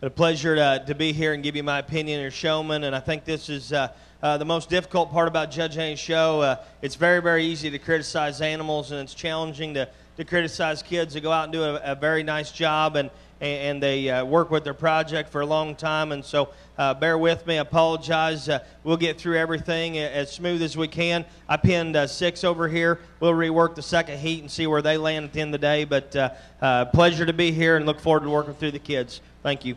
A pleasure to be here and give you my opinion as showman. And I think this is the most difficult part about judging a show. It's very, very easy to criticize animals, and it's challenging to criticize kids that go out and do a very nice job, and they work with their project for a long time. And so bear with me. I apologize. We'll get through everything as smooth as we can. I pinned 6 over here. We'll rework the second heat and see where they land at the end of the day. But pleasure to be here and look forward to working through the kids. Thank you.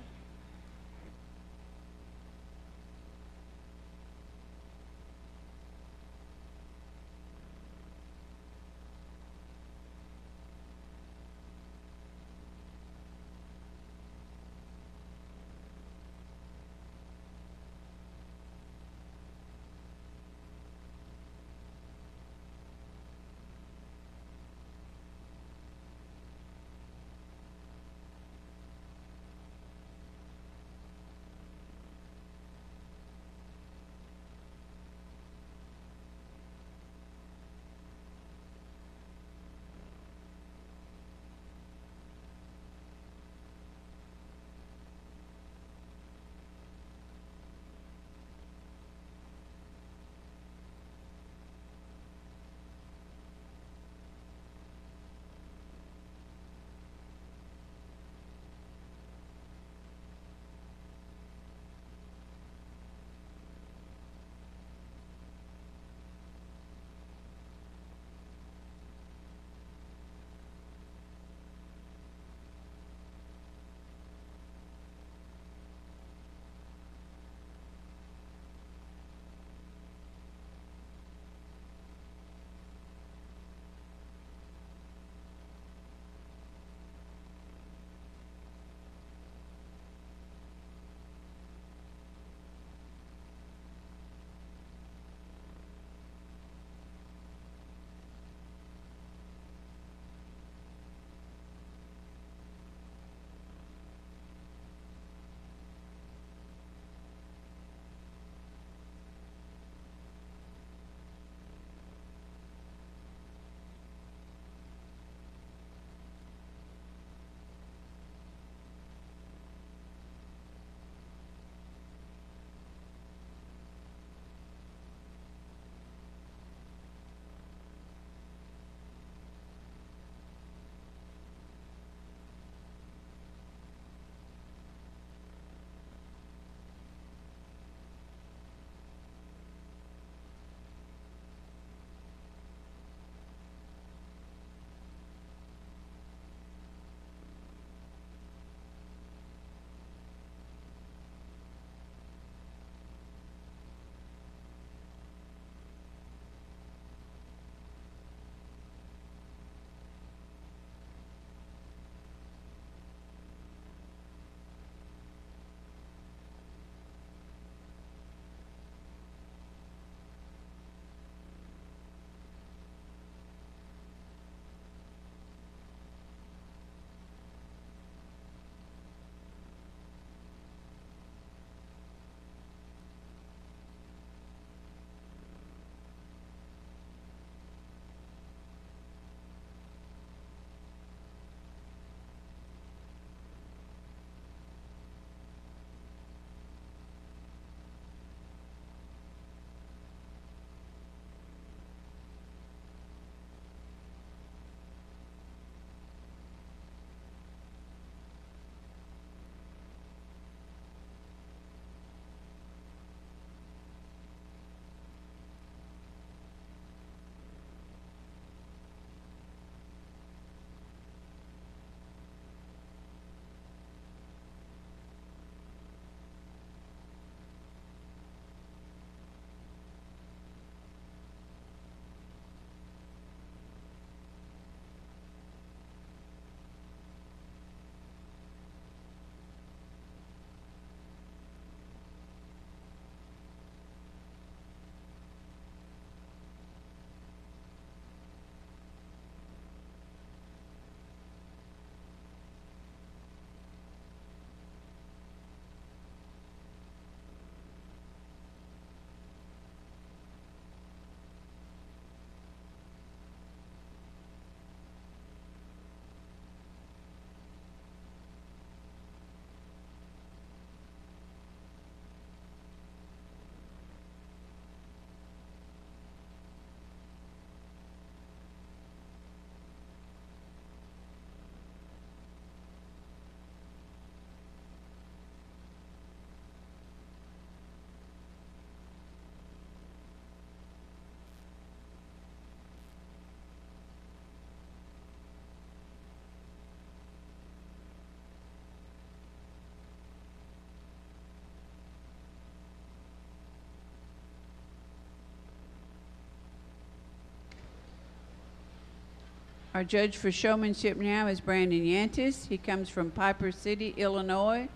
Our judge for showmanship now is Brandon Yantis. He comes from Piper City, Illinois.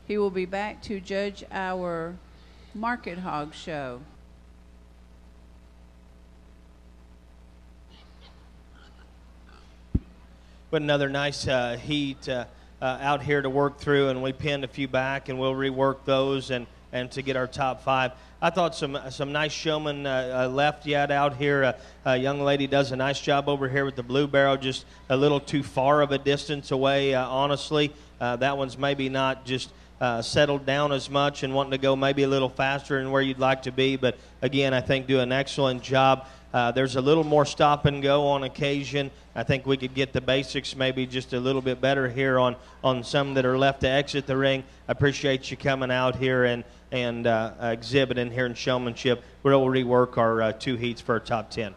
He will be back to judge our Market Hog show. But another nice heat out here to work through, and we pinned a few back, and we'll rework those and to get our top 5. I thought some nice showmen left yet out here. A young lady does a nice job over here with the blue barrel, just a little too far of a distance away, honestly. That one's maybe not just settled down as much and wanting to go maybe a little faster than where you'd like to be. But, again, I think do an excellent job. There's a little more stop and go on occasion. I think we could get the basics maybe just a little bit better here on some that are left to exit the ring. I appreciate you coming out here and exhibiting here in Showmanship. We'll rework our 2 heats for our top 10.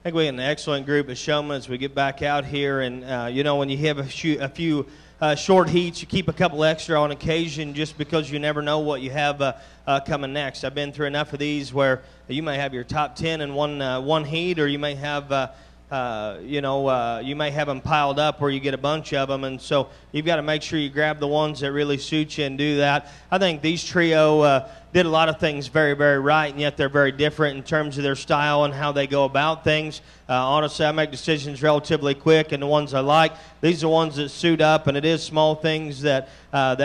I think we have an excellent group of showmen as we get back out here. And, you know, when you have a few short heats, you keep a couple extra on occasion just because you never know what you have coming next. I've been through enough of these where you may have your top 10 in one heat, or you may have you may have them piled up where you get a bunch of them, and so you've got to make sure you grab the ones that really suit you and do that. I think these trio did a lot of things very, very right, and yet they're very different in terms of their style and how they go about things. Honestly, I make decisions relatively quick, and the ones I like, these are ones that suit up, and it is small things that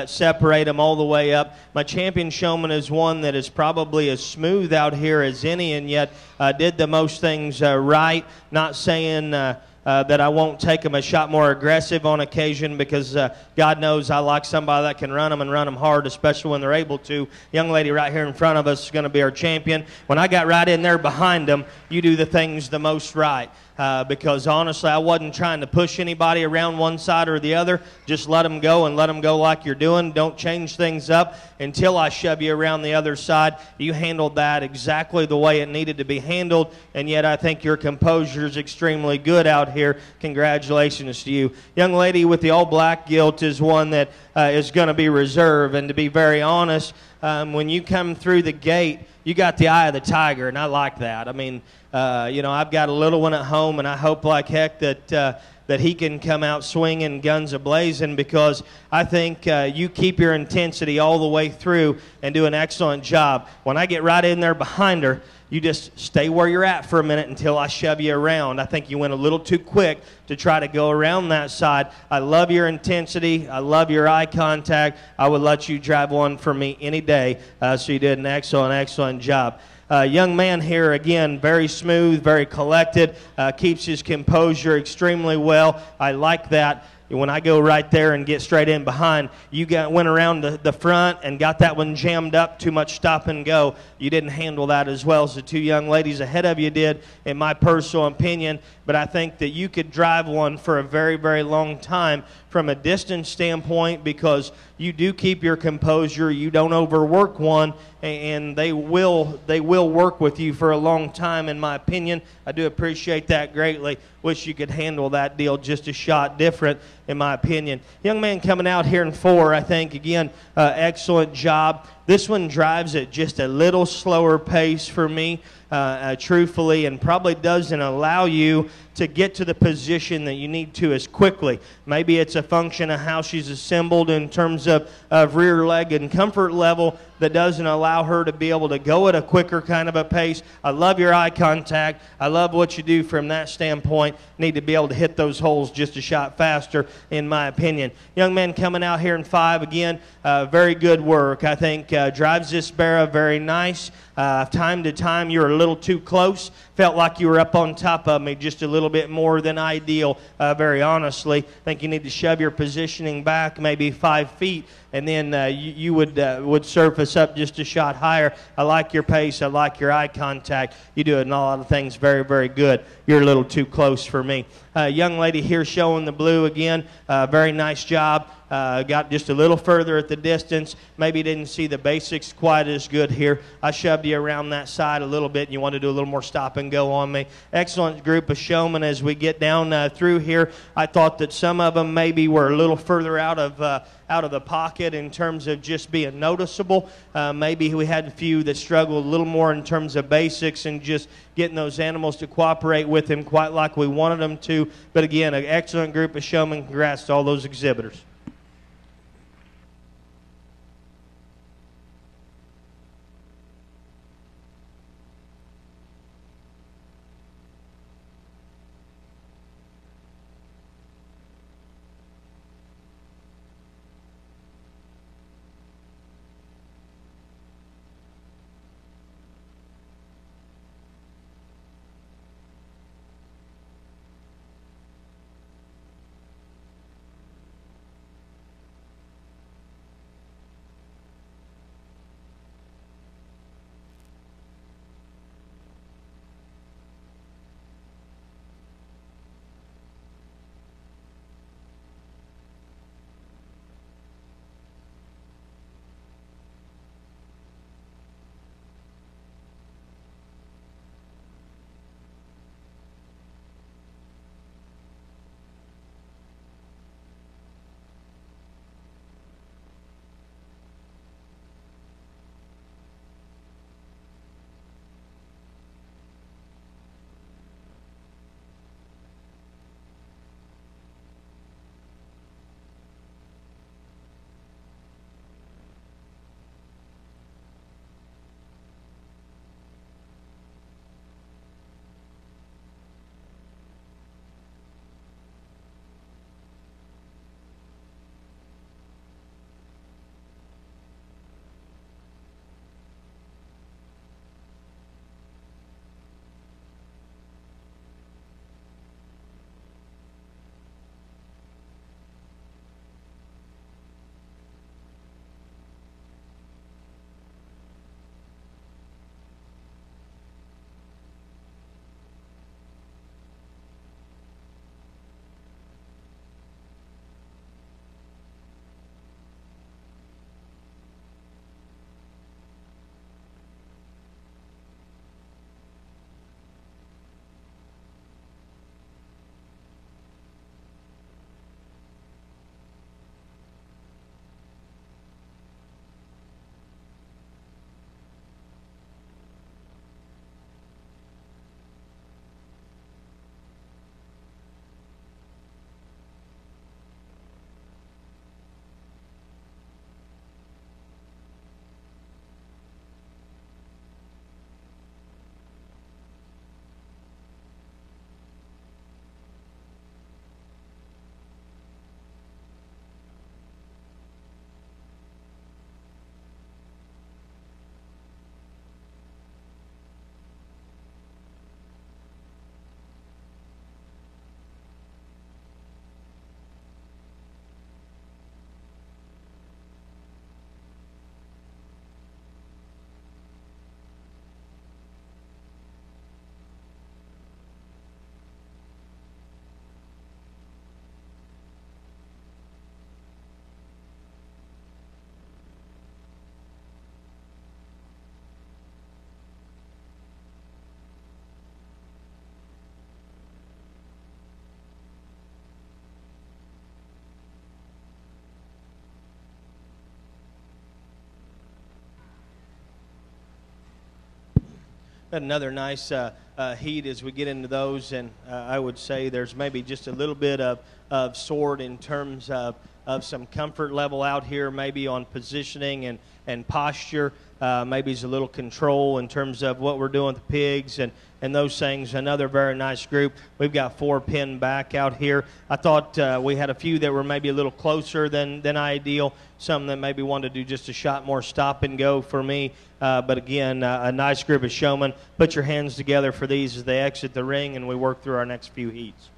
separate them all the way up. My champion showman is one that is probably as smooth out here as any, and yet did the most things right. Not saying that I won't take them a shot more aggressive on occasion, because God knows I like somebody that can run them and run them hard, especially when they're able to. Young lady right here in front of us is going to be our champion. When I got right in there behind them, you do the things the most right. Because honestly, I wasn't trying to push anybody around one side or the other. Just let them go, and let them go like you're doing. Don't change things up until I shove you around the other side. You handled that exactly the way it needed to be handled, and yet I think your composure is extremely good out here. Congratulations to you. Young lady with the all-black gilt is one that is going to be reserved, and to be very honest, when you come through the gate, you got the eye of the tiger, and I like that. I mean, you know, I've got a little one at home, and I hope like heck that he can come out swinging, guns a-blazing, because I think you keep your intensity all the way through and do an excellent job. When I get right in there behind her, you just stay where you're at for a minute until I shove you around. I think you went a little too quick to try to go around that side. I love your intensity. I love your eye contact. I would let you drive one for me any day. So you did an excellent job. Young man here, again, very smooth, very collected, keeps his composure extremely well. I like that. When I go right there and get straight in behind, you went around the front and got that one jammed up, too much stop and go. You didn't handle that as well as the two young ladies ahead of you did, in my personal opinion. But I think that you could drive one for a very, very long time from a distance standpoint, because you do keep your composure. You don't overwork one, and they will work with you for a long time, in my opinion. I do appreciate that greatly. Wish you could handle that deal just a shot different, in my opinion. Young man coming out here in 4, I think, again, excellent job. This one drives at just a little slower pace for me, truthfully, and probably doesn't allow you to get to the position that you need to as quickly. Maybe it's a function of how she's assembled in terms of rear leg and comfort level that doesn't allow her to be able to go at a quicker kind of a pace. I love your eye contact. I love what you do from that standpoint. Need to be able to hit those holes just a shot faster, in my opinion. Young man coming out here in 5, again, very good work. I think drives this barra very nice. Time to time, you were a little too close. Felt like you were up on top of me just a little bit more than ideal, very honestly. I think you need to shove your positioning back maybe 5 feet, and then you would surface up just a shot higher. I like your pace. I like your eye contact. You do a lot of things very, very good. You're a little too close for me. Young lady here showing the blue again. Very nice job. Got just a little further at the distance. Maybe didn't see the basics quite as good here. I shoved you around that side a little bit, and you want to do a little more stop and go on me. Excellent group of showmen as we get down through here. I thought that some of them maybe were a little further out of the pocket in terms of just being noticeable. Maybe we had a few that struggled a little more in terms of basics and just getting those animals to cooperate with him quite like we wanted them to. But again, an excellent group of showmen. Congrats to all those exhibitors. Got another nice heat as we get into those, and I would say there's maybe just a little bit of sort in terms of some comfort level out here, maybe on positioning and posture. Maybe it's a little control in terms of what we're doing with the pigs and those things. Another very nice group. We've got 4 pinned back out here. I thought we had a few that were maybe a little closer than ideal. Some that maybe wanted to do just a shot more stop and go for me. But again, a nice group of showmen. Put your hands together for these as they exit the ring and we work through our next few heats.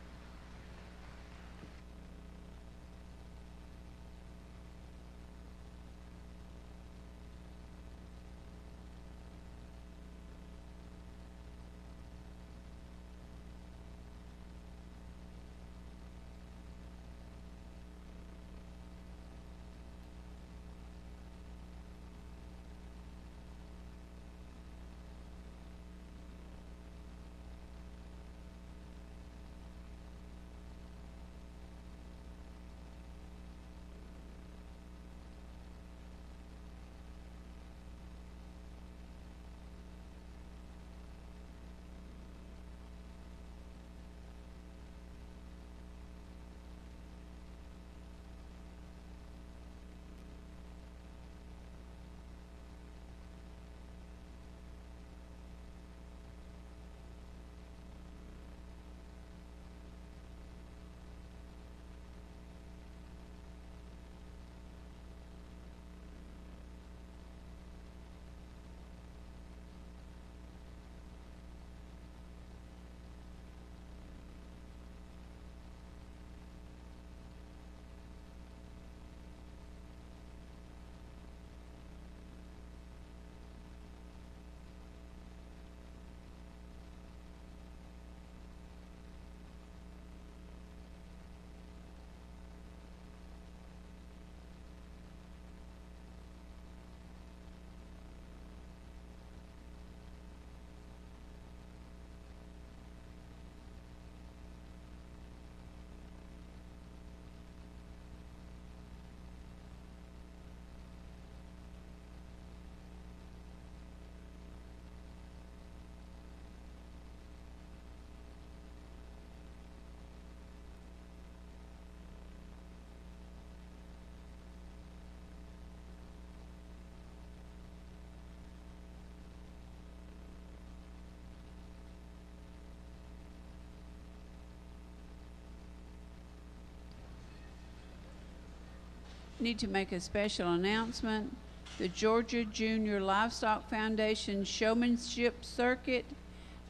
Need to make a special announcement. The Georgia Junior Livestock Foundation Showmanship Circuit.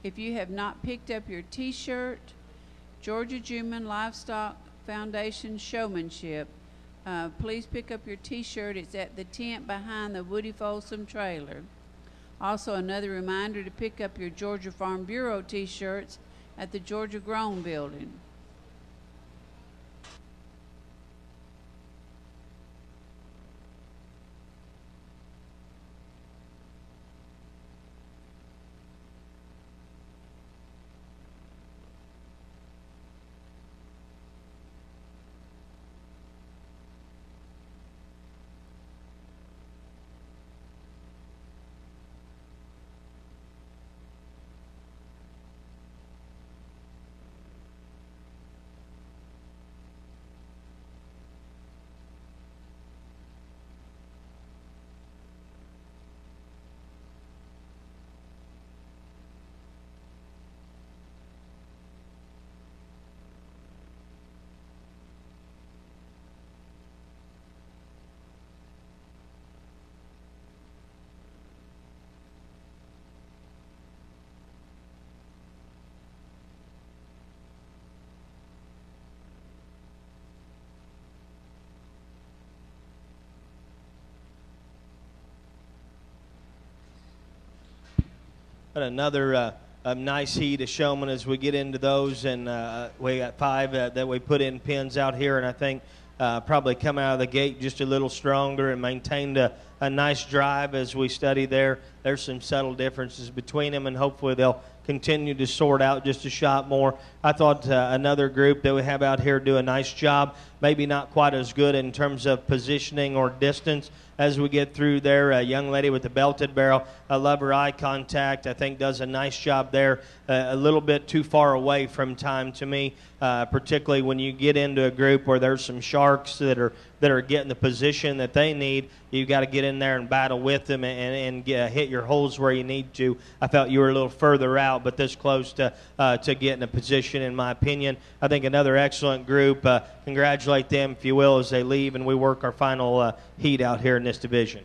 If you have not picked up your t-shirt, Georgia Junior Livestock Foundation Showmanship, please pick up your t-shirt. It's at the tent behind the Woody Folsom trailer. Also, another reminder to pick up your Georgia Farm Bureau t-shirts at the Georgia Grown building. But another nice heat of showmen as we get into those, and we got 5 that we put in pins out here, and I think probably come out of the gate just a little stronger and maintained a nice drive as we study there. There's some subtle differences between them, and hopefully they'll continue to sort out just a shot more I thought another group that we have out here do a nice job. Maybe not quite as good in terms of positioning or distance as we get through there. A young lady with the belted barrel, I love her eye contact. I think does a nice job there. A little bit too far away from time to me, particularly when you get into a group where there's some sharks that are getting the position that they need. You got to get in there and battle with them and hit your holes where you need to. I felt you were a little further out, but this close to getting a position, in my opinion. I think another excellent group. Congratulate them, if you will, as they leave, and we work our final heat out here in this division.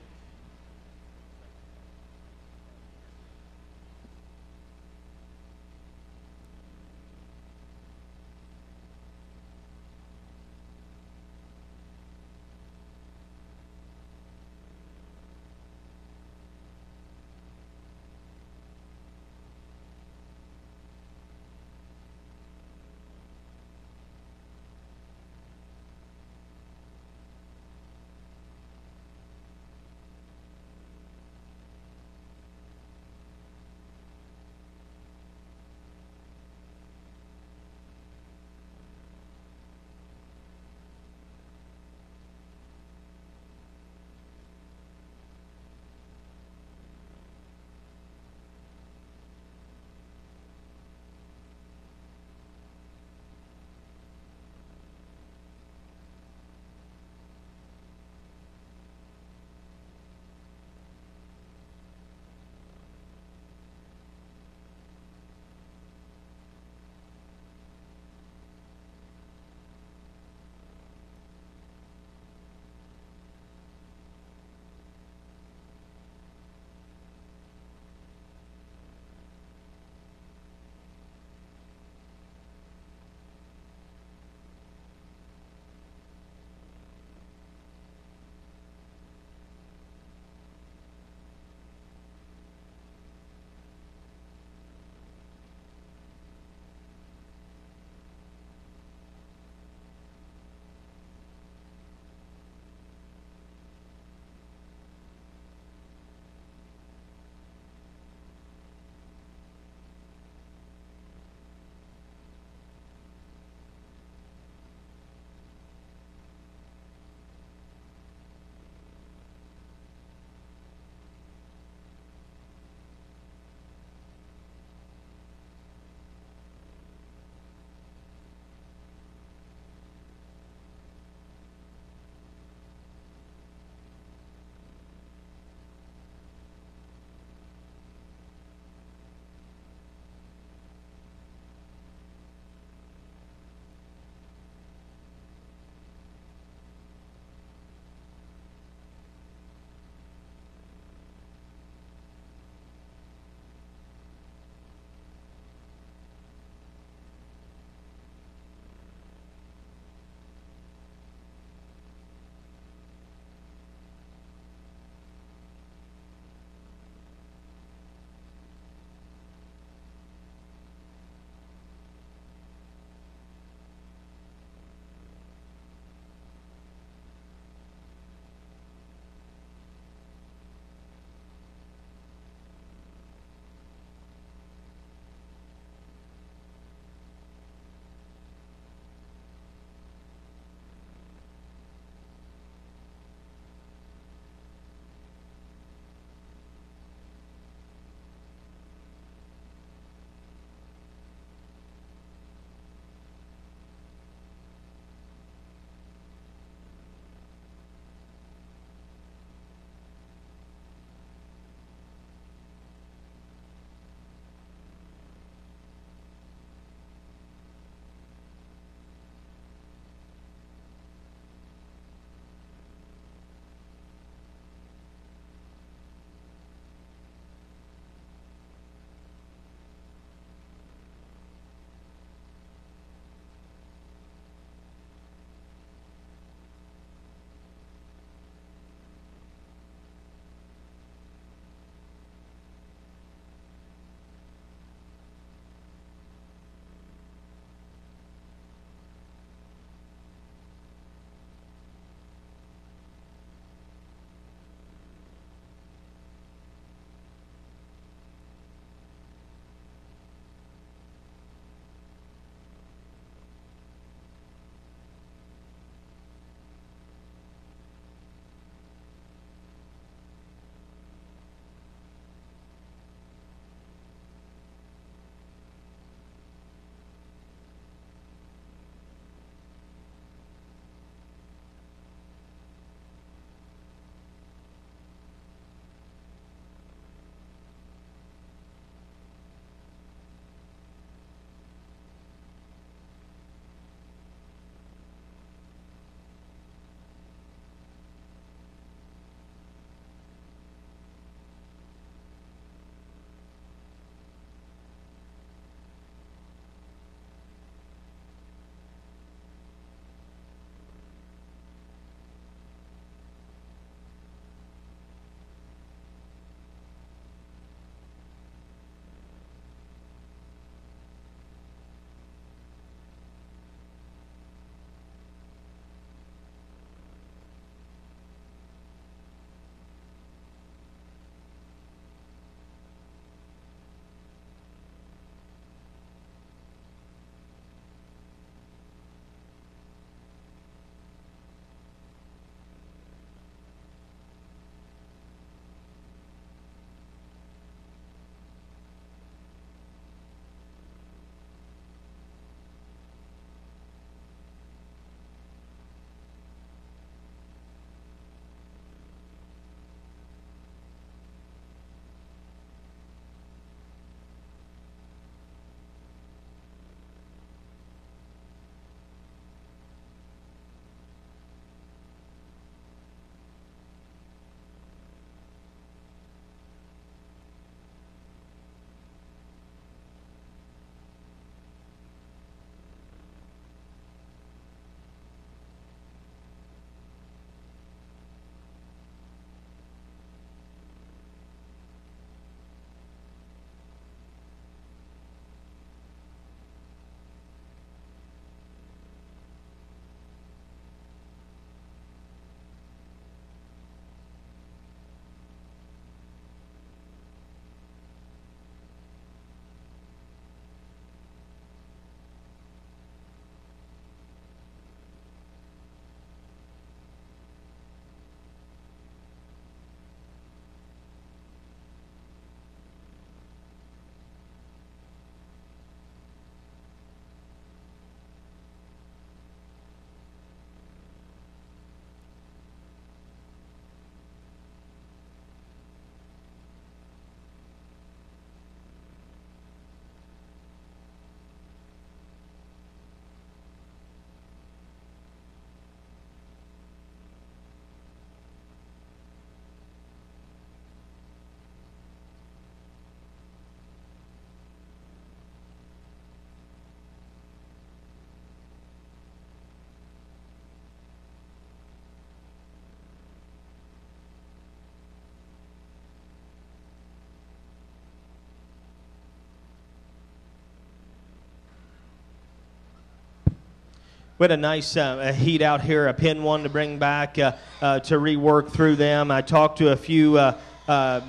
We had a nice heat out here, a pin one to bring back to rework through them. I talked to a few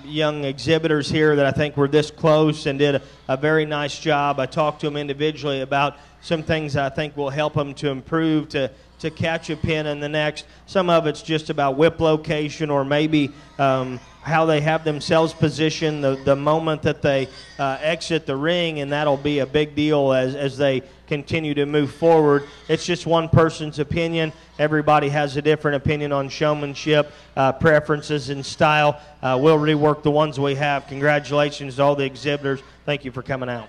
young exhibitors here that I think were this close and did a very nice job. I talked to them individually about some things that I think will help them to improve, to catch a pin in the next. Some of it's just about whip location, or maybe how they have themselves positioned the moment that they exit the ring, and that'll be a big deal as they continue to move forward. It's just one person's opinion. Everybody has a different opinion on showmanship, preferences, and style. We'll rework the ones we have. Congratulations to all the exhibitors. Thank you for coming out.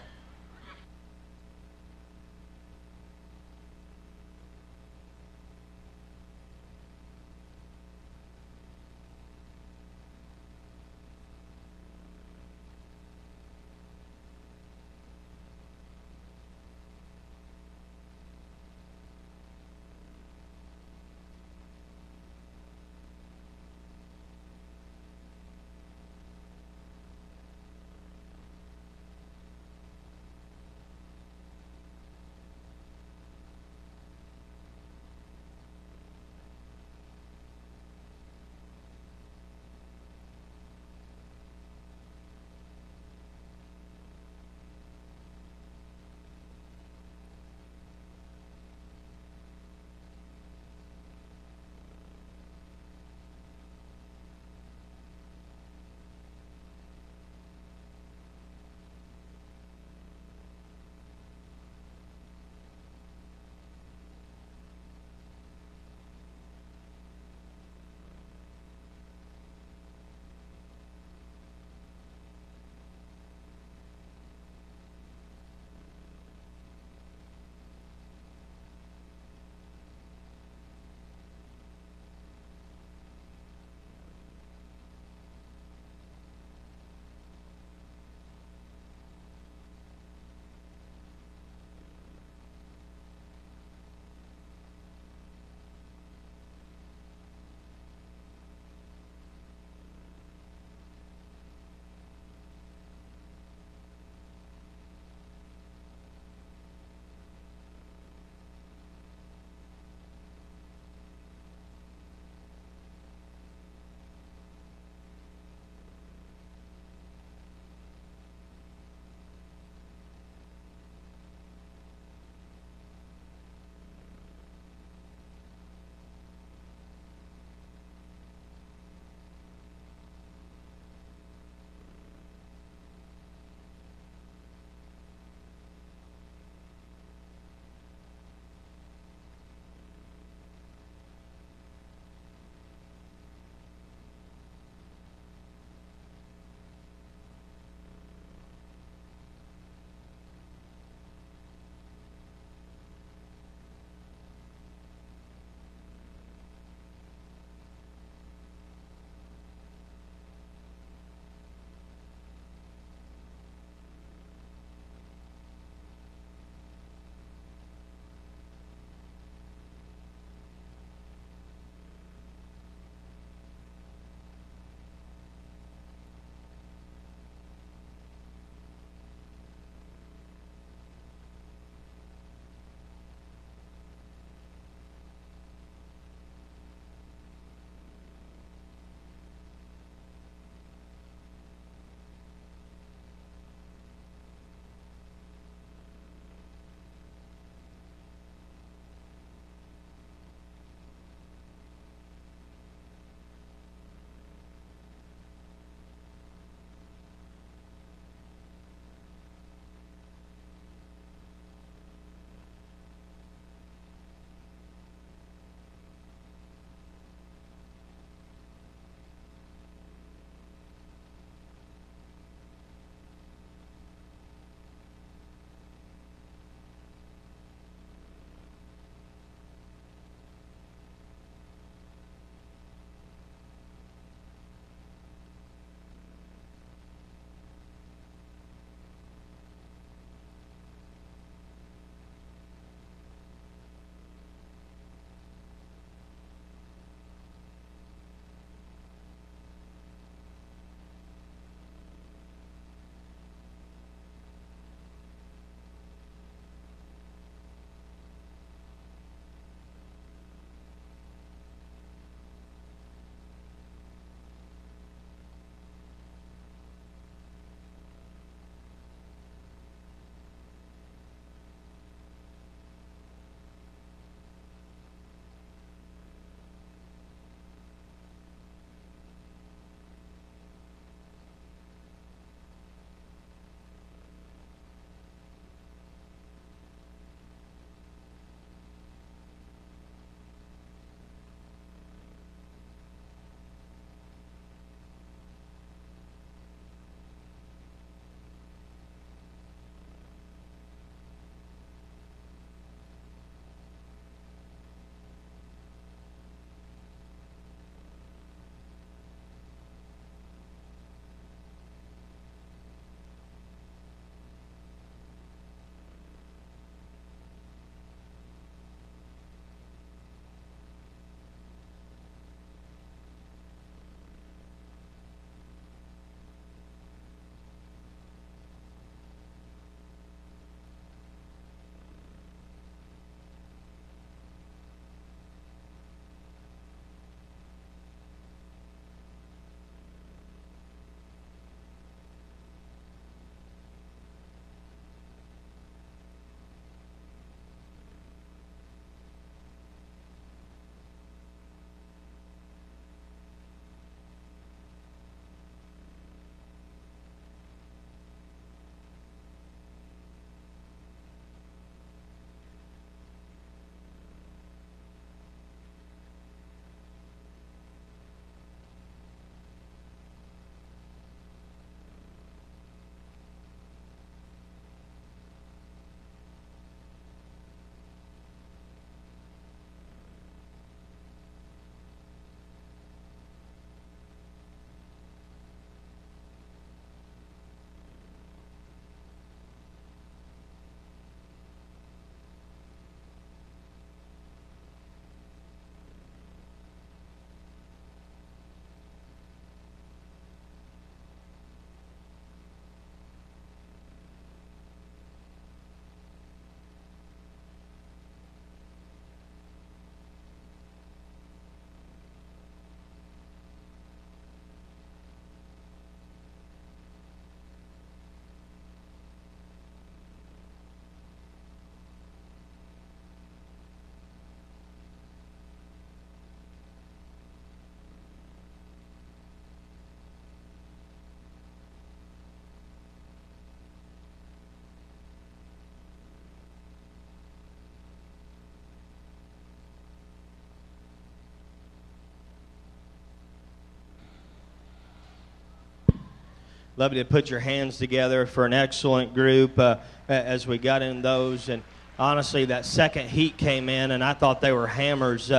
love you to put your hands together for an excellent group as we got in those. And honestly, that second heat came in, and I thought they were hammers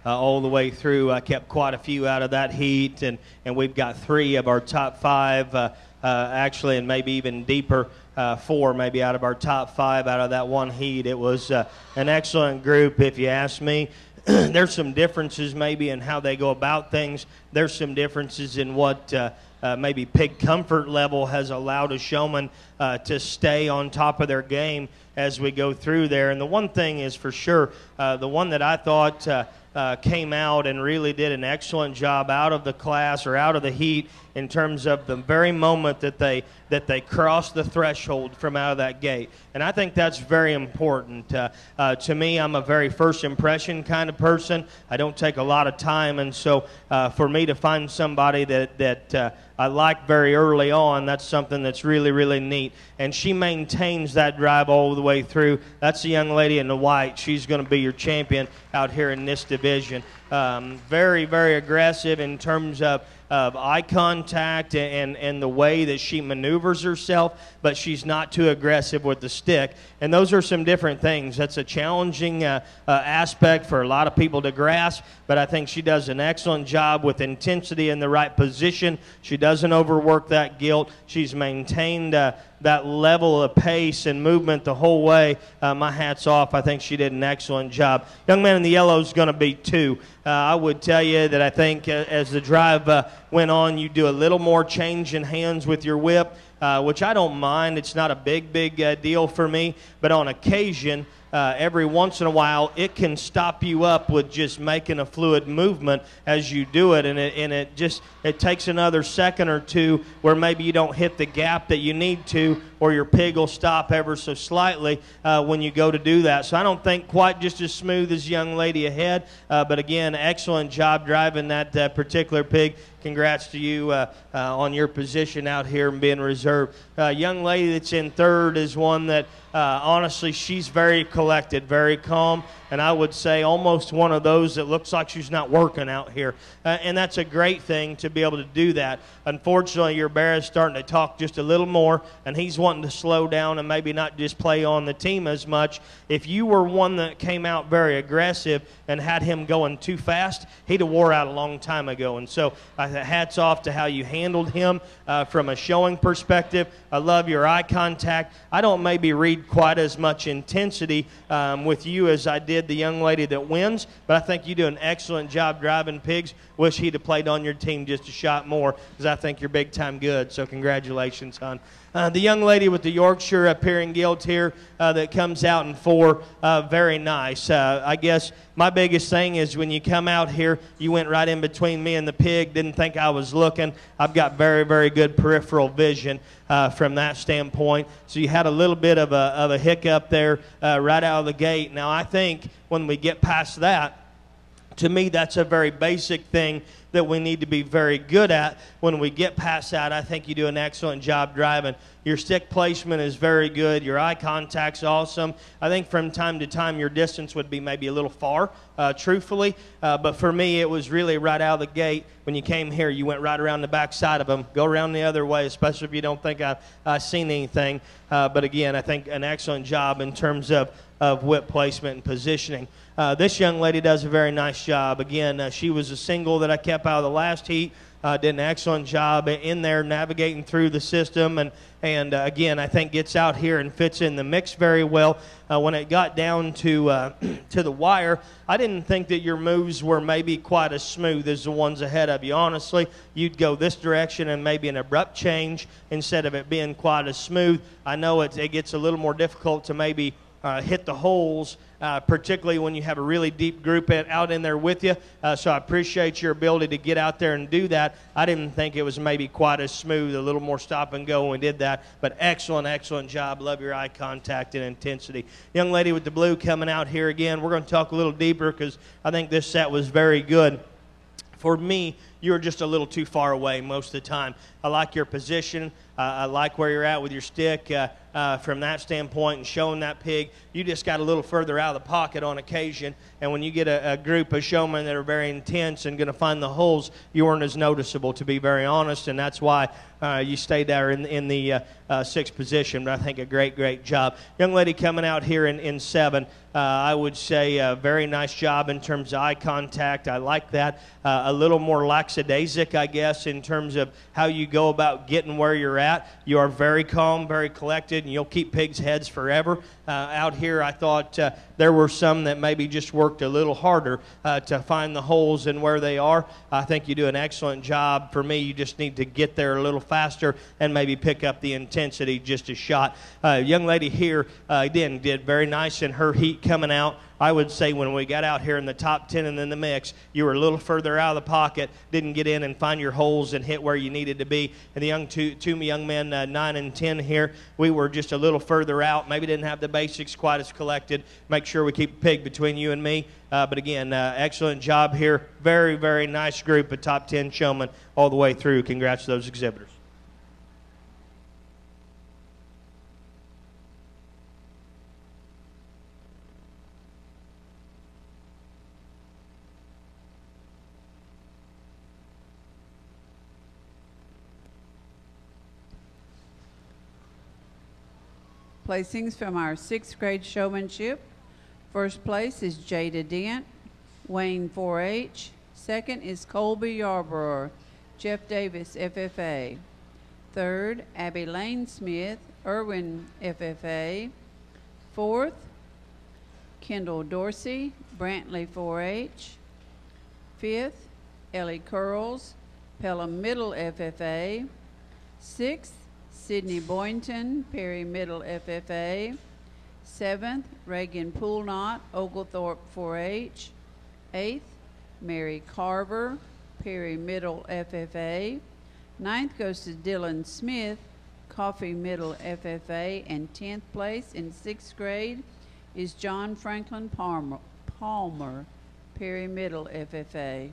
all the way through. I kept quite a few out of that heat, and we've got 3 of our top 5, actually, and maybe even deeper, 4 maybe out of our top 5 out of that one heat. It was an excellent group, if you ask me. There's some differences maybe in how they go about things. There's some differences in what maybe pig comfort level has allowed a showman to stay on top of their game as we go through there. And the one thing is for sure, the one that I thought came out and really did an excellent job out of the class or out of the heat in terms of the very moment that they crossed the threshold from out of that gate. And I think that's very important. To me, I'm a very first impression kind of person. I don't take a lot of time, and so for me to find somebody that I like very early on, that's something that's really, really neat. And she maintains that drive all the way through. That's the young lady in the white. She's going to be your champion out here in this division. Very, very aggressive in terms of eye contact and the way that she maneuvers herself, but she's not too aggressive with the stick. And those are some different things. That's a challenging aspect for a lot of people to grasp, but I think she does an excellent job with intensity in the right position. She doesn't overwork that gilt. She's maintained that level of pace and movement the whole way. My hat's off. I think she did an excellent job. Young man in the yellow is going to be 2. I would tell you that I think as the drive went on, you do a little more change in hands with your whip, which I don't mind. It's not a big deal for me, but on occasion, every once in a while, it can stop you up with just making a fluid movement as you do it, and it takes another second or 2 where maybe you don't hit the gap that you need to, or your pig will stop ever so slightly when you go to do that. So I don't think quite just as smooth as young lady ahead, but again, excellent job driving that particular pig. Congrats to you on your position out here and being reserved. Young lady that's in 3rd is one that honestly, she's very collected, very calm, and I would say almost one of those that looks like she's not working out here. And that's a great thing to be able to do that. Unfortunately, your bear is starting to talk just a little more, and he's wanting to slow down and maybe not just play on the team as much. If you were one that came out very aggressive and had him going too fast, he'd have wore out a long time ago. And so hats off to how you handled him from a showing perspective. I love your eye contact. I don't maybe read quite as much intensity with you as I did the young lady that wins, but I think you do an excellent job driving pigs. Wish he'd have played on your team just a shot more, because I think you're big time good, so congratulations, hon. The young lady with the Yorkshire appearing gilt here that comes out in 4, very nice. I guess my biggest thing is when you come out here, you went right in between me and the pig, didn't think I was looking. I've got very, very good peripheral vision from that standpoint. So you had a little bit of a hiccup there right out of the gate. Now I think when we get past that, to me, that's a very basic thing that we need to be very good at. When we get past that, I think you do an excellent job driving. Your stick placement is very good. Your eye contact's awesome. I think from time to time your distance would be maybe a little far, truthfully. But for me, it was really right out of the gate. When you came here, you went right around the back side of them. Go around the other way, especially if you don't think I've seen anything. But again, I think an excellent job in terms of whip placement and positioning. This young lady does a very nice job. Again, she was a single that I kept out of the last heat. Did an excellent job in there navigating through the system, and again, I think gets out here and fits in the mix very well. When it got down to the wire, I didn't think that your moves were maybe quite as smooth as the ones ahead of you. Honestly, you'd go this direction and maybe an abrupt change instead of it being quite as smooth. I know it gets a little more difficult to maybe hit the holes, particularly when you have a really deep group out in there with you. So I appreciate your ability to get out there and do that. I didn't think it was maybe quite as smooth, a little more stop and go when we did that. But excellent, excellent job. Love your eye contact and intensity. Young lady with the blue coming out here again. We're going to talk a little deeper because I think this set was very good. For me, you were just a little too far away most of the time. I like your position. I like where you're at with your stick from that standpoint and showing that pig. You just got a little further out of the pocket on occasion, and when you get a group of showmen that are very intense and going to find the holes, you weren't as noticeable, to be very honest, and that's why you stayed there in the sixth position. But I think a great job. Young lady coming out here in 7, I would say a very nice job in terms of eye contact. I like that. A little more lackadaisic, I guess, in terms of how you go about getting where you're at. You are very calm, very collected, and you'll keep pigs' heads forever. Out here, I thought there were some that maybe just worked a little harder to find the holes and where they are. I think you do an excellent job. For me, you just need to get there a little faster and maybe pick up the intensity just a shot. Young lady here, again, did very nice in her heat coming out. I would say when we got out here in the top 10 and in the mix, you were a little further out of the pocket, didn't get in and find your holes and hit where you needed to be. And the two young men, 9 and 10 here, we were just a little further out, maybe didn't have the basics quite as collected. Make sure we keep a pig between you and me. But again, excellent job here. Very nice group of top 10 showmen all the way through. Congrats to those exhibitors. Placings from our 6th grade showmanship. First place is Jada Dent, Wayne 4-H. Second is Colby Yarborough, Jeff Davis, FFA. Third, Abby Lane Smith, Irwin, FFA. Fourth, Kendall Dorsey, Brantley 4-H. Fifth, Ellie Curls, Pelham Middle, FFA. Sixth, Sydney Boynton, Perry Middle, FFA. 7th, Reagan Poolnott, Oglethorpe 4-H. 8th, Mary Carver, Perry Middle, FFA. 9th goes to Dylan Smith, Coffee Middle, FFA. And 10th place in 6th grade is John Franklin Palmer, Perry Middle, FFA.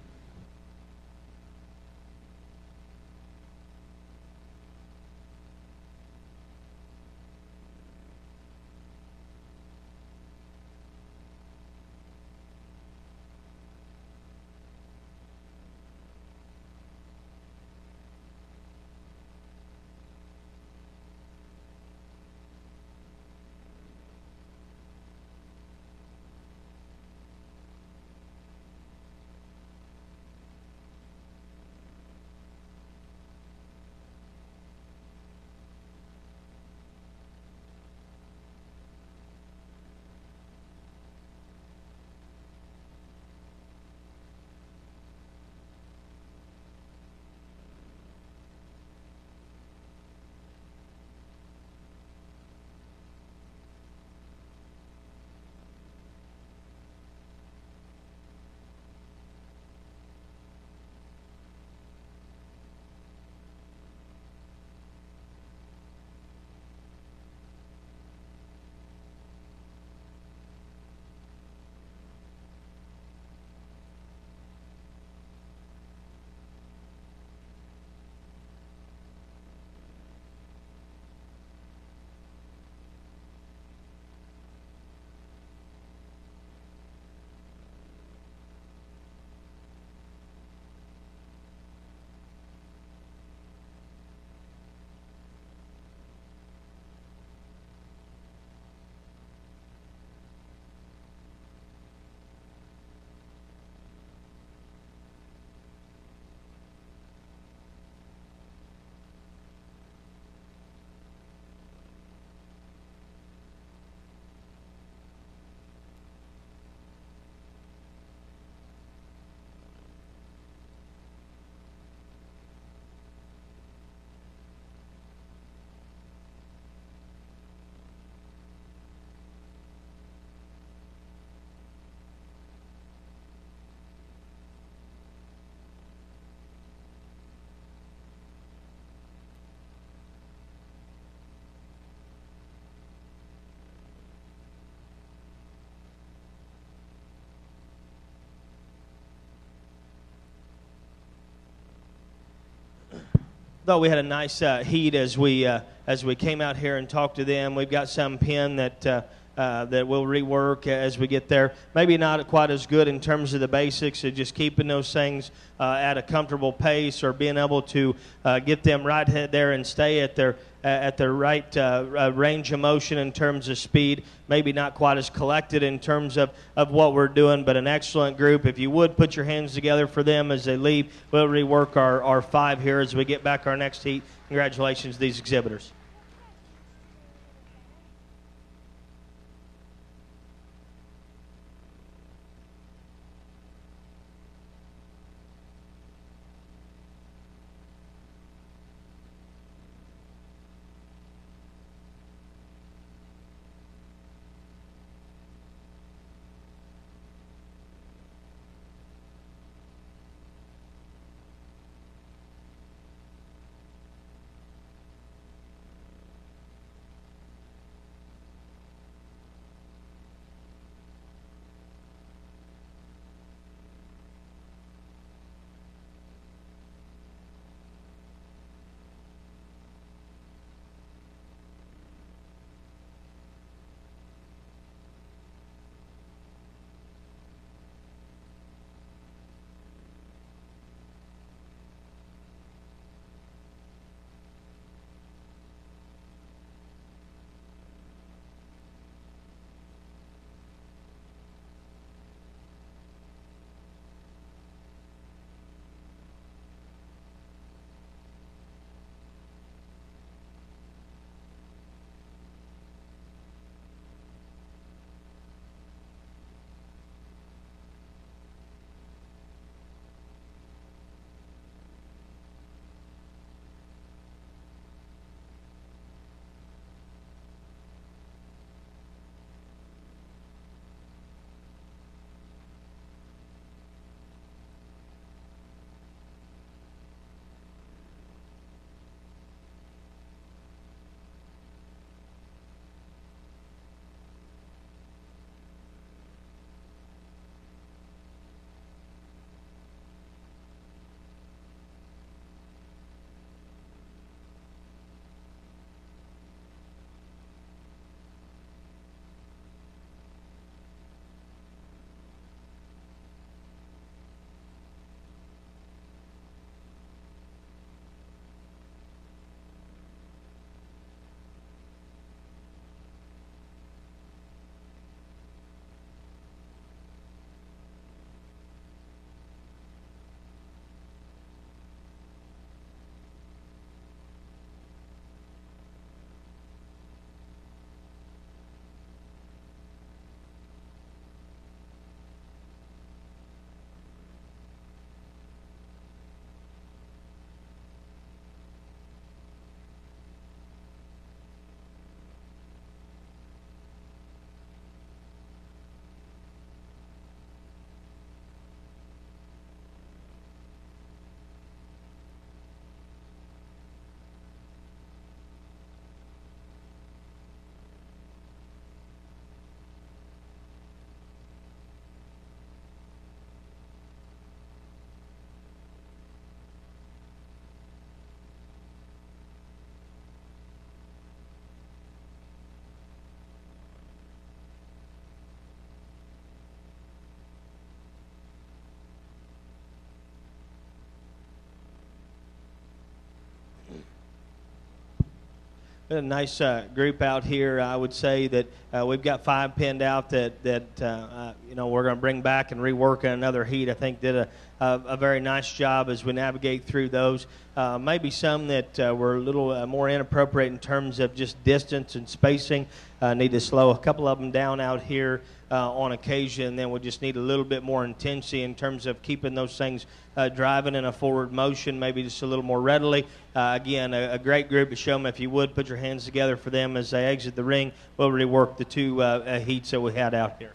thought we had a nice heat as we came out here and talked to them. We've got some pen that that we'll rework as we get there. Maybe not quite as good in terms of the basics of just keeping those things at a comfortable pace, or being able to get them right there and stay at their right range of motion in terms of speed. Maybe not quite as collected in terms of what we're doing, but an excellent group. If you would put your hands together for them as they leave, we'll rework our 5 here as we get back our next heat. Congratulations to these exhibitors. A nice group out here. I would say that we've got 5 pinned out that we're going to bring back and rework in another heat. I think did a very nice job as we navigate through those. Maybe some that were a little more inappropriate in terms of just distance and spacing. Need to slow a couple of them down out here on occasion. Then we'll just need a little bit more intensity in terms of keeping those things driving in a forward motion, maybe just a little more readily. Again, a great group of showmen. If you would, put your hands together for them as they exit the ring. We'll rework the 2 heats that we had out here.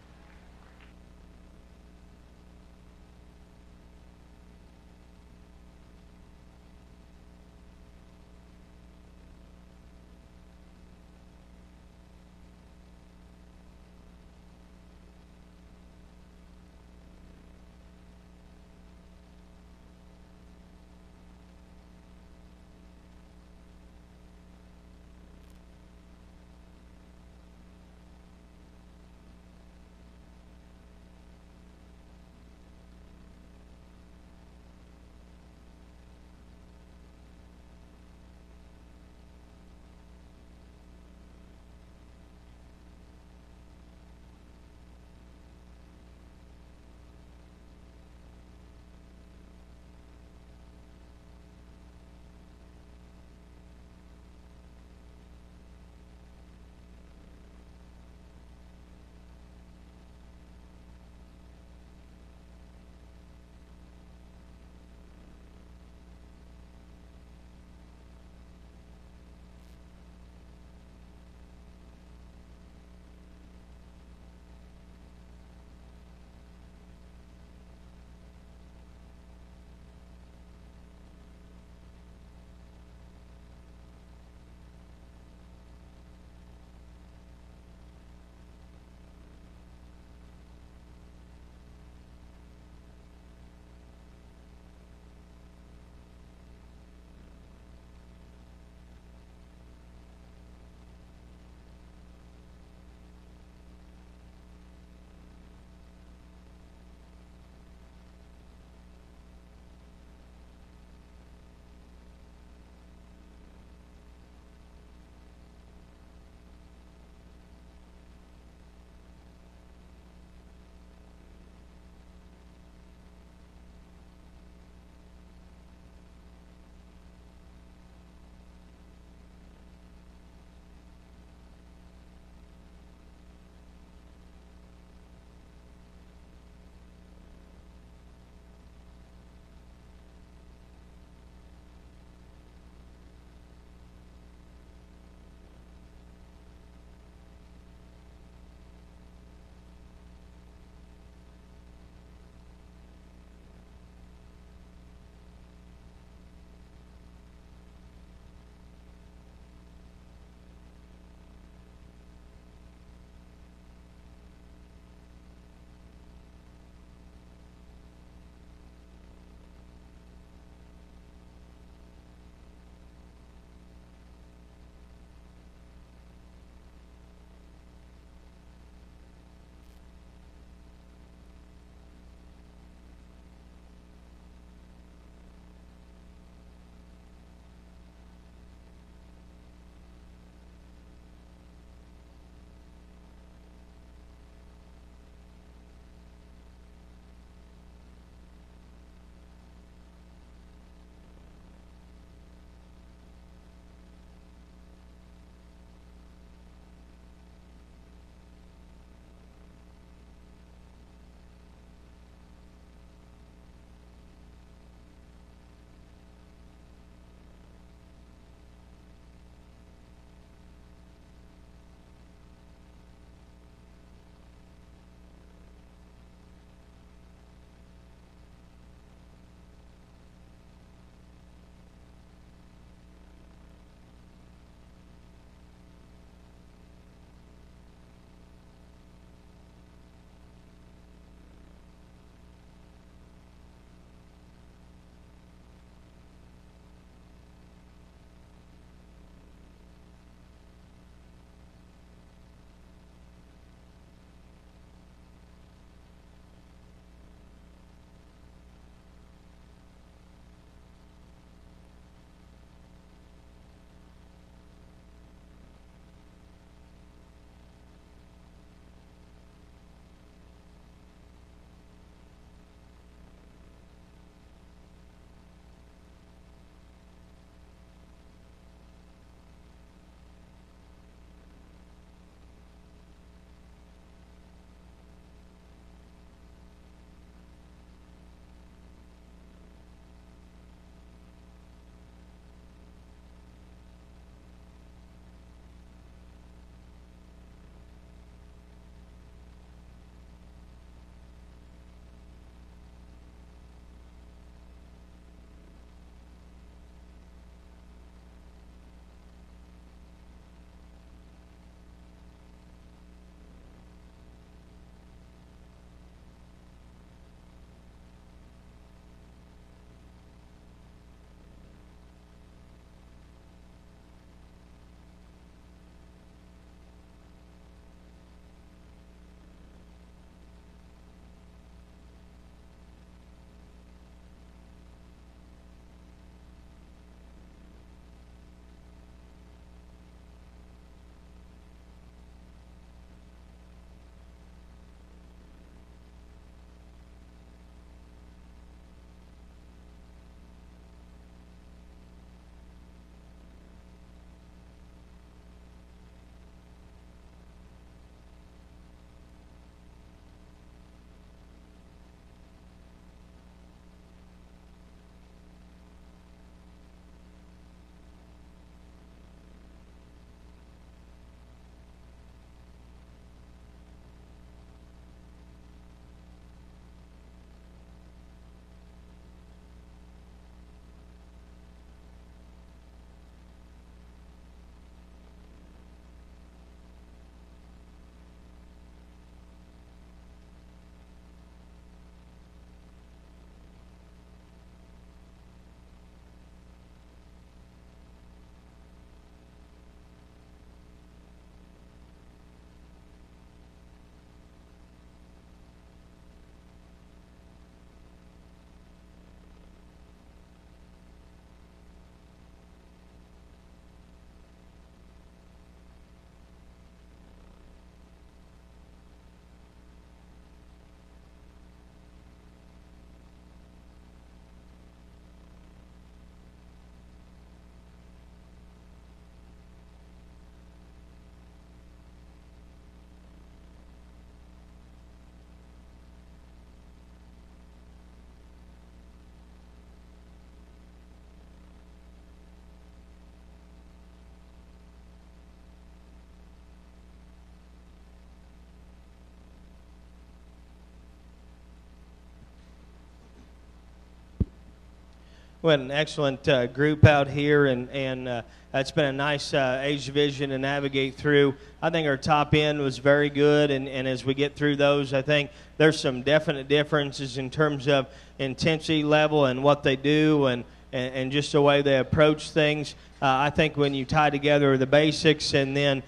We had an excellent group out here, and it's been a nice age division to navigate through. I think our top end was very good, and as we get through those, I think there's some definite differences in terms of intensity level and what they do and just the way they approach things. I think when you tie together the basics and then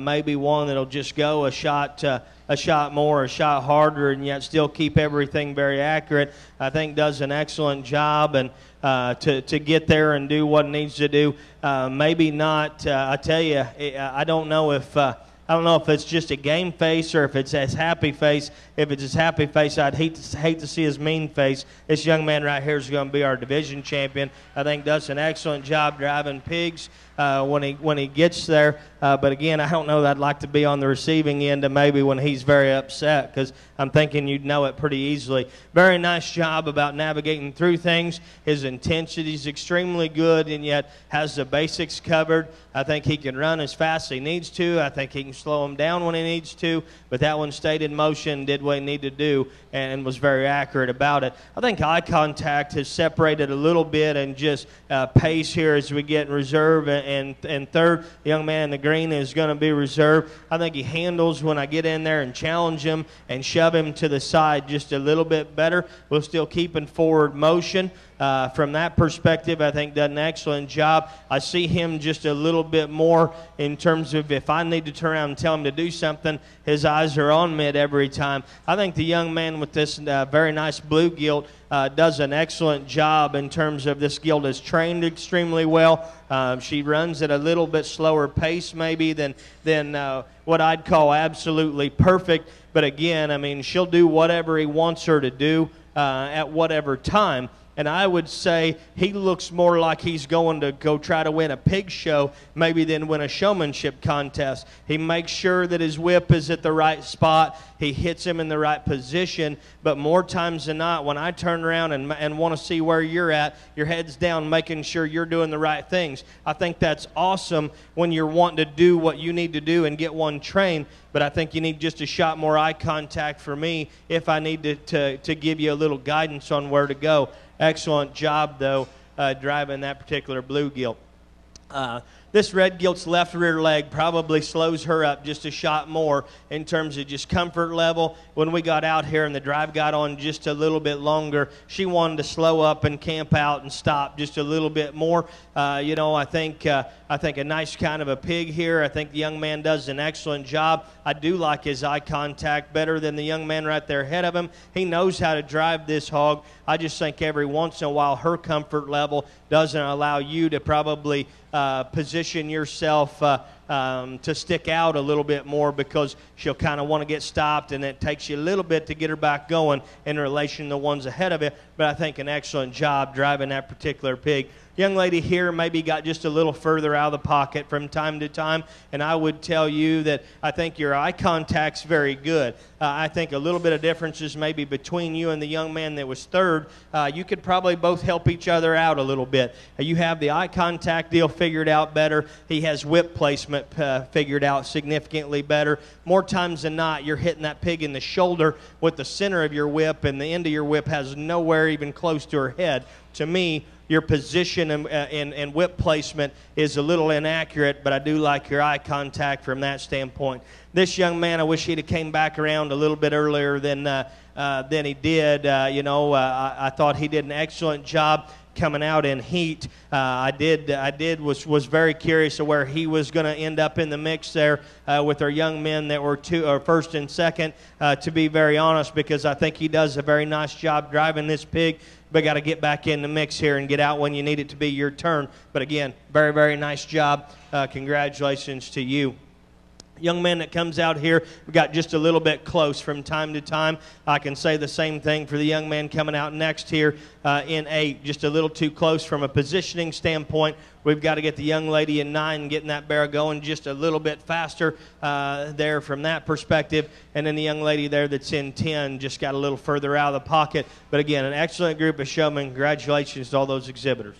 maybe one that'll just go a shot more, a shot harder, and yet still keep everything very accurate, I think does an excellent job. And to get there and do what it needs to do, maybe not. I tell you, I don't know if it's just a game face or if it's his happy face. If it's his happy face, I'd hate to see his mean face. This young man right here is going to be our division champion. I think does an excellent job driving pigs when he gets there. But again, I don't know that I'd like to be on the receiving end of maybe when he's very upset, because I'm thinking you'd know it pretty easily. Very nice job about navigating through things. His intensity is extremely good and yet has the basics covered. I think he can run as fast as he needs to. I think he can slow him down when he needs to. But that one stayed in motion, did what he needed to do, and was very accurate about it. I think eye contact has separated a little bit and just pace here as we get in reserve. And third, the young man in the green is going to be reserved. I think he handles when I get in there and challenge him and shove him to the side just a little bit better. We'll still keep in forward motion. From that perspective, I think done an excellent job. I see him just a little bit more in terms of if I need to turn around and tell him to do something, his eyes are on me at every time. I think the young man with this very nice blue gilt does an excellent job in terms of this gilt is trained extremely well. She runs at a little bit slower pace maybe than what I'd call absolutely perfect. But again, I mean, she'll do whatever he wants her to do at whatever time. And I would say he looks more like he's going to go try to win a pig show maybe than win a showmanship contest. He makes sure that his whip is at the right spot. He hits him in the right position. But more times than not, when I turn around and want to see where you're at, your head's down making sure you're doing the right things. I think that's awesome when you're wanting to do what you need to do and get one trained. But I think you need just a shot more eye contact for me if I need to give you a little guidance on where to go. Excellent job, though, driving that particular blue gilt. This red gilt's left rear leg probably slows her up just a shot more in terms of just comfort level. When we got out here and the drive got on just a little bit longer, she wanted to slow up and camp out and stop just a little bit more. I think a nice kind of a pig here. I think the young man does an excellent job. I do like his eye contact better than the young man right there ahead of him. He knows how to drive this hog. I just think every once in a while her comfort level doesn't allow you to probably position yourself to stick out a little bit more, because she'll kind of want to get stopped, and it takes you a little bit to get her back going in relation to the ones ahead of it. But I think an excellent job driving that particular pig. Young lady here maybe got just a little further out of the pocket from time to time, and I would tell you that I think your eye contact's very good. I think a little bit of differences maybe between you and the young man that was third. You could probably both help each other out a little bit. You have the eye contact deal figured out better. He has whip placement figured out significantly better. More times than not, you're hitting that pig in the shoulder with the center of your whip, and the end of your whip has nowhere even close to her head. To me, your position and whip placement is a little inaccurate, but I do like your eye contact from that standpoint. This young man, I wish he'd have came back around a little bit earlier than he did. I thought he did an excellent job coming out in heat. Was very curious of where he was going to end up in the mix there with our young men that were first and second, to be very honest, because I think he does a very nice job driving this pig. But got to get back in the mix here and get out when you need it to be your turn. But again, very, very nice job. Congratulations to you. Young man that comes out here, we got just a little bit close from time to time. I can say the same thing for the young man coming out next here in 8, just a little too close from a positioning standpoint. We've got to get the young lady in 9 getting that barrel going just a little bit faster there from that perspective. And then the young lady there that's in 10 just got a little further out of the pocket. But again, an excellent group of showmen. Congratulations to all those exhibitors.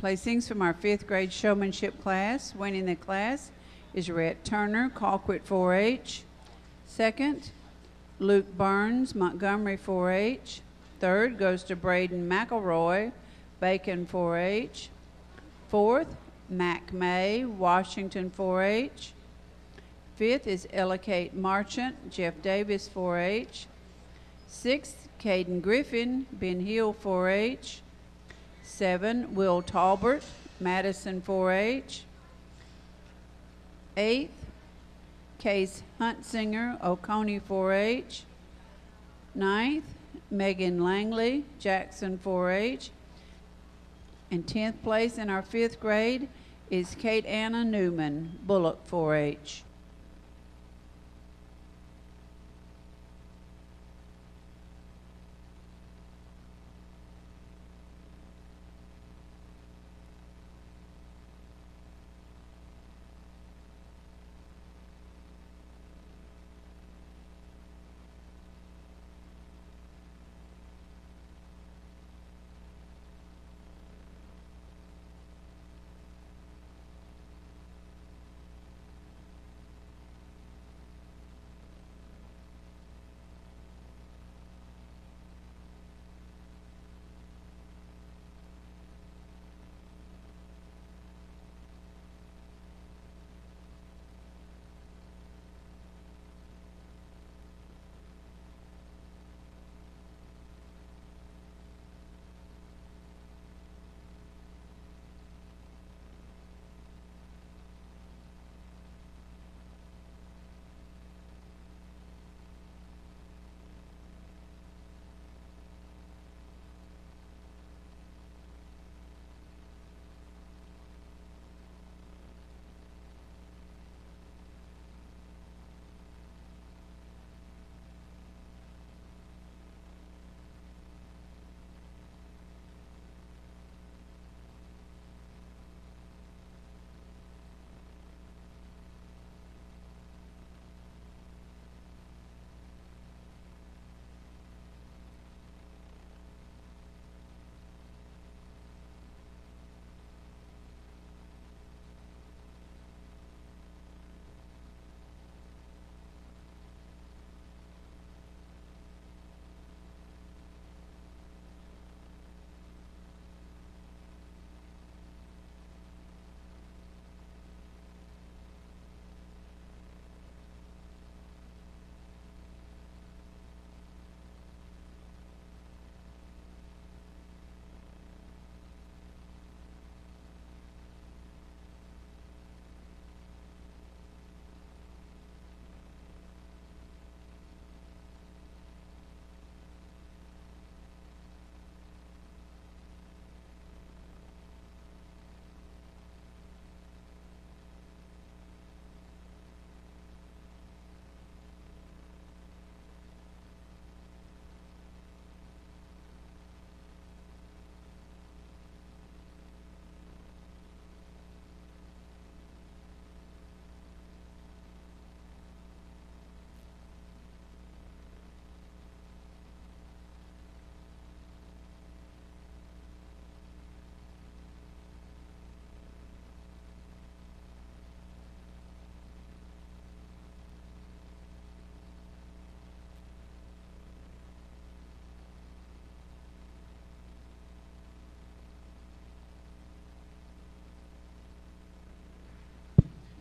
Placings from our 5th grade showmanship class. Winning the class is Rhett Turner, Colquitt 4-H. Second, Luke Burns, Montgomery 4-H. Third goes to Braden McElroy, Bacon 4-H. Fourth, Mac May, Washington 4-H. Fifth is Ella Kate Marchant, Jeff Davis 4-H. Sixth, Caden Griffin, Ben Hill 4-H. 7, Will Talbert, Madison 4-H. 8th, Case Huntsinger, Oconee 4-H. 9th, Megan Langley, Jackson 4-H. And 10th place in our 5th grade is Kate Anna Newman, Bullock 4-H.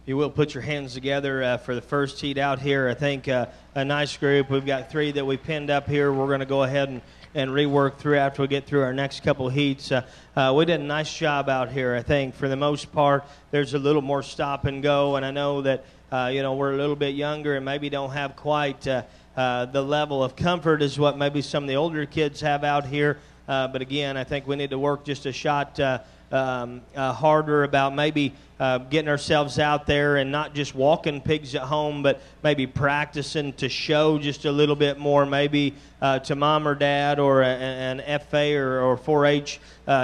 You will put your hands together for the first heat out here. I think a nice group. We've got 3 that we pinned up here. We're going to go ahead and rework through after we get through our next couple of heats. We did a nice job out here, I think. For the most part, there's a little more stop and go, and I know that we're a little bit younger and maybe don't have quite the level of comfort as what maybe some of the older kids have out here. But again, I think we need to work just a shot harder about maybe getting ourselves out there and not just walking pigs at home, but maybe practicing to show just a little bit more, maybe to mom or dad or an FA or 4-H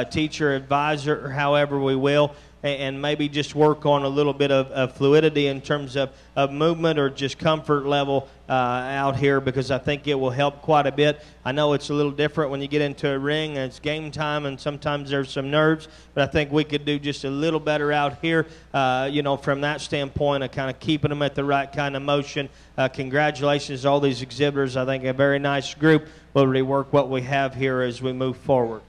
teacher, advisor, or however we will. and maybe just work on a little bit of fluidity in terms of movement or just comfort level out here, because I think it will help quite a bit. I know it's a little different when you get into a ring and it's game time, and sometimes there's some nerves, but I think we could do just a little better out here, from that standpoint of kind of keeping them at the right kind of motion. Congratulations to all these exhibitors. I think a very nice group will rework what we have here as we move forward.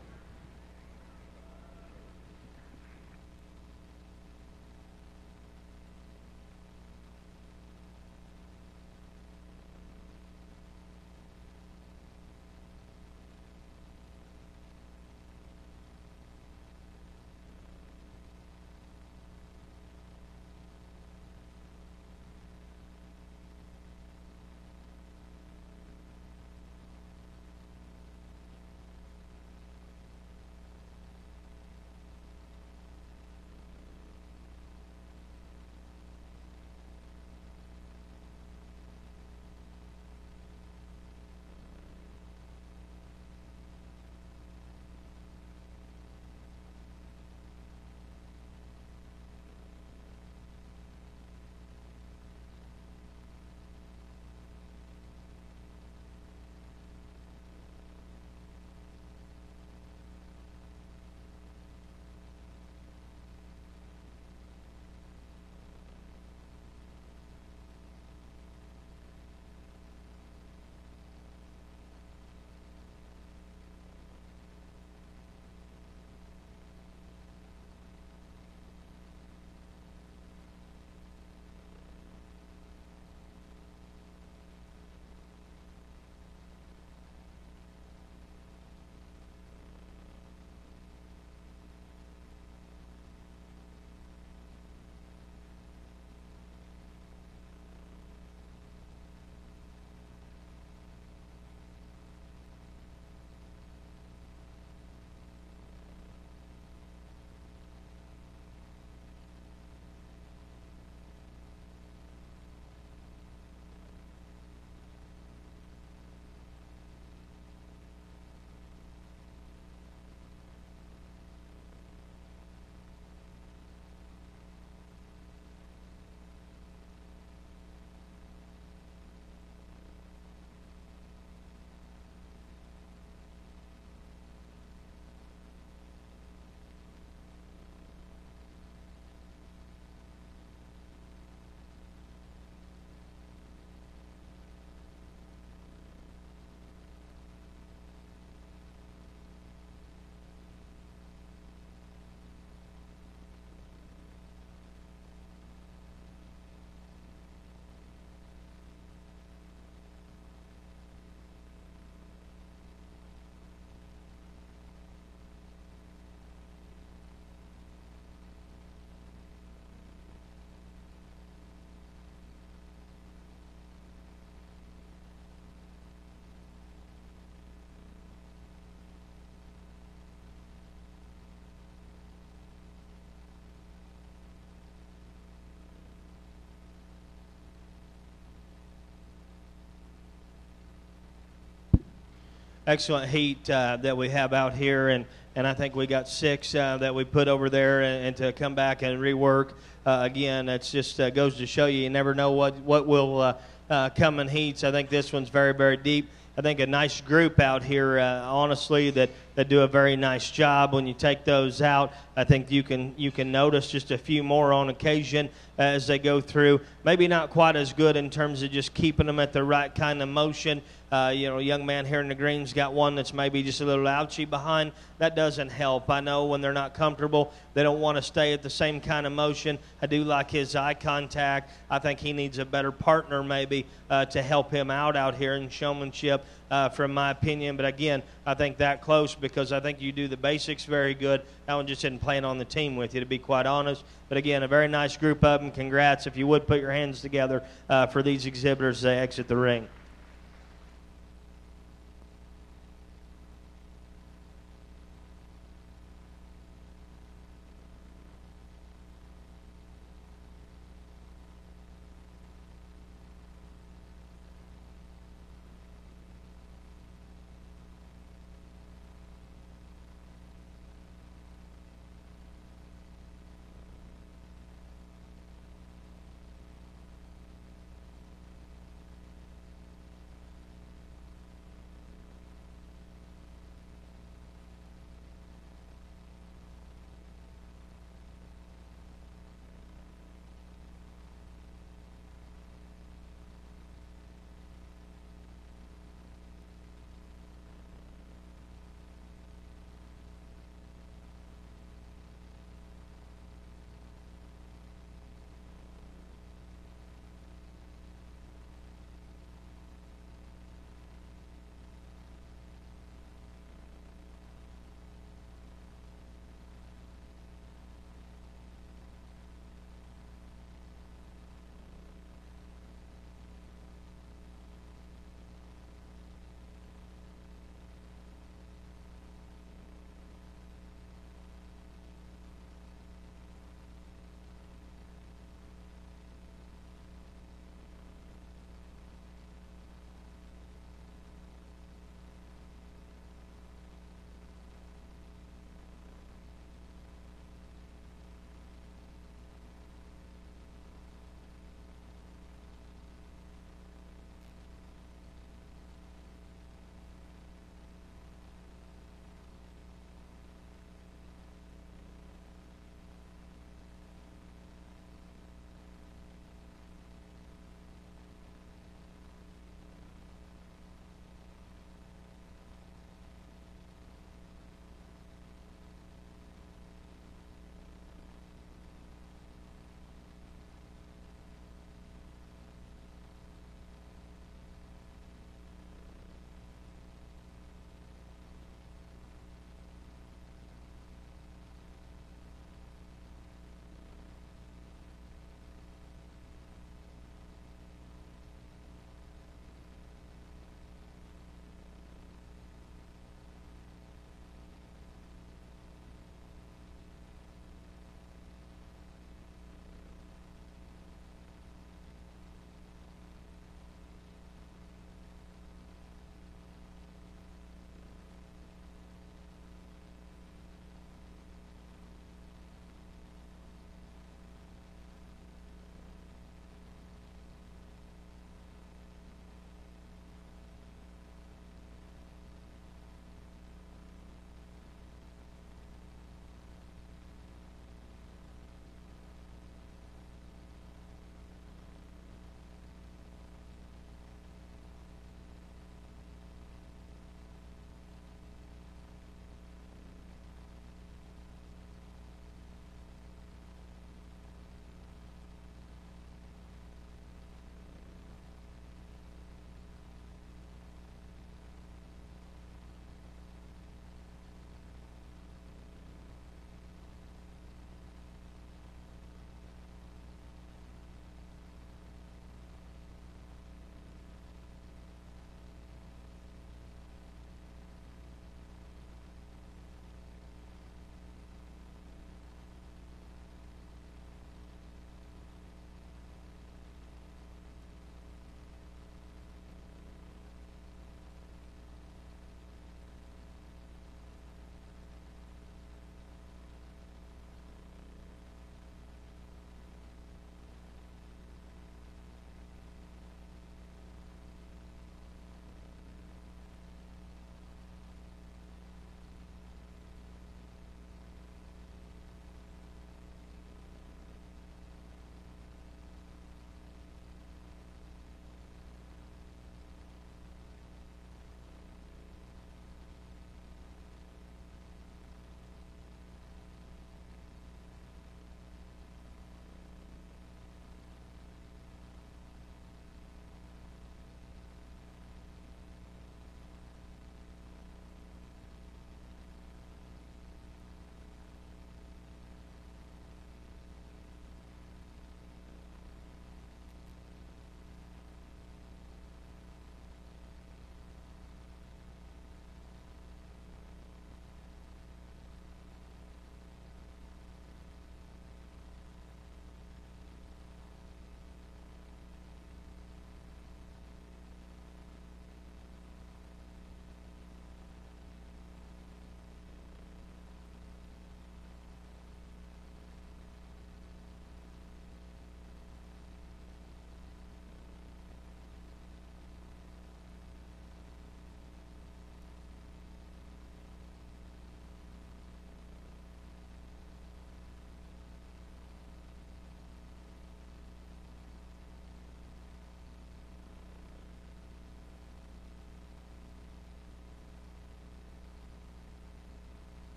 Excellent heat that we have out here, and I think we got 6 that we put over there, and to come back and rework again, it's just goes to show you never know what will come in heats. I think this one's very, very deep. I think a nice group out here, honestly, that do a very nice job. When you take those out, I think you can notice just a few more on occasion as they go through. Maybe not quite as good in terms of just keeping them at the right kind of motion. A young man here in the green's got one that's maybe just a little ouchy behind. That doesn't help. I know when they're not comfortable, they don't want to stay at the same kind of motion. I do like his eye contact. I think he needs a better partner maybe to help him out here in showmanship, from my opinion. But again, I think that close, because I think you do the basics very good. That one just isn't playing on the team with you, to be quite honest. But again, a very nice group of them. Congrats. If you would put your hands together for these exhibitors as they exit the ring.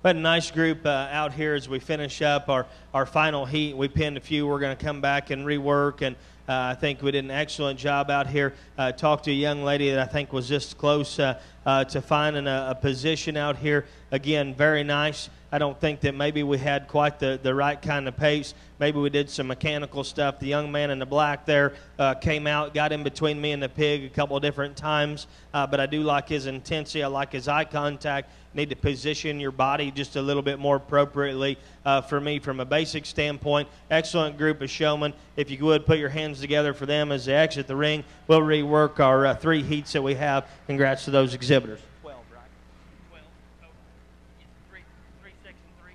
We had a nice group out here as we finish up our final heat. We pinned a few. We're going to come back and rework, and I think we did an excellent job out here. Talked to a young lady that I think was just close to finding a position out here. Again, very nice. I don't think that maybe we had quite the right kind of pace. Maybe we did some mechanical stuff. The young man in the black there came out, got in between me and the pig a couple of different times. But I do like his intensity. I like his eye contact. Need to position your body just a little bit more appropriately for me from a basic standpoint. Excellent group of showmen. If you would, put your hands together for them as they exit the ring. We'll rework our 3 heats that we have. Congrats to those exhibitors. 12, right? 12 total. 3 section 3.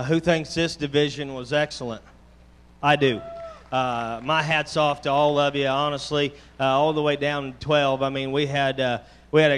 Who thinks this division was excellent? I do. My hat's off to all of you, honestly, all the way down to 12. I mean, we had a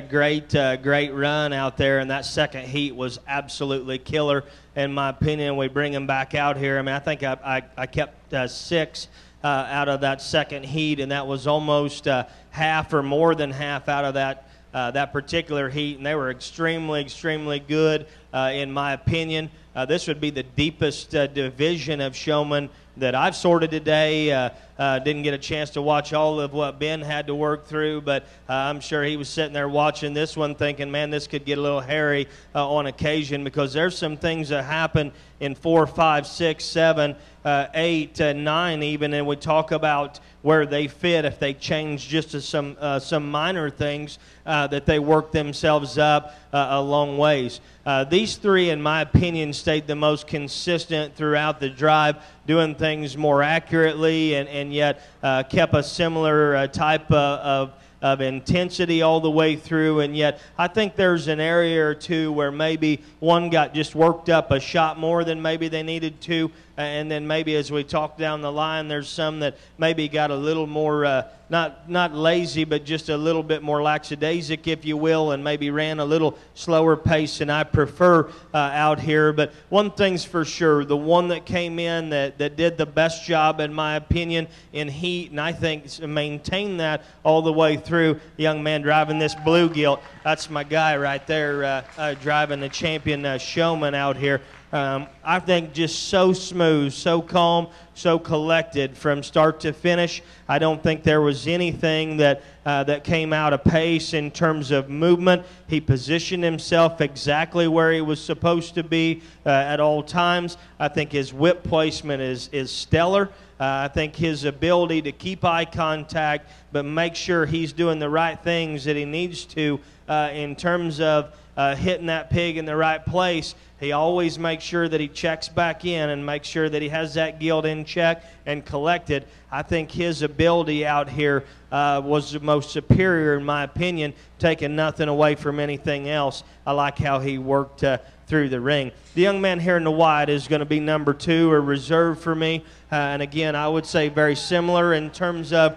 great run out there, and that second heat was absolutely killer, in my opinion. We bring them back out here. I mean, I think I kept 6 out of that second heat, and that was almost half or more than half out of that particular heat, and they were extremely good, in my opinion. This would be the deepest division of showmen that I've sorted today. Didn't get a chance to watch all of what Ben had to work through, but I'm sure he was sitting there watching this one thinking, man, this could get a little hairy on occasion, because there's some things that happen in 4, 5, 6, 7, 8, 9 even, and we talk about where they fit if they change just to some minor things, that they work themselves up a long ways. These 3, in my opinion, stayed the most consistent throughout the drive, doing things more accurately and yet kept a similar type of intensity all the way through. And yet I think there's an area or two where maybe one got just worked up a shot more than maybe they needed to, and then maybe as we talk down the line, there's some that maybe got a little more not lazy, but just a little bit more lackadaisic, if you will, and maybe ran a little slower pace than I prefer out here. But one thing's for sure, the one that came in that did the best job, in my opinion, in heat, and I think maintained that all the way through, young man driving this blue gilt. That's my guy right there, driving the champion showman out here. I think just so smooth, so calm, so collected from start to finish. I don't think there was anything that came out of pace in terms of movement. He positioned himself exactly where he was supposed to be at all times. I think his whip placement is stellar. I think his ability to keep eye contact but make sure he's doing the right things that he needs to in terms of hitting that pig in the right place. He always makes sure that he checks back in and makes sure that he has that gilt in check and collected. I think his ability out here was the most superior, in my opinion, taking nothing away from anything else. I like how he worked through the ring. The young man here in the white is going to be number 2, or reserve for me. And again, I would say very similar in terms of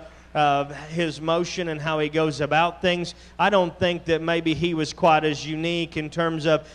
his motion and how he goes about things. I don't think that maybe he was quite as unique in terms of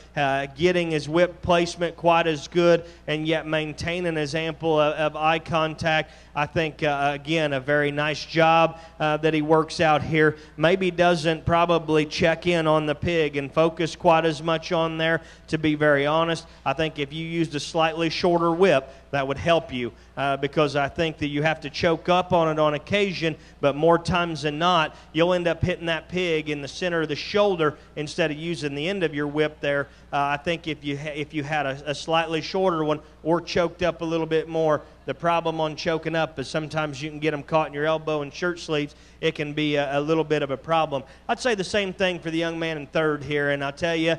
getting his whip placement quite as good and yet maintaining his ample of eye contact. I think, again, a very nice job that he works out here. Maybe doesn't probably check in on the pig and focus quite as much on there, to be very honest. I think if you used a slightly shorter whip, that would help you because I think that you have to choke up on it on occasion, but more times than not, you'll end up hitting that pig in the center of the shoulder instead of using the end of your whip there. I think if you had a slightly shorter one or choked up a little bit more, the problem on choking up is sometimes you can get them caught in your elbow and shirt sleeves. It can be a little bit of a problem. I'd say the same thing for the young man in third here, and I'll tell you,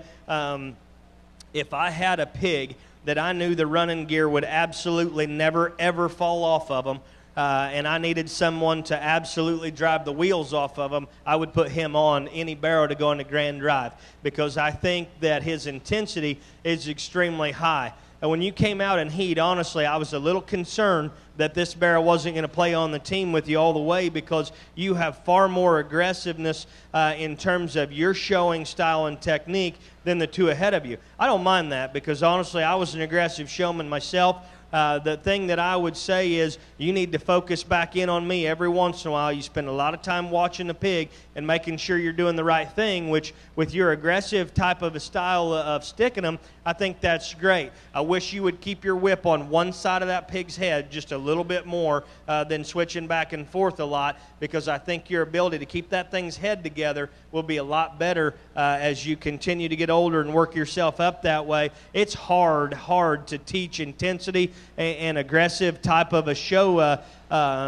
if I had a pig that I knew the running gear would absolutely never, ever fall off of them, and I needed someone to absolutely drive the wheels off of him, I would put him on any barrel to go into Grand Drive, because I think that his intensity is extremely high. And when you came out in heat, honestly, I was a little concerned that this barrel wasn't going to play on the team with you all the way, because you have far more aggressiveness in terms of your showing style and technique than the two ahead of you. I don't mind that, because honestly, I was an aggressive showman myself. The thing that I would say is you need to focus back in on me every once in a while. You spend a lot of time watching the pig and making sure you're doing the right thing, which with your aggressive type of a style of sticking them, I think that's great. I wish you would keep your whip on one side of that pig's head just a little bit more than switching back and forth a lot, because I think your ability to keep that thing's head together will be a lot better as you continue to get older and work yourself up that way. It's hard to teach intensity and aggressive type of a show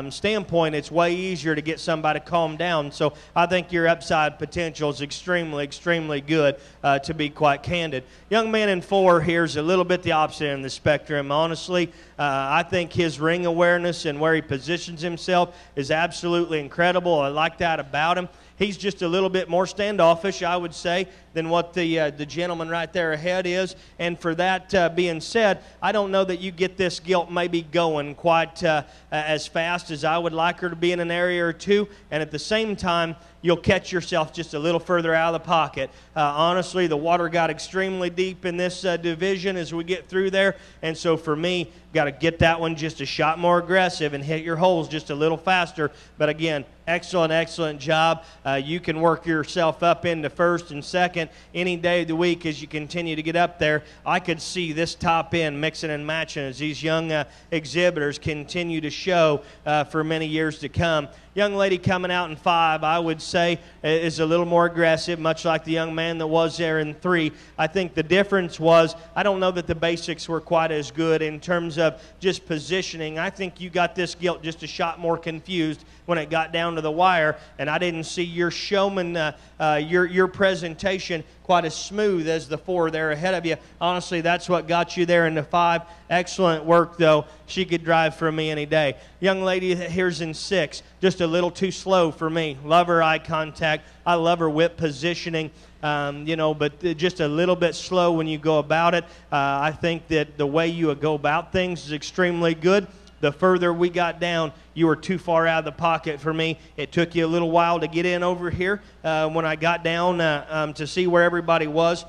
standpoint. It's way easier to get somebody to calm down. So I think your upside potential is extremely good, to be quite candid. Young man in 4 here is a little bit the opposite end of the spectrum, honestly. I think his ring awareness and where he positions himself is absolutely incredible. I like that about him. He's just a little bit more standoffish, I would say, than what the gentleman right there ahead is. And for that being said, I don't know that you get this gilt maybe going quite as fast as I would like her to be in an area or two. And at the same time, you'll catch yourself just a little further out of the pocket. Honestly, the water got extremely deep in this division as we get through there. And so for me, got to get that one just a shot more aggressive and hit your holes just a little faster. But again, excellent job. You can work yourself up into first and second any day of the week as you continue to get up there. I could see this top end mixing and matching as these young exhibitors continue to show for many years to come. Young lady coming out in 5, I would say, is a little more aggressive, much like the young man that was there in 3. I think the difference was, I don't know that the basics were quite as good in terms of just positioning. I think you got this gilt just a shot more confused when it got down to the wire, and I didn't see your showman, your presentation quite as smooth as the 4 there ahead of you. Honestly, that's what got you there in the 5. Excellent work, though. She could drive for me any day. Young lady here's in 6, just a little too slow for me. Love her eye contact. I love her whip positioning. But just a little bit slow when you go about it. I think that the way you go about things is extremely good. The further we got down, you were too far out of the pocket for me. It took you a little while to get in over here when I got down to see where everybody was.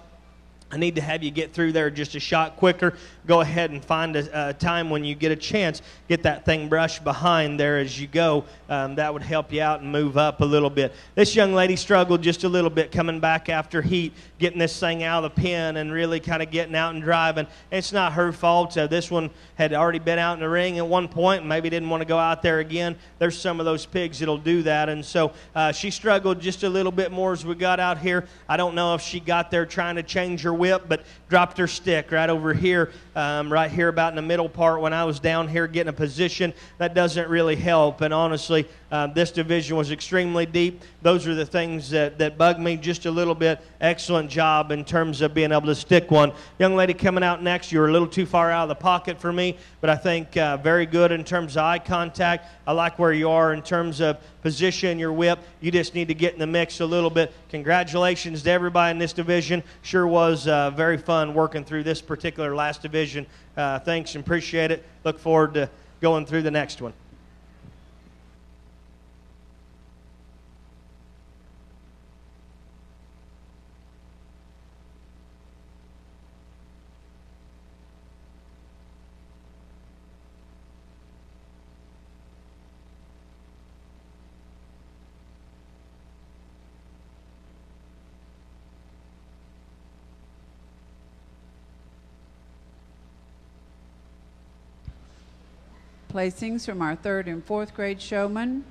I need to have you get through there just a shot quicker. Go ahead and find a time when you get a chance. Get that thing brushed behind there as you go. That would help you out and move up a little bit. This young lady struggled just a little bit coming back after heat, getting this thing out of the pen and really kind of getting out and driving. It's not her fault. This one had already been out in the ring at one point and maybe didn't want to go out there again. There's some of those pigs that'll do that. And so she struggled just a little bit more as we got out here. I don't know if she got there trying to change her whip, but dropped her stick right over here, right here about in the middle part when I was down here getting a position. That doesn't really help, and honestly, this division was extremely deep. Those are the things that bug me just a little bit. Excellent job in terms of being able to stick one. Young lady coming out next, you were a little too far out of the pocket for me, but I think very good in terms of eye contact. I like where you are in terms of position, your whip. You just need to get in the mix a little bit. Congratulations to everybody in this division. Sure was very fun working through this particular last division. Thanks and appreciate it. Look forward to going through the next one. Placings from our 3rd and 4th grade showmen.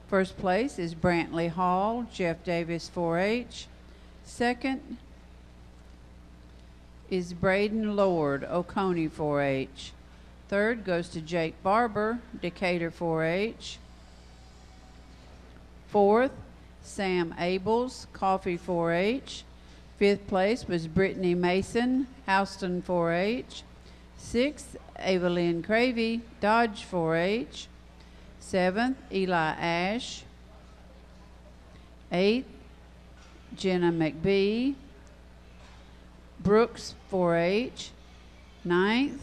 First place is Brantley Hall, Jeff Davis 4-H. Second is Braden Lord, Oconee 4-H. Third goes to Jake Barber, Decatur 4-H. Fourth, Sam Abels, Coffee 4-H. Fifth place was Brittany Mason, Houston 4-H. Sixth, Evelyn Cravey, Dodge 4-H. 7th, Eli Ash. 8th, Jenna McBee, Brooks 4-H. 9th,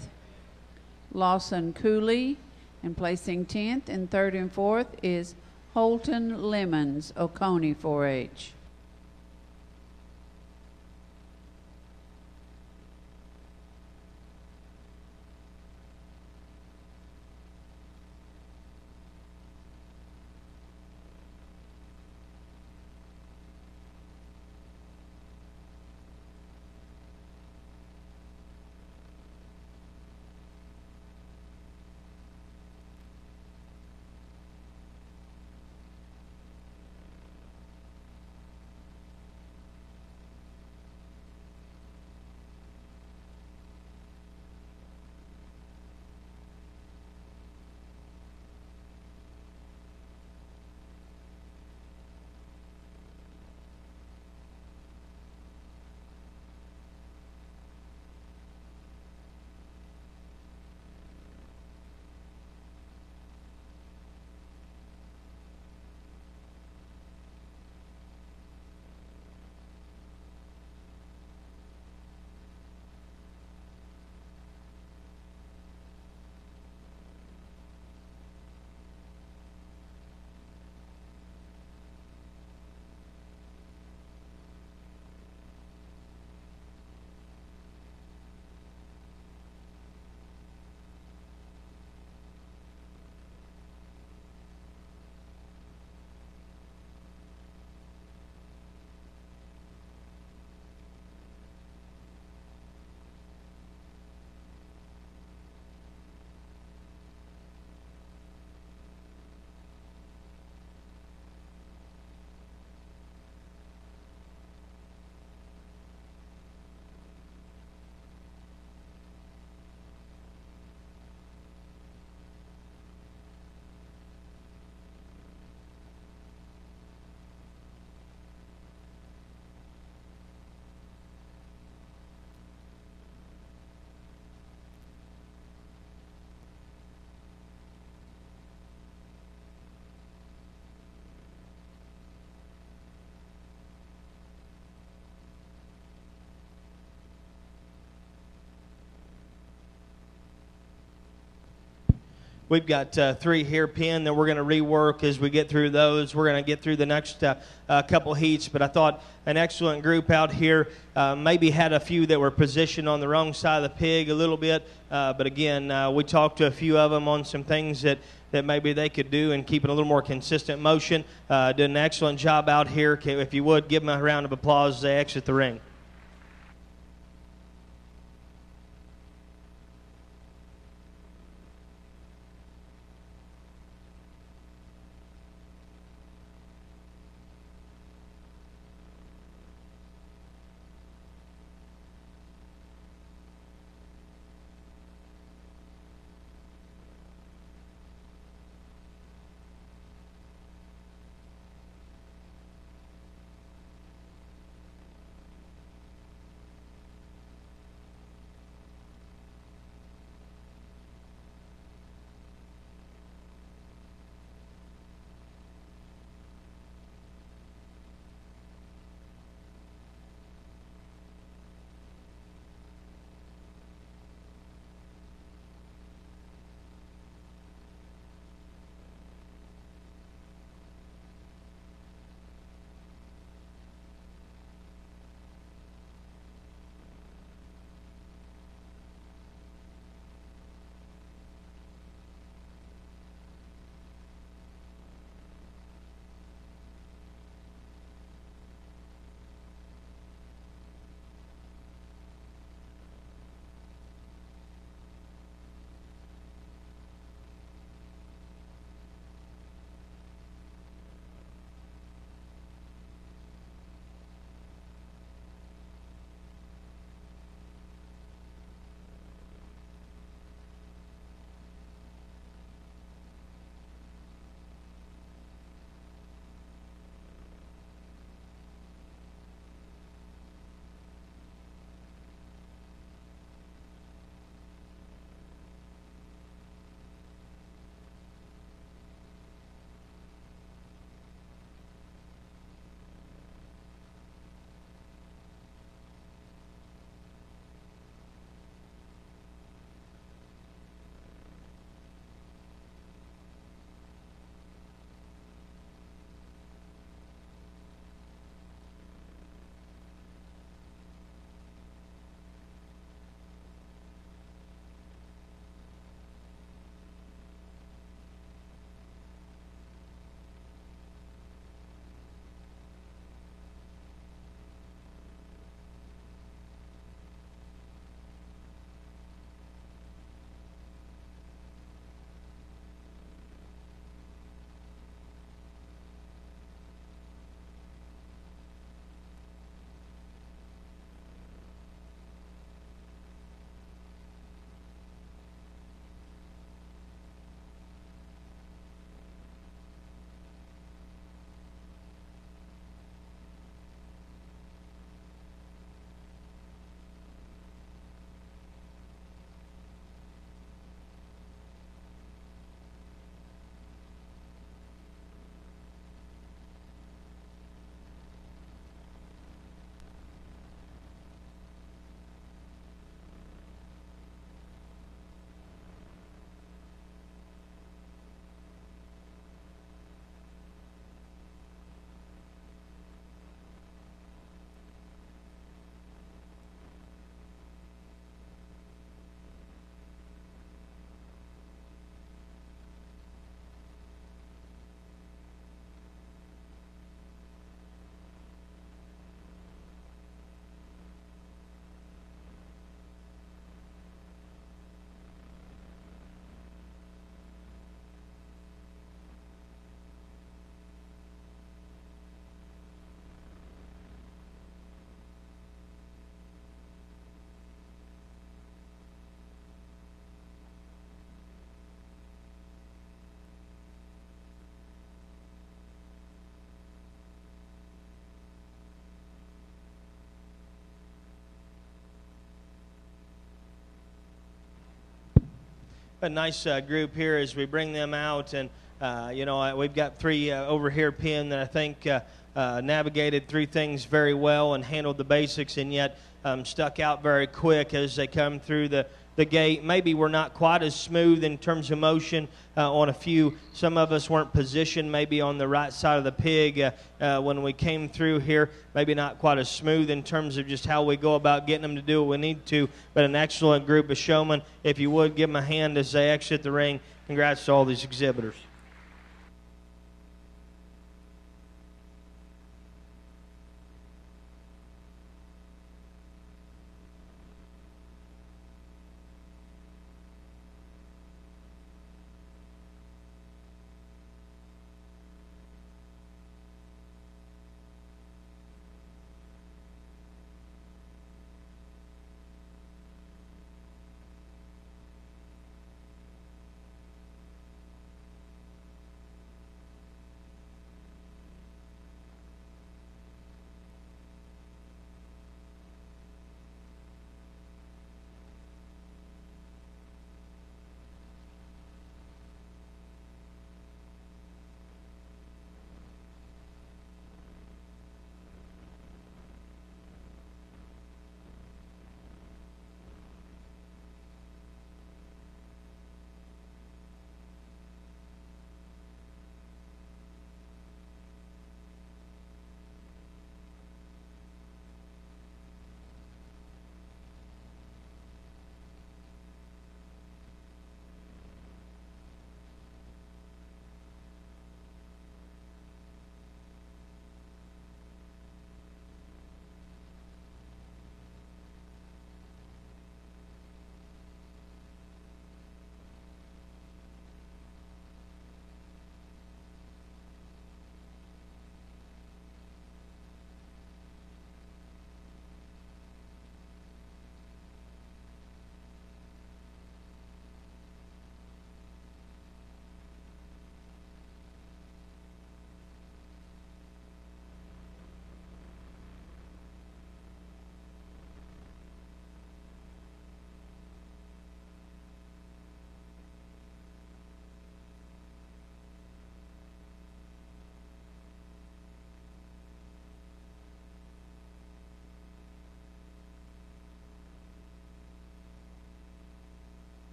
Lawson Cooley, and placing 10th, and 3rd and 4th is Holton Lemons, Oconee 4-H. we've got 3 hairpin that we're going to rework as we get through those. We're going to get through the next couple heats, but I thought an excellent group out here. Maybe had a few that were positioned on the wrong side of the pig a little bit, but again, we talked to a few of them on some things that maybe they could do and keep it a little more consistent motion. Did an excellent job out here. If you would, give them a round of applause as they exit the ring. A nice group here as we bring them out, and we've got 3 over here pin that I think navigated through things very well and handled the basics, and yet stuck out very quick as they come through the the gate. Maybe we're not quite as smooth in terms of motion on a few. Some of us weren't positioned maybe on the right side of the pig when we came through here. Maybe not quite as smooth in terms of just how we go about getting them to do what we need to, but an excellent group of showmen. If you would, give them a hand as they exit the ring. Congrats to all these exhibitors.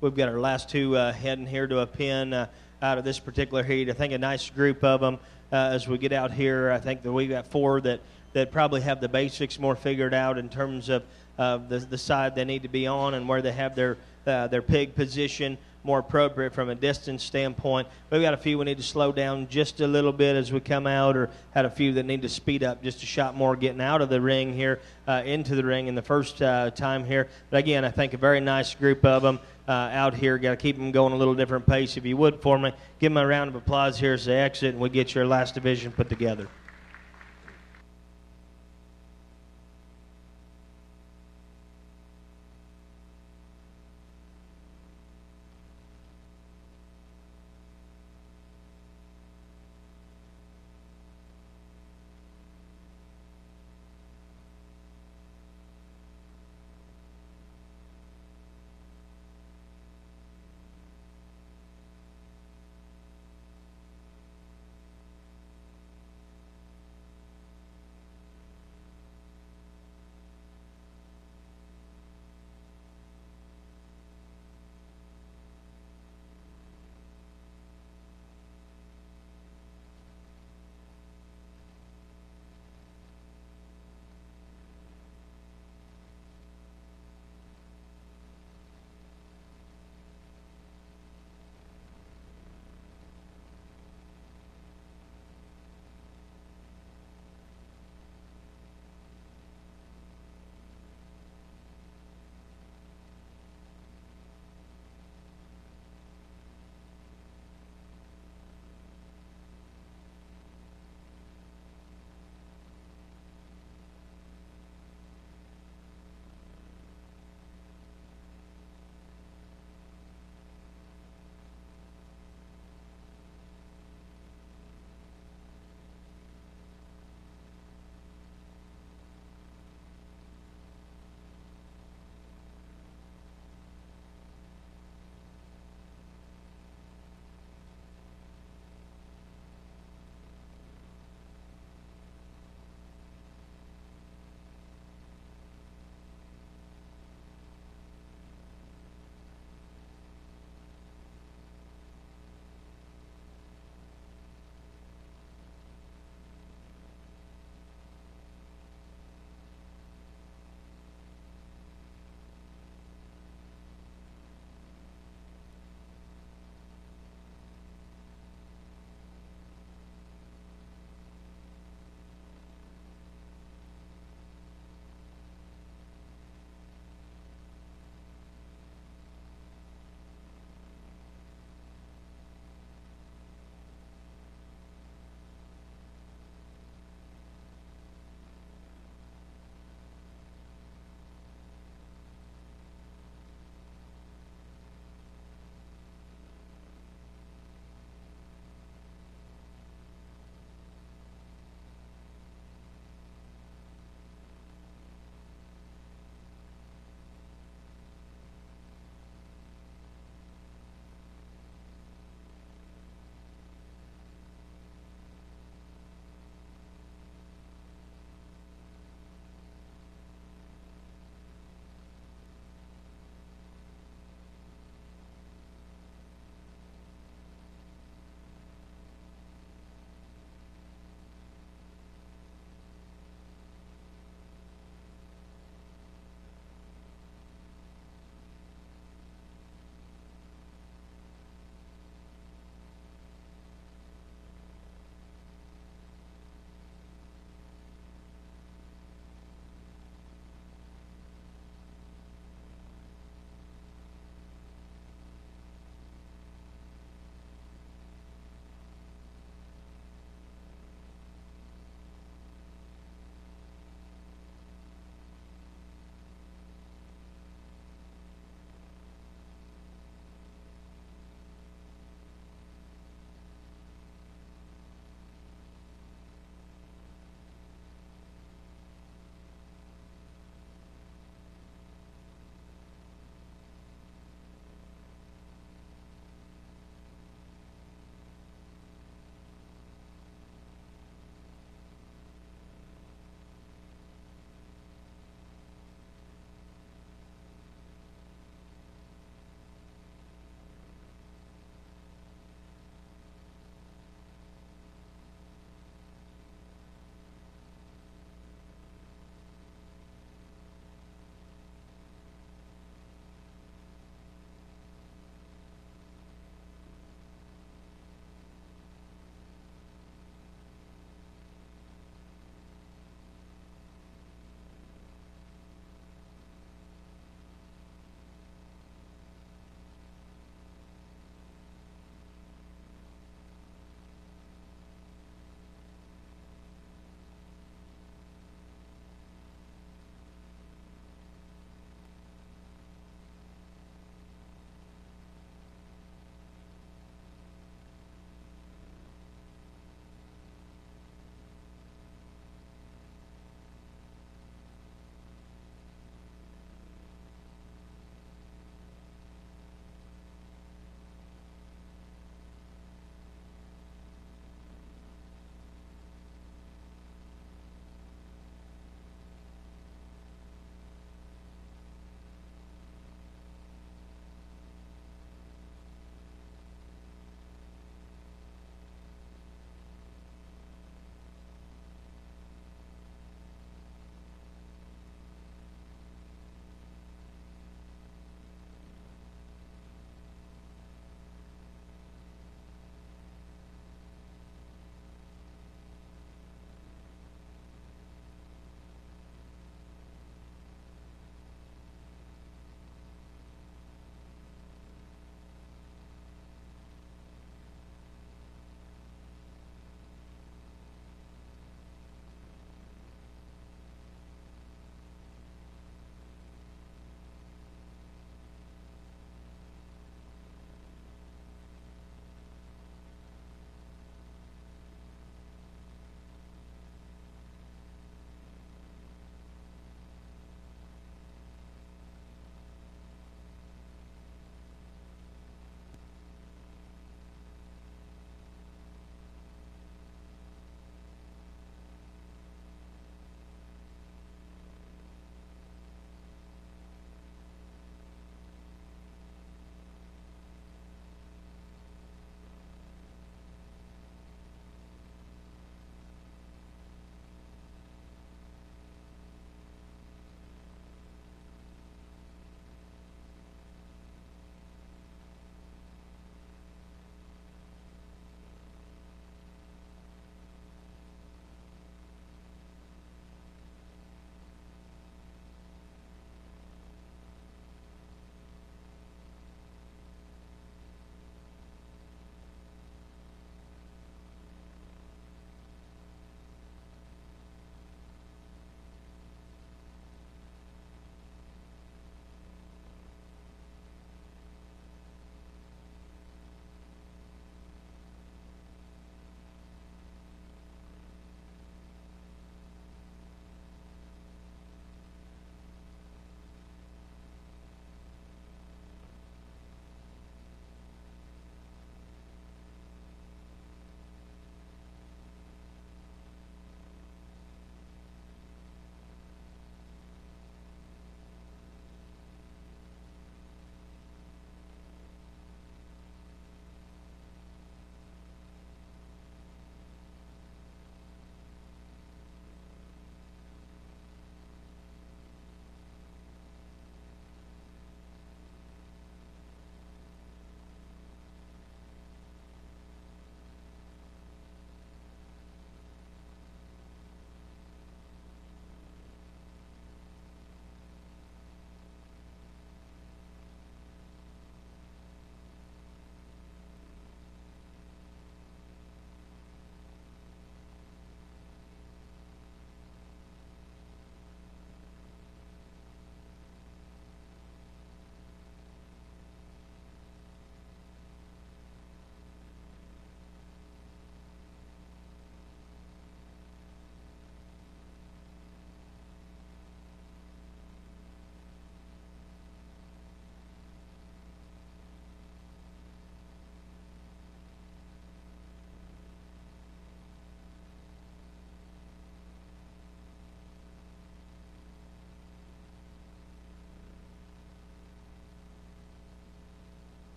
We've got our last two heading here to a pin out of this particular heat. I think a nice group of them as we get out here. I think that we got four that probably have the basics more figured out in terms of the side they need to be on and where they have their pig position more appropriate from a distance standpoint. We've got a few we need to slow down just a little bit as we come out, or had a few that need to speed up just a shot more getting out of the ring here, into the ring in the first time here. But again, I think a very nice group of them out here. Got to keep them going a little different pace. If you would for me, give them a round of applause here as they exit, and we get your last division put together.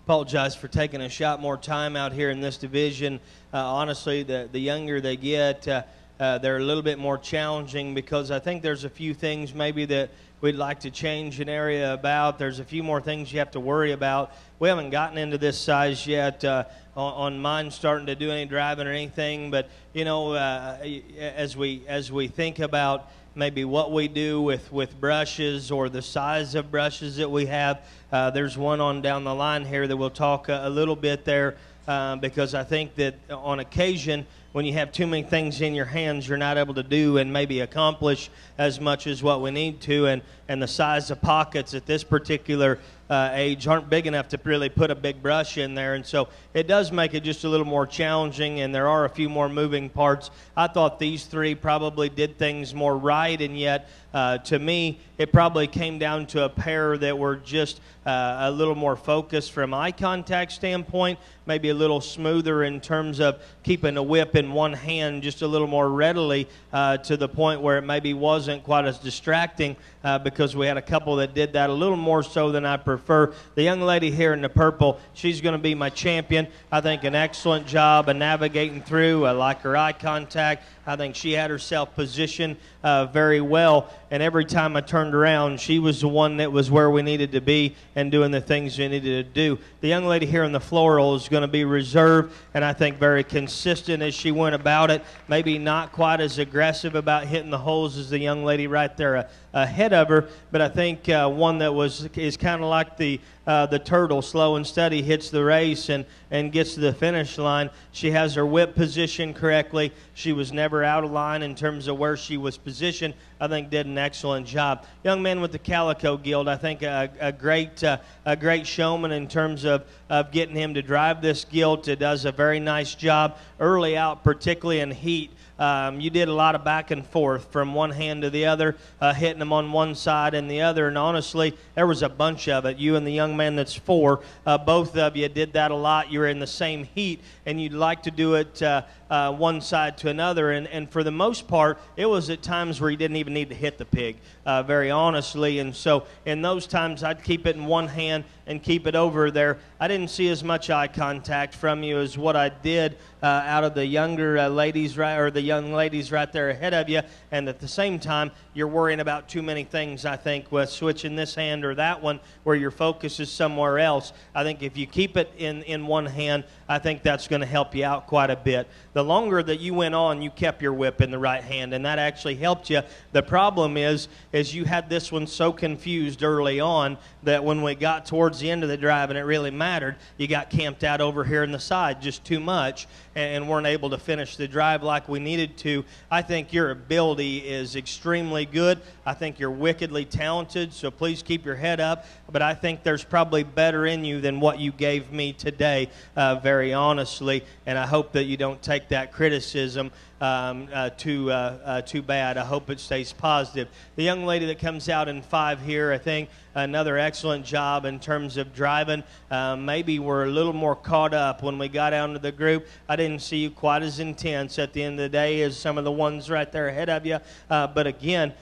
apologize for taking a shot more time out here in this division. Honestly, the younger they get, they're a little bit more challenging because I think there's a few things maybe that we'd like to change an area about. There's a few more things you have to worry about. We haven't gotten into this size yet on mine starting to do any driving or anything, but you know, as we think about maybe what we do with brushes or the size of brushes that we have, there's one on down the line here that we'll talk a little bit there because I think that on occasion when you have too many things in your hands, you're not able to do and maybe accomplish as much as what we need to, and the size of pockets at this particular age aren't big enough to really put a big brush in there, and so it does make it just a little more challenging, and there are a few more moving parts. I thought these three probably did things more right, and yet to me it probably came down to a pair that were just a little more focused from eye contact standpoint, maybe a little smoother in terms of keeping a whip in one hand just a little more readily to the point where it maybe wasn't quite as distracting because we had a couple that did that a little more so than I prefer. The young lady here in the purple, she's going to be my champion. I think an excellent job of navigating through. I like her eye contact. I think she had herself positioned very well, and every time I turned around, she was the one that was where we needed to be and doing the things we needed to do. The young lady here in the floral is going to be reserved, and I think very consistent as she went about it. Maybe not quite as aggressive about hitting the holes as the young lady right there ahead of her, but I think one that is kind of like the turtle, slow and steady, hits the race and gets to the finish line. She has her whip positioned correctly. She was never out of line in terms of where she was positioned. I think did an excellent job. Young man with the Calico Guild, I think a great showman in terms of getting him to drive this guild. It does a very nice job early out, particularly in heat. You did a lot of back and forth from one hand to the other, hitting them on one side and the other, and honestly, there was a bunch of it. You and the young man that's 4, both of you did that a lot. You were in the same heat, and you'd like to do it one side to another, and for the most part, it was at times where you didn't even need to hit the pig, very honestly, and so in those times, I'd keep it in one hand and keep it over there. I didn't see as much eye contact from you as what I did out of the younger ladies, right, or the young ladies right there ahead of you, and at the same time, you're worrying about too many things, I think, with switching this hand or that one where your focus is somewhere else. I think if you keep it in one hand, I think that's going to help you out quite a bit. The longer that you went on, you kept your whip in the right hand, and that actually helped you. The problem is you had this one so confused early on that when we got towards the end of the drive and it really mattered, you got camped out over here in the side just too much and weren't able to finish the drive like we needed to. I think your ability is extremely good. I think you're wickedly talented, so please keep your head up. But I think there's probably better in you than what you gave me today, very honestly. And I hope that you don't take that criticism too bad. I hope it stays positive. The young lady that comes out in 5 here, I think another excellent job in terms of driving. Maybe we're a little more caught up when we got out into the group. I didn't see you quite as intense at the end of the day as some of the ones right there ahead of you. But again,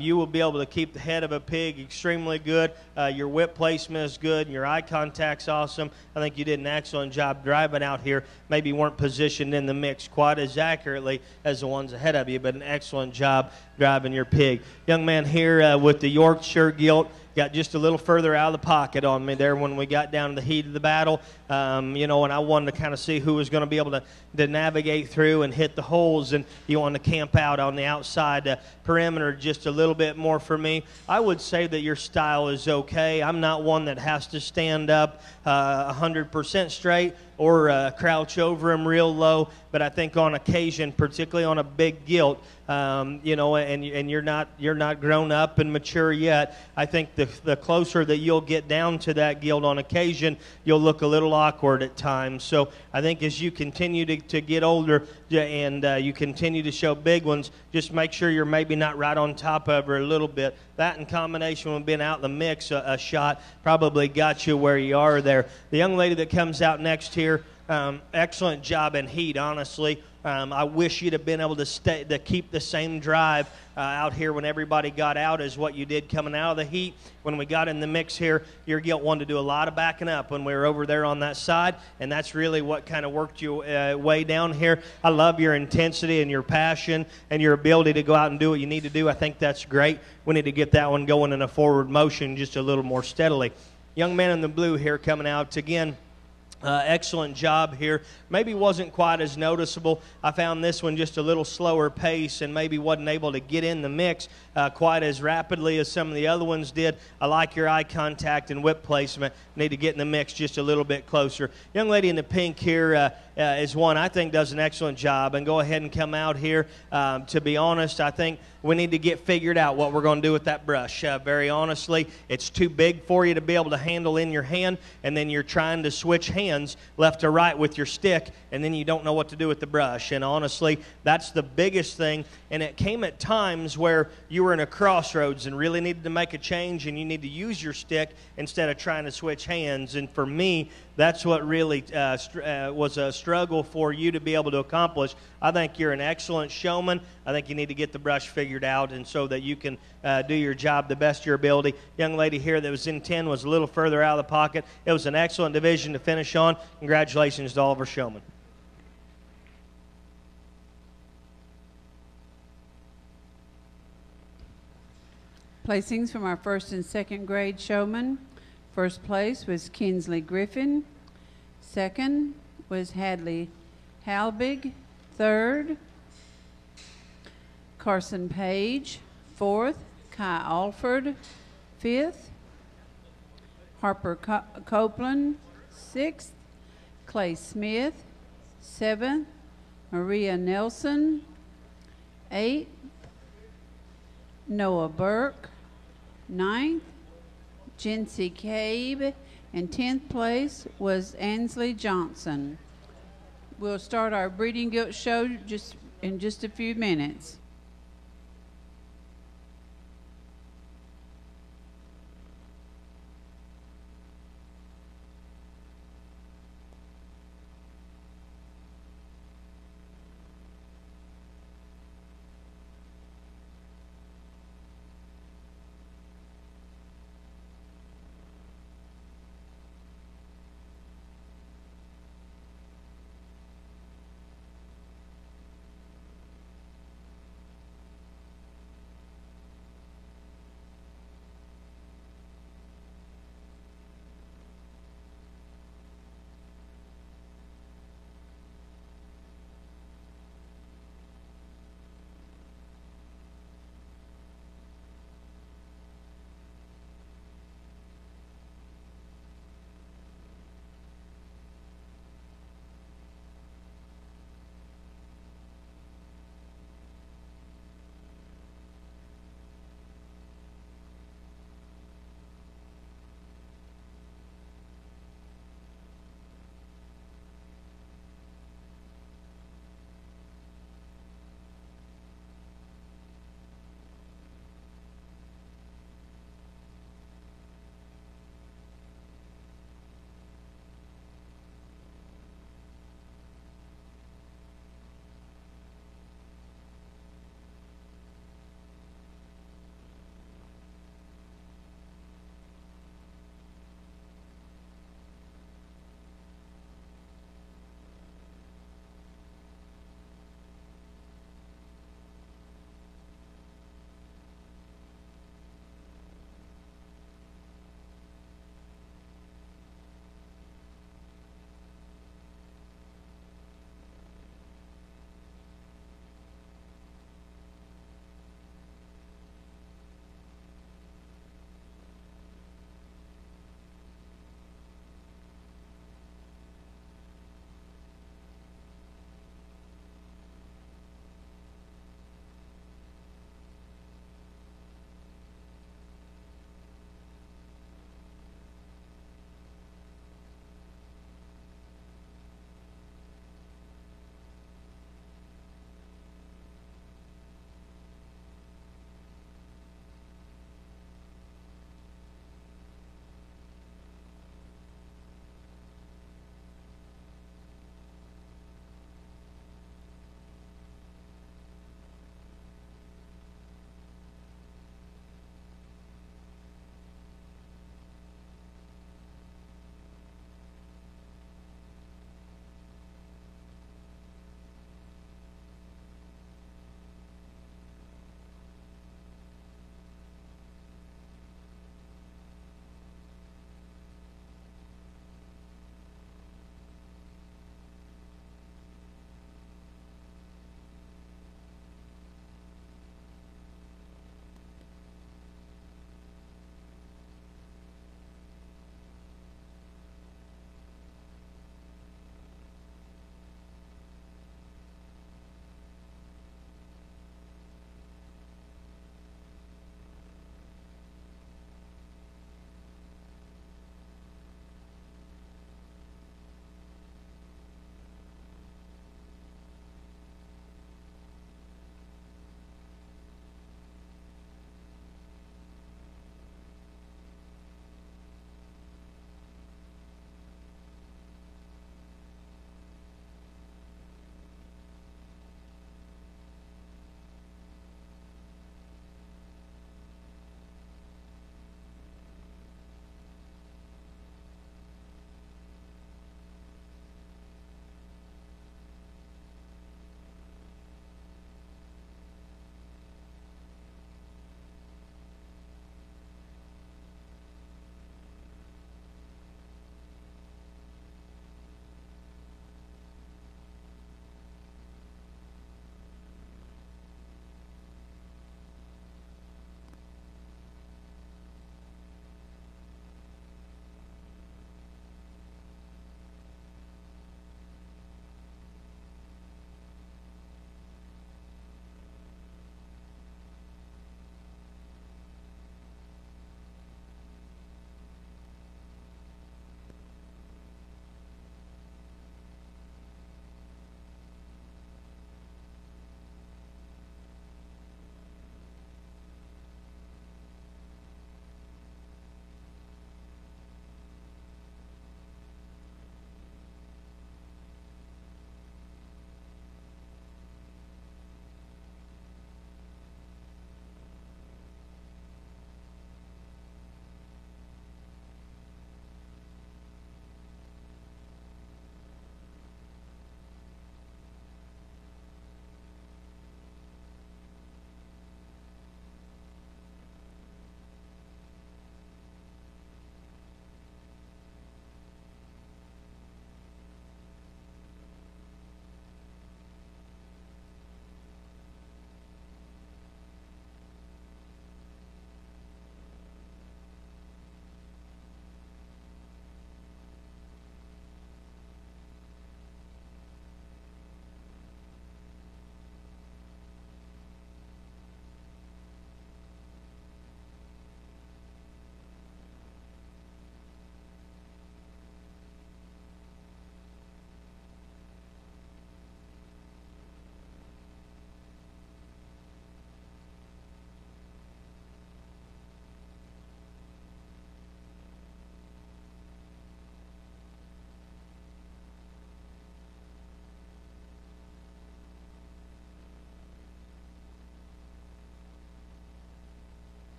you will be able to keep the head of a pig extremely good. Your whip placement is good, and your eye contact's awesome. I think you did an excellent job driving out here. Maybe weren't positioned in the mix quite as accurately as the ones ahead of you, but an excellent job driving your pig. Young man here with the Yorkshire gilt got just a little further out of the pocket on me there when we got down to the heat of the battle. You know, and I wanted to kind of see who was going to be able to navigate through and hit the holes, and you want to camp out on the outside perimeter just a little bit more for me. I would say that your style is okay. I'm not one that has to stand up 100% straight or crouch over him real low, but I think on occasion, particularly on a big gilt, you know, and you're not grown up and mature yet, I think the closer that you'll get down to that gilt on occasion, you'll look a little awkward at times. So I think as you continue to get older and you continue to show big ones, just make sure you're maybe not right on top of her a little bit. That in combination with being out in the mix a shot probably got you where you are there. The young lady that comes out next here, Excellent job in heat, honestly. I wish you'd have been able to keep the same drive out here when everybody got out as what you did coming out of the heat. When we got in the mix here, your gilt wanted to do a lot of backing up when we were over there on that side, and that's really what kind of worked you way down here. I love your intensity and your passion and your ability to go out and do what you need to do. I think that's great. We need to get that one going in a forward motion just a little more steadily. Young man in the blue here coming out again. Excellent job here. Maybe wasn't quite as noticeable. I found this one just a little slower pace and maybe wasn't able to get in the mix quite as rapidly as some of the other ones did. I like your eye contact and whip placement. Need to get in the mix just a little bit closer. Young lady in the pink here is one I think does an excellent job. And go ahead and come out here. To be honest, I think we need to get figured out what we're going to do with that brush. Very honestly, it's too big for you to be able to handle in your hand, and then you're trying to switch hands left to right with your stick, and then you don't know what to do with the brush. And honestly, that's the biggest thing. And it came at times where you were in a crossroads and really needed to make a change, and you need to use your stick instead of trying to switch hands. And for me, that's what really was a struggle for you to be able to accomplish. I think you're an excellent showman. I think you need to get the brush figured out and so that you can do your job the best of your ability. Young lady here that was in 10 was a little further out of the pocket. It was an excellent division to finish on. Congratulations to all of our showmen. Placings from our first and second grade showmen. First place was Kinsley Griffin. Second was Hadley Halbig. Third, Carson Page. Fourth, Kai Alford. Fifth, Harper Copeland. Sixth, Clay Smith. Seventh, Maria Nelson. Eighth, Noah Burke. Ninth, Jency Cabe, and 10th place was Ansley Johnson. We'll start our breeding gilt show in just a few minutes.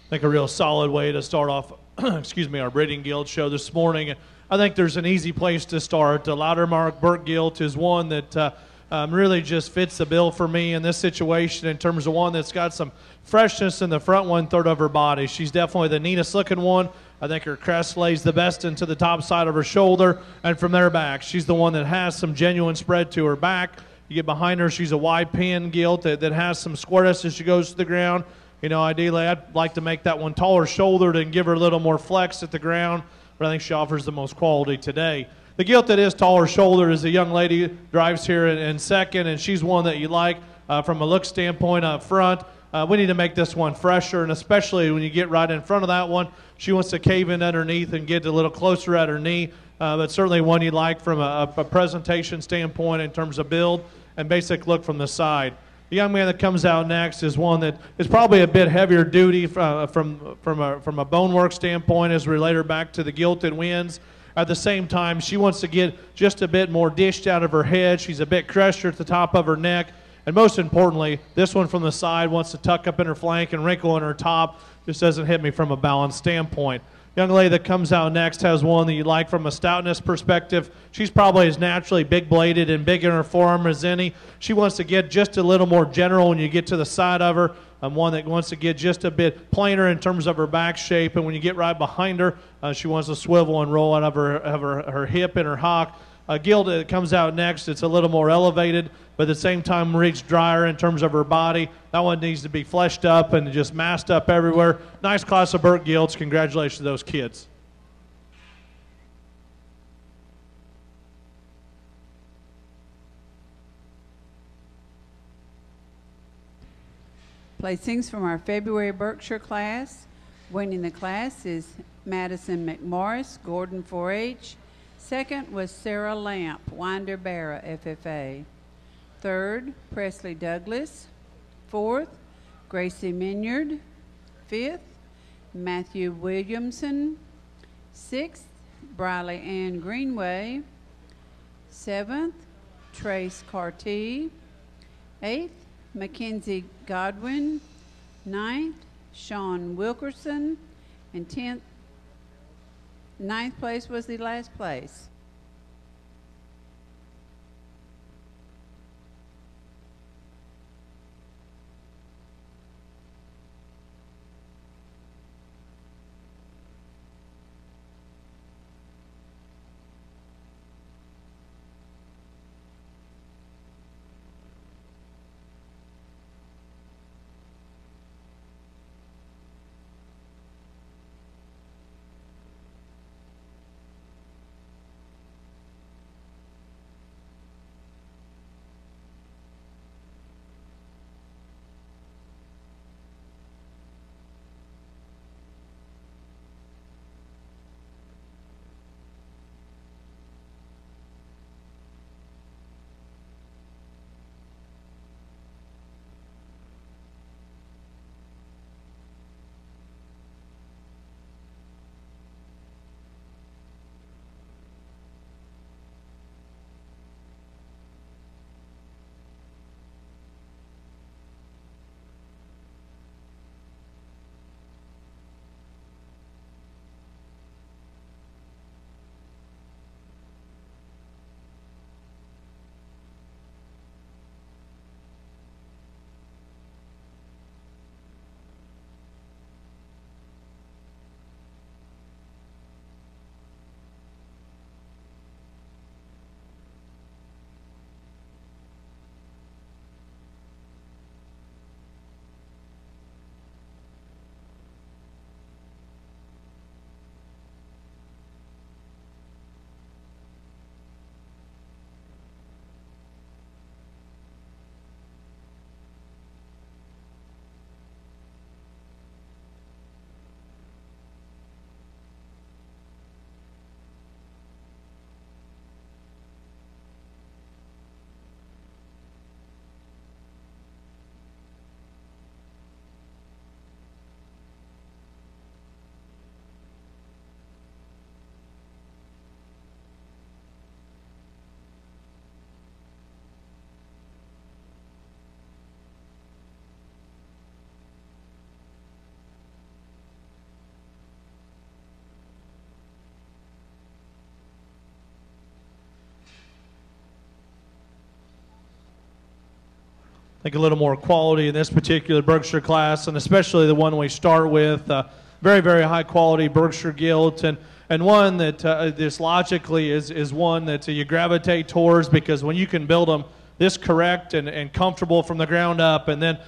I think a real solid way to start off, excuse me, our Breeding Guild show this morning. I think there's an easy place to start. Loudermark Burt Gilt is one that really just fits the bill for me in this situation in terms of one that's got some freshness in the front 1/3 of her body. She's definitely the neatest looking one. I think her crest lays the best into the top side of her shoulder, and from there back, she's the one that has some genuine spread to her back. You get behind her, she's a wide pin gilt that has some squareness as she goes to the ground. You know, ideally, I'd like to make that one taller shouldered and give her a little more flex at the ground, but I think she offers the most quality today. The gilt that is taller shouldered is a young lady drives here in second, and she's one that you like from a look standpoint up front. We need to make this one fresher, and especially when you get right in front of that one, she wants to cave in underneath and get a little closer at her knee, but certainly one you like from a presentation standpoint in terms of build and basic look from the side. The young man that comes out next is one that is probably a bit heavier duty from a bonework standpoint as we relate her back to the gilted wins. At the same time, she wants to get just a bit more dished out of her head. She's a bit crusher at the top of her neck. And most importantly, this one from the side wants to tuck up in her flank and wrinkle in her top. Just doesn't hit me from a balance standpoint. Young lady that comes out next has one that you like from a stoutness perspective. She's probably as naturally big-bladed and big in her forearm as any. She wants to get just a little more general when you get to the side of her. One that wants to get just a bit plainer in terms of her back shape, and when you get right behind her, she wants to swivel and roll out of her hip and her hock. Gilt that comes out next, it's a little more elevated, but at the same time reach drier in terms of her body. That one needs to be fleshed up and just masked up everywhere. Nice class of Burt Gilts. Congratulations to those kids. Placings from our February Berkshire class. Winning the class is Madison McMorris, Gordon 4-H. Second was Sarah Lamp, Winder Barra, FFA. Third, Presley Douglas. Fourth, Gracie Minyard. Fifth, Matthew Williamson. Sixth, Briley Ann Greenway. Seventh, Trace Carty. Eighth, Mackenzie Godwin. Ninth, Sean Wilkerson. And ninth place was the last place. I think a little more quality in this particular Berkshire class, and especially the one we start with. Very, very high quality Berkshire gilt, and one that this logically is one that you gravitate towards, because when you can build them this correct and comfortable from the ground up, and then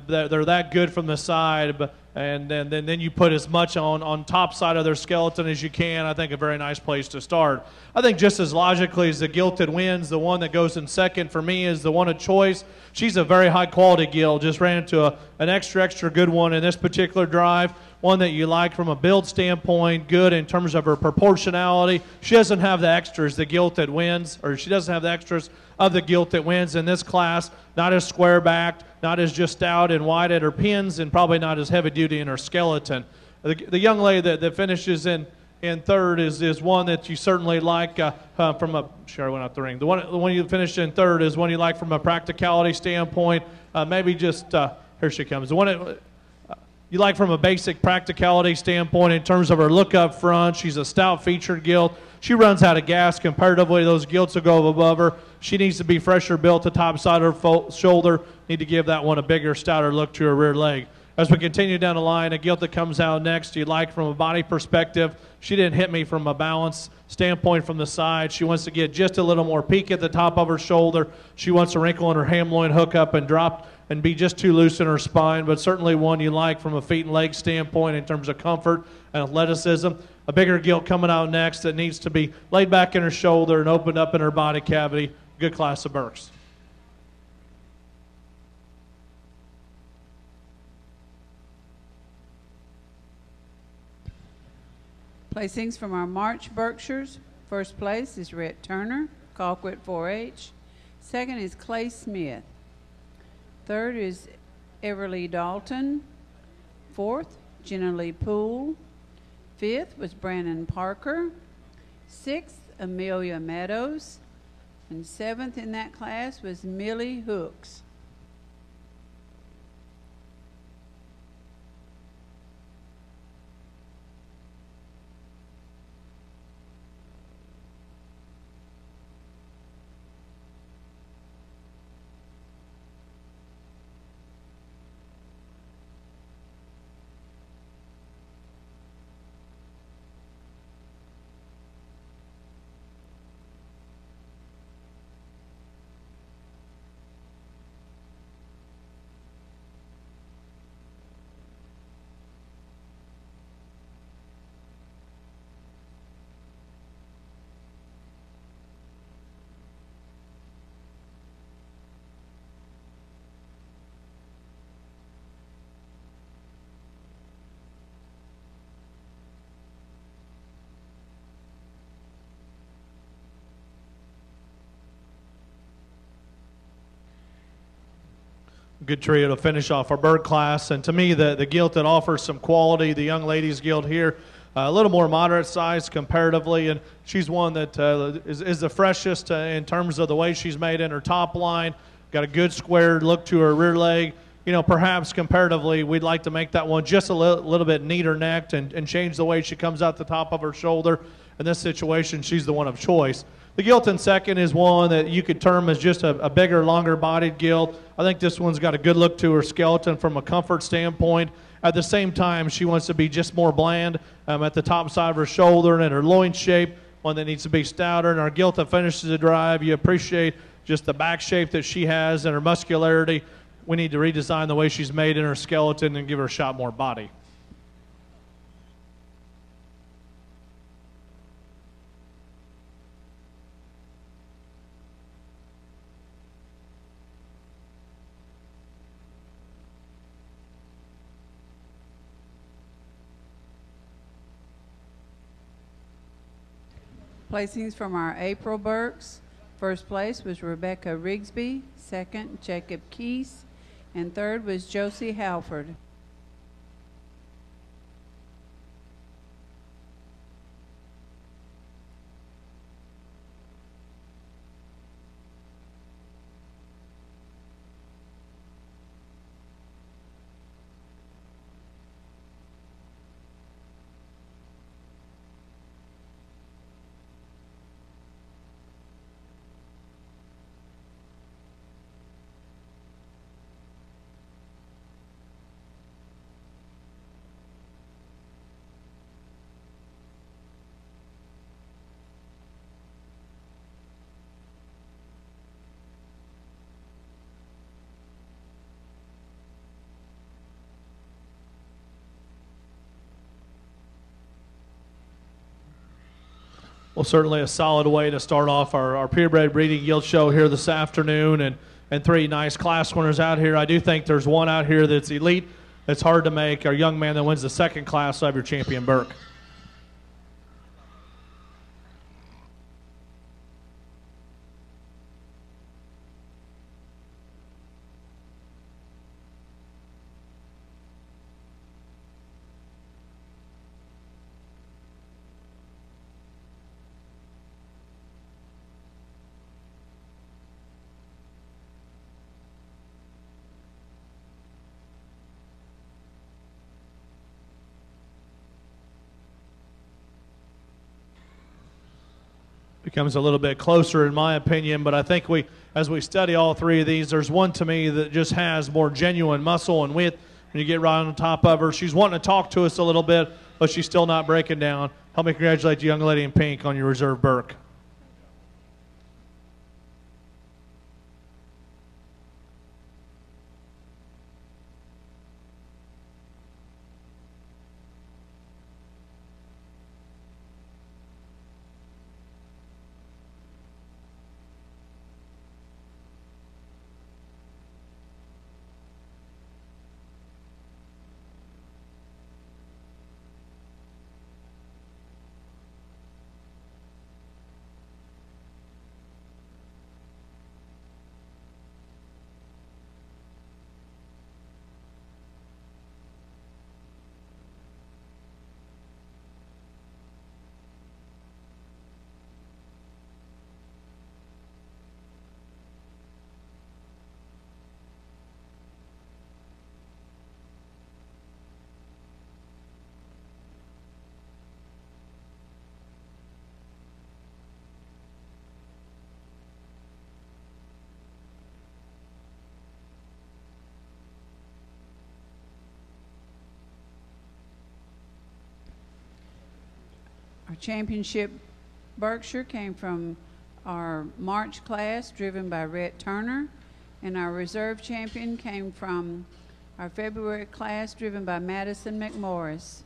they're that good from the side, and then you put as much on top side of their skeleton as you can. I think a very nice place to start. I think just as logically as the gilted wins, the one that goes in second for me is the one of choice. She's a very high quality gilt. Just ran into an extra good one in this particular drive. One that you like from a build standpoint, good in terms of her proportionality. She doesn't have the extras, the gilt that wins, or she doesn't have the extras of the gilt that wins in this class. Not as square backed, not as just stout and wide at her pins, and probably not as heavy duty in her skeleton. The young lady that finishes in third is one that you certainly like from a, sure, I went out the ring. The one you finished in third is one you like from a practicality standpoint. Maybe just, here she comes. The one you like from a basic practicality standpoint in terms of her look up front. She's a stout featured gilt. She runs out of gas comparatively. Those gilts will go above her. She needs to be fresher built to top side of her shoulder. Need to give that one a bigger, stouter look to her rear leg. As we continue down the line, a gilt that comes out next you like from a body perspective. She didn't hit me from a balance standpoint from the side. She wants to get just a little more peak at the top of her shoulder. She wants a wrinkle in her ham loin, hook up and drop and be just too loose in her spine, but certainly one you like from a feet and leg standpoint in terms of comfort and athleticism. A bigger gilt coming out next that needs to be laid back in her shoulder and opened up in her body cavity. Good class of Berks. Placings from our March Berkshires. First place is Rhett Turner, Colquitt 4H. Second is Clay Smith. Third is Everly Dalton. Fourth, Jenna Lee Poole. Fifth was Brandon Parker. Sixth, Amelia Meadows. And seventh in that class was Millie Hooks. Good trio to finish off our bird class. And to me, the gilt that offers some quality, the young ladies gilt here, a little more moderate size comparatively, and she's one that is the freshest in terms of the way she's made in her top line. Got a good squared look to her rear leg. You know, perhaps comparatively, we'd like to make that one just a little bit neater necked and change the way she comes out the top of her shoulder. In this situation, she's the one of choice. The gilt in second is one that you could term as just a bigger, longer-bodied gilt. I think this one's got a good look to her skeleton from a comfort standpoint. At the same time, she wants to be just more bland at the top side of her shoulder and her loin shape, one that needs to be stouter. And our gilt that finishes the drive, you appreciate just the back shape that she has and her muscularity. We need to redesign the way she's made in her skeleton and give her a shot more body. Placings from our April Berks. First place was Rebecca Rigsby. Second, Jacob Keese. And third was Josie Halford. Well, certainly a solid way to start off our purebred breeding guild show here this afternoon, and 3 nice class winners out here. I do think there's one out here that's elite, that's hard to make. Our young man that wins the 2nd class will have your champion, Burke. Becomes a little bit closer in my opinion, but I think as we study all 3 of these, there's one to me that just has more genuine muscle and width when you get right on top of her. She's wanting to talk to us a little bit, but she's still not breaking down. Help me congratulate the young lady in pink on your reserve, Burke. Our championship Berkshire came from our March class driven by Rhett Turner, and our reserve champion came from our February class driven by Madison McMorris.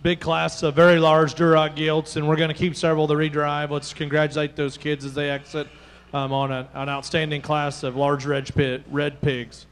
big class of very large Duroc gilts, and we're going to keep several to redrive. Let's congratulate those kids as they exit on an outstanding class of large red pigs.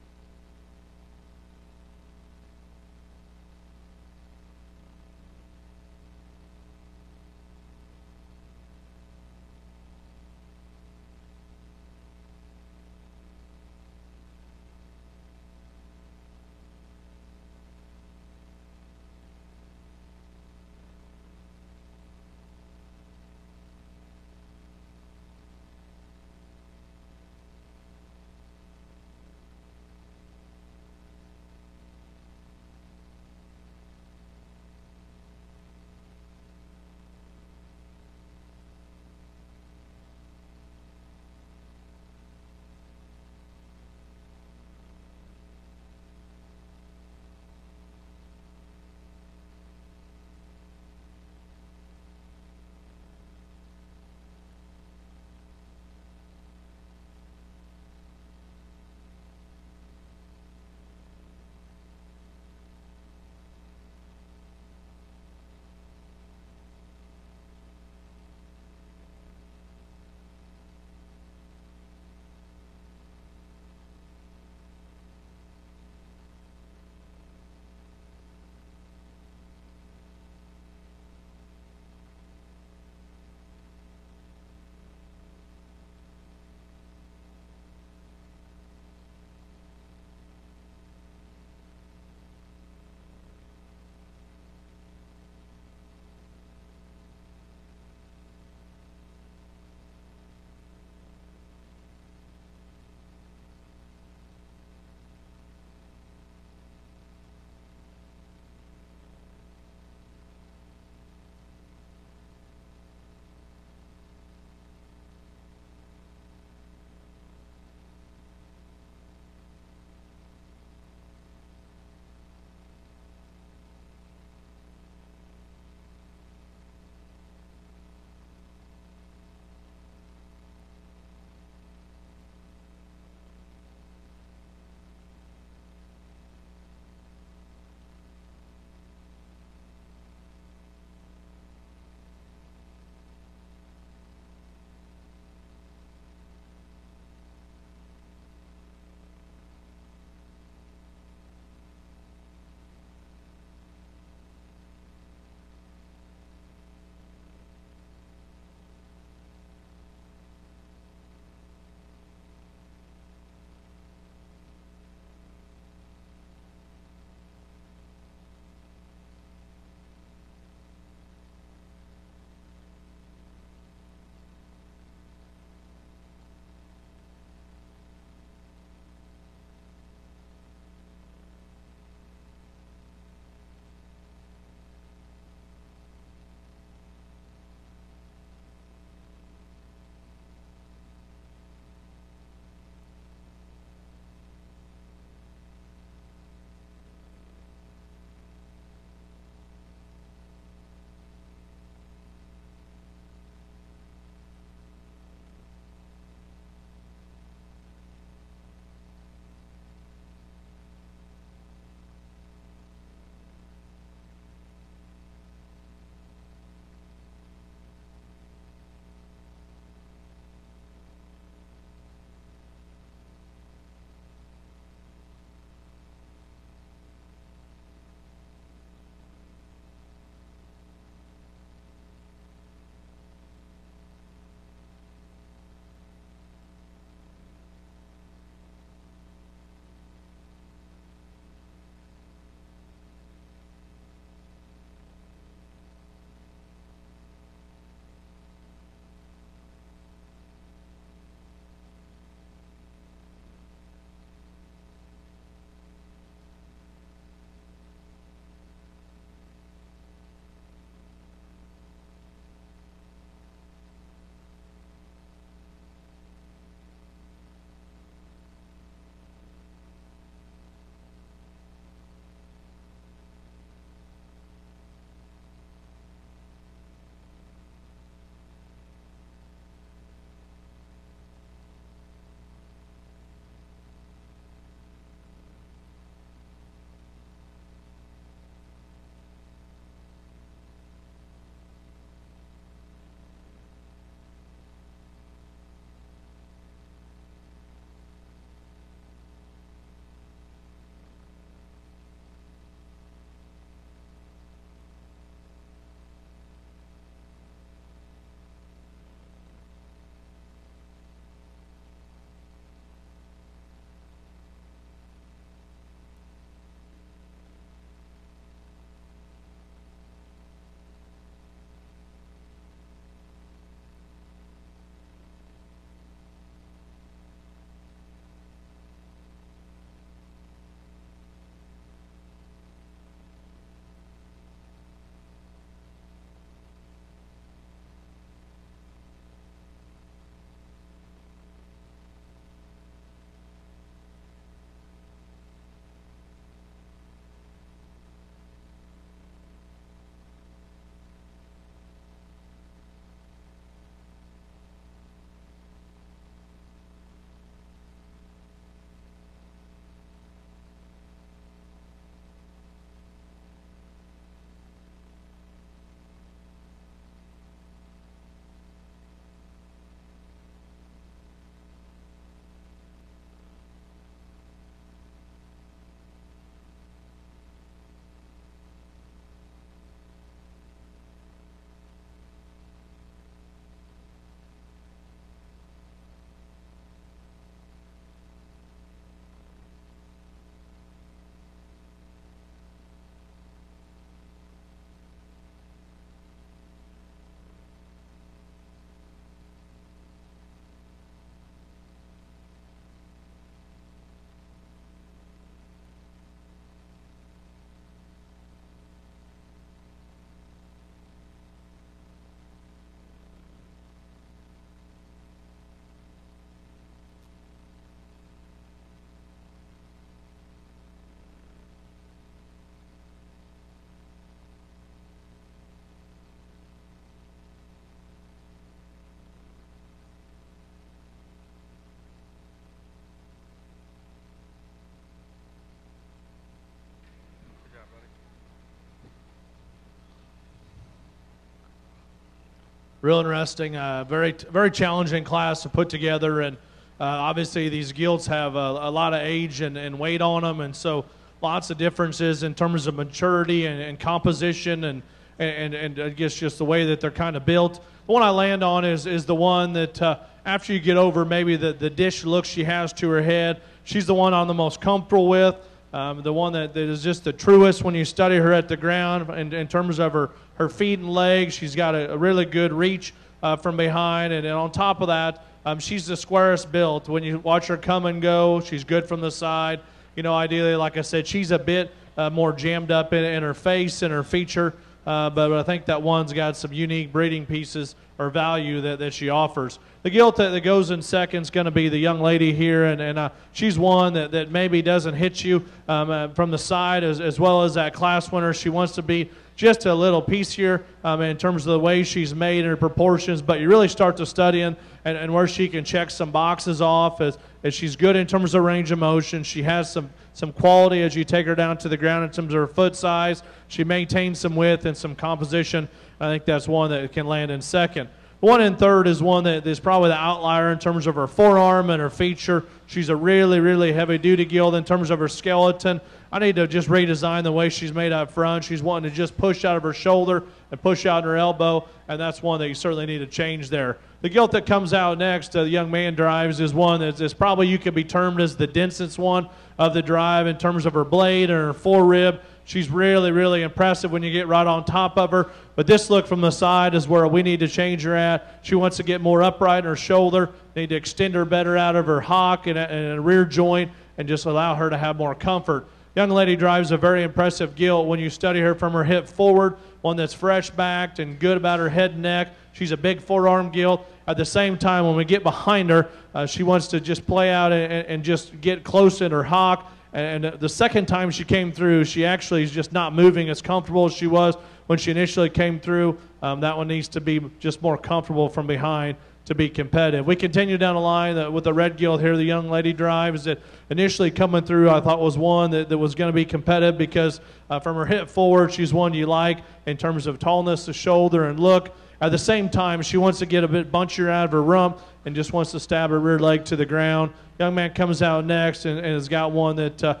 real interesting, very challenging class to put together, and obviously these gilts have a lot of age and weight on them, and so lots of differences in terms of maturity and composition and I guess just the way that they're kind of built. The one I land on is the one that after you get over maybe the dish look she has to her head, she's the one I'm the most comfortable with. The one that is just the truest when you study her at the ground in terms of her feet and legs. She's got a really good reach from behind, and on top of that, she's the squarest built. When you watch her come and go, she's good from the side. You know, ideally, like I said, she's a bit more jammed up in her face and her feature, but I think that one's got some unique breeding pieces or value that she offers. The gilt that goes in second is going to be the young lady here, and she's one that maybe doesn't hit you from the side as well as that class winner. She wants to be just a little piecier in terms of the way she's made and her proportions, but you really start to study and where she can check some boxes off as she's good in terms of range of motion. She has some quality as you take her down to the ground in terms of her foot size. She maintains some width and some composition. I think that's one that can land in second. One in third is one that is probably the outlier in terms of her forearm and her feature. She's a really, really heavy-duty gilt in terms of her skeleton. I need to just redesign the way she's made up front. She's wanting to just push out of her shoulder and push out her elbow, and that's one that you certainly need to change there. The gilt that comes out next, the young man drives, is one that's probably you could be termed as the densest one of the drive in terms of her blade and her forerib. She's really, really impressive when you get right on top of her. But this look from the side is where we need to change her at. She wants to get more upright in her shoulder, need to extend her better out of her hock and a rear joint and just allow her to have more comfort. Young lady drives a very impressive gilt when you study her from her hip forward, one that's fresh backed and good about her head and neck. She's a big forearm gilt. At the same time, when we get behind her, she wants to just play out and just get close in her hock. And the second time she came through, she actually is just not moving as comfortable as she was when she initially came through. That one needs to be just more comfortable from behind to be competitive. We continue down the line with the red gilt here. The young lady drives that initially coming through I thought was one that was going to be competitive because from her hip forward, she's one you like in terms of tallness, the shoulder, and look. At the same time, she wants to get a bit bunchier out of her rump and just wants to stab her rear leg to the ground. Young man comes out next and has got one that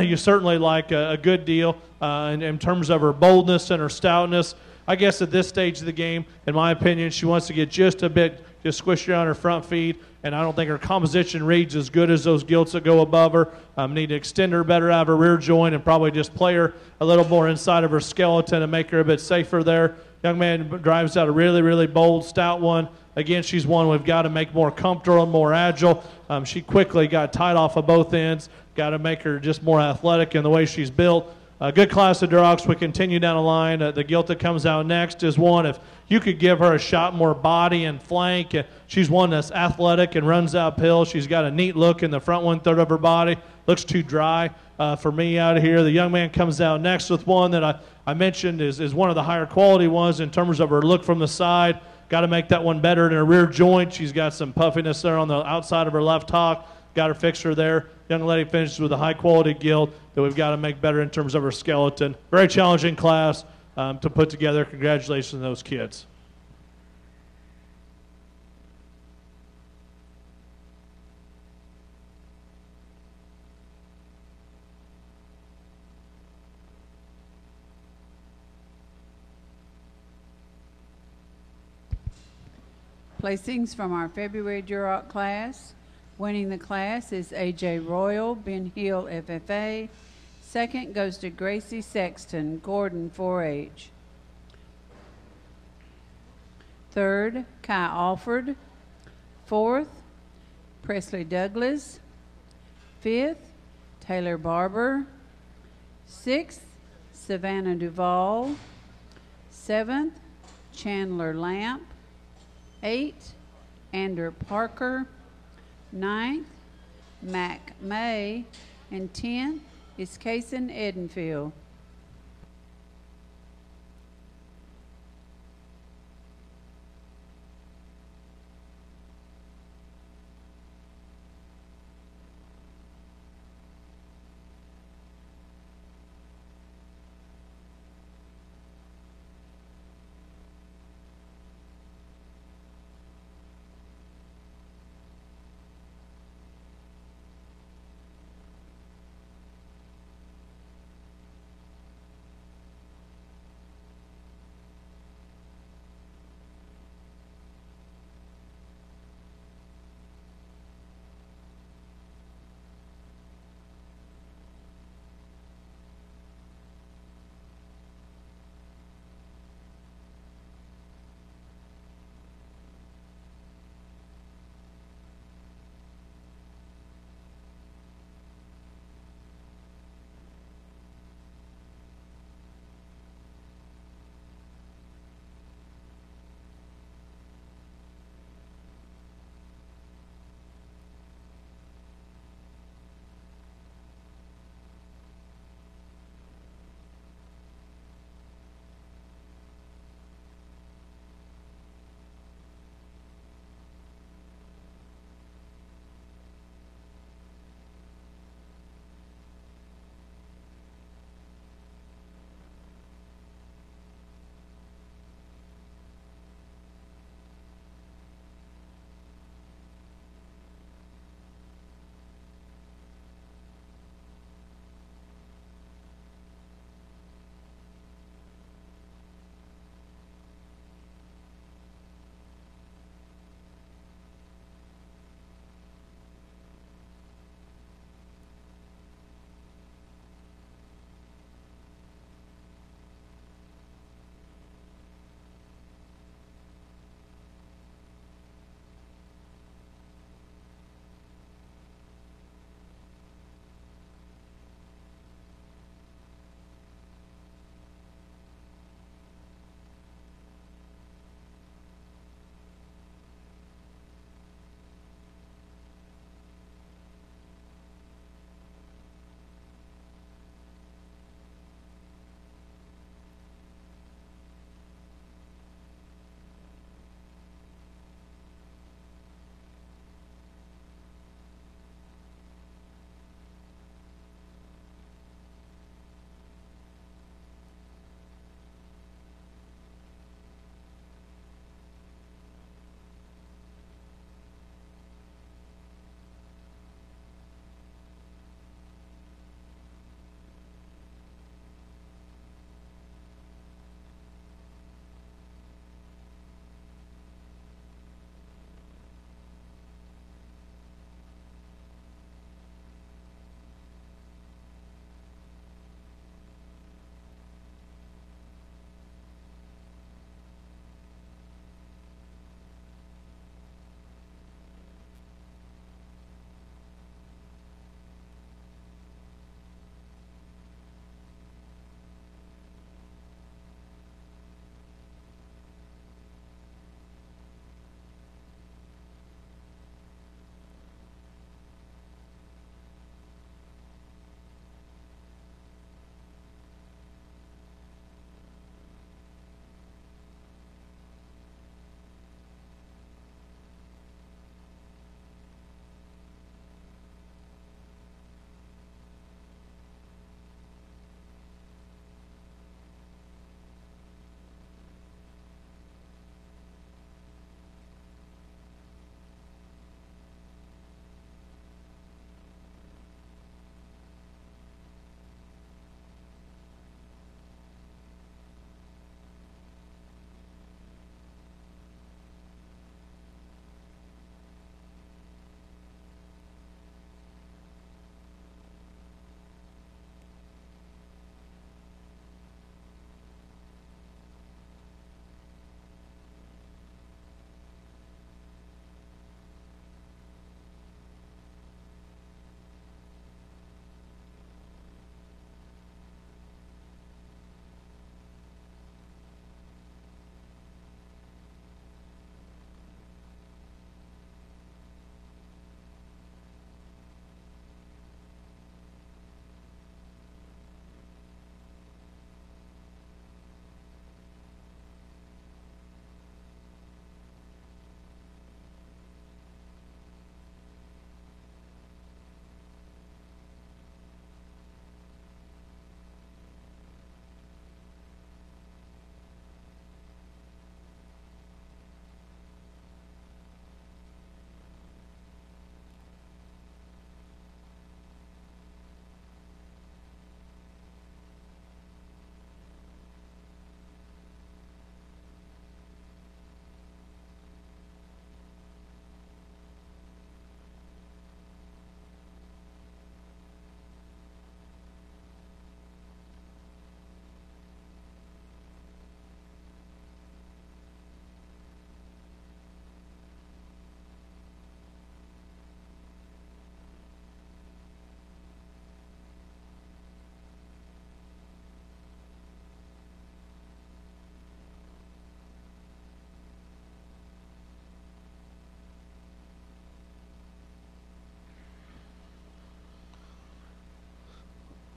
you certainly like a good deal in terms of her boldness and her stoutness. I guess at this stage of the game, in my opinion, she wants to get just a bit just squished on her front feet, and I don't think her composition reads as good as those gilts that go above her. Need to extend her better out of her rear joint and probably just play her a little more inside of her skeleton and make her a bit safer there. Young man drives out a really, really bold, stout one. Again, she's one we've got to make more comfortable and more agile. She quickly got tight off of both ends. Got to make her just more athletic in the way she's built. Good class of Durocs. We continue down the line. The gilt that comes out next is one, if you could give her a shot more body and flank, she's one that's athletic and runs uphill. She's got a neat look in the front one-third of her body. Looks too dry for me out here. The young man comes out next with one that I mentioned is one of the higher quality ones in terms of her look from the side. Got to make that one better in her rear joint. She's got some puffiness there on the outside of her left hock. Got her fixture there. Young lady finishes with a high-quality gilt that we've got to make better in terms of her skeleton. Very challenging class to put together. Congratulations to those kids. Placings from our February Duroc class. Winning the class is A.J. Royal, Ben Hill, FFA. Second goes to Gracie Sexton, Gordon, 4-H. Third, Kai Alford. Fourth, Presley Douglas. Fifth, Taylor Barber. Sixth, Savannah Duvall. Seventh, Chandler Lamp. 8, Andrew Parker. 9th, Mac May. And 10th is Kason Edenfield.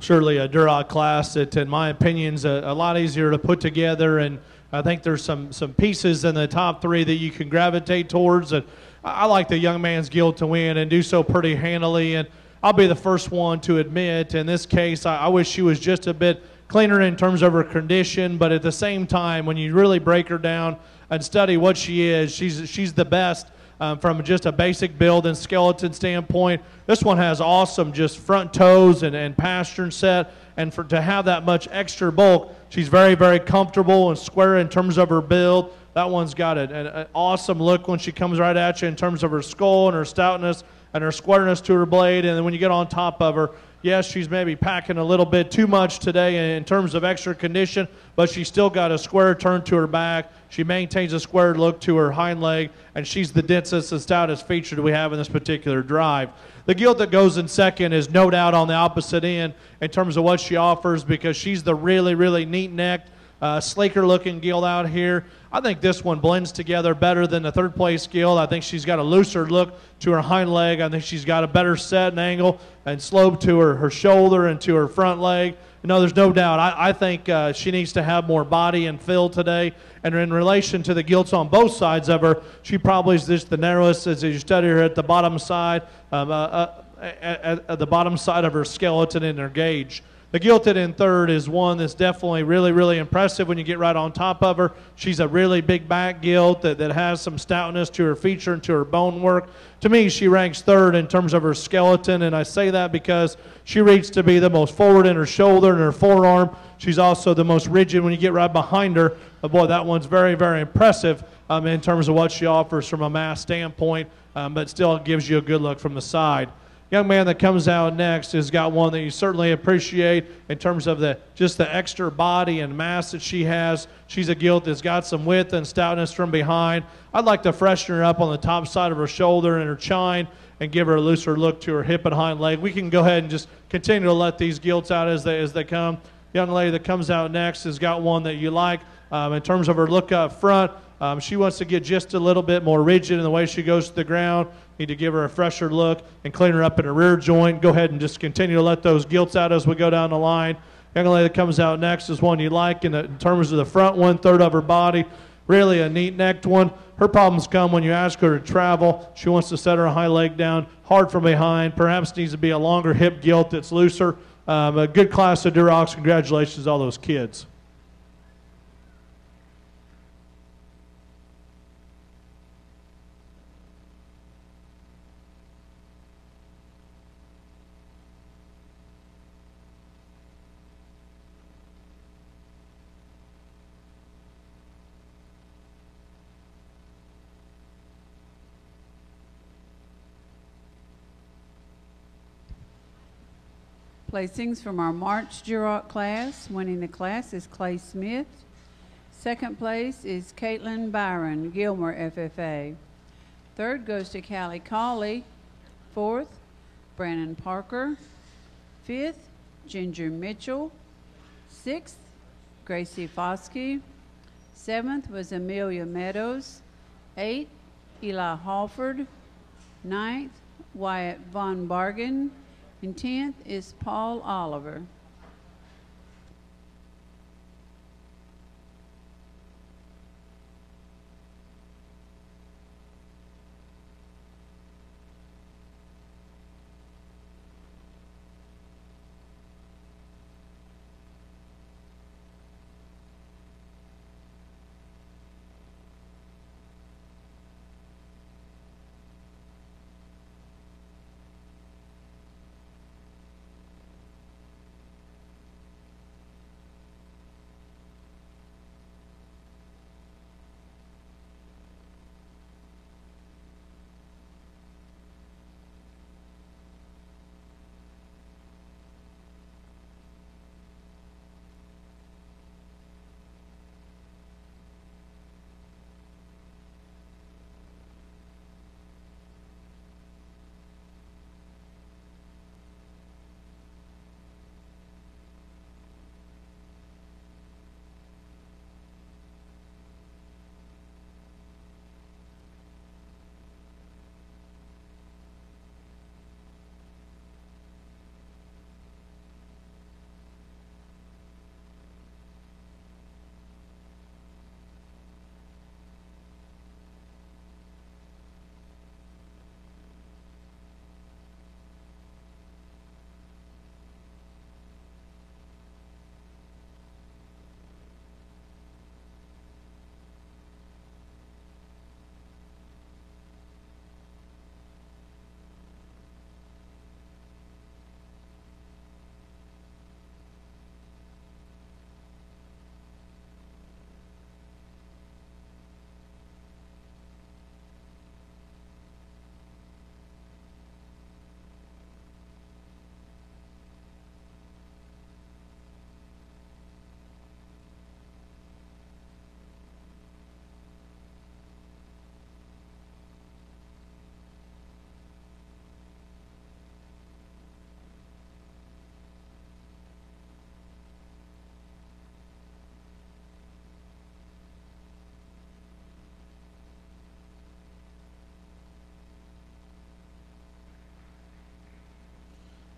surely a Duroc class that, in my opinion, is a lot easier to put together. And I think there's some pieces in the top three that you can gravitate towards. And I like the young man's guild to win and do so pretty handily. And I'll be the first one to admit, in this case, I wish she was just a bit cleaner in terms of her condition. But at the same time, when you really break her down and study what she is, she's the best. From just a basic build and skeleton standpoint. This one has awesome just front toes and pastern set, and to have that much extra bulk, she's very, very comfortable and square in terms of her build. That one's got an awesome look when she comes right at you in terms of her skull and her stoutness and her squareness to her blade. And then when you get on top of her, yes, she's maybe packing a little bit too much today in terms of extra condition, but she's still got a square turn to her back. She maintains a square look to her hind leg, and she's the densest and stoutest feature that we have in this particular drive. The gilt that goes in second is no doubt on the opposite end in terms of what she offers, because she's the really, really neat-necked, sleeker-looking gilt out here. I think this one blends together better than the third-place gilt. I think she's got a looser look to her hind leg. I think she's got a better set and angle and slope to her shoulder and to her front leg. No, there's no doubt. I think she needs to have more body and fill today. And in relation to the gilts on both sides of her, she probably is just the narrowest as you study her at the bottom side, at the bottom side of her skeleton and her gauge. The gilted in third is one that's definitely really, really impressive when you get right on top of her. She's a really big back gilt that has some stoutness to her feature and to her bone work. To me, she ranks third in terms of her skeleton, and I say that because she reaches to be the most forward in her shoulder and her forearm. She's also the most rigid when you get right behind her. But boy, that one's very, very impressive in terms of what she offers from a mass standpoint, but still gives you a good look from the side. Young man that comes out next has got one that you certainly appreciate in terms of just the extra body and mass that she has. She's a gilt that's got some width and stoutness from behind. I'd like to freshen her up on the top side of her shoulder and her chine and give her a looser look to her hip and hind leg. We can go ahead and just continue to let these gilts out as they come. Young lady that comes out next has got one that you like in terms of her look up front. She wants to get just a little bit more rigid in the way she goes to the ground. Need to give her a fresher look and clean her up in her rear joint. Go ahead and just continue to let those gilts out as we go down the line. Young lady that comes out next is one you like in terms of the front 1/3 of her body. Really a neat-necked one. Her problems come when you ask her to travel. She wants to set her high leg down hard from behind. Perhaps needs to be a longer hip gilt that's looser. A good class of Durocs. Congratulations to all those kids. Placings from our March Duroc class. Winning the class is Clay Smith. Second place is Caitlin Byron, Gilmer FFA. Third goes to Callie Cawley. Fourth, Brandon Parker. Fifth, Ginger Mitchell. Sixth, Gracie Foskey. Seventh was Amelia Meadows. Eighth, Eli Halford. Ninth, Wyatt Von Bargen. And 10th is Paul Oliver.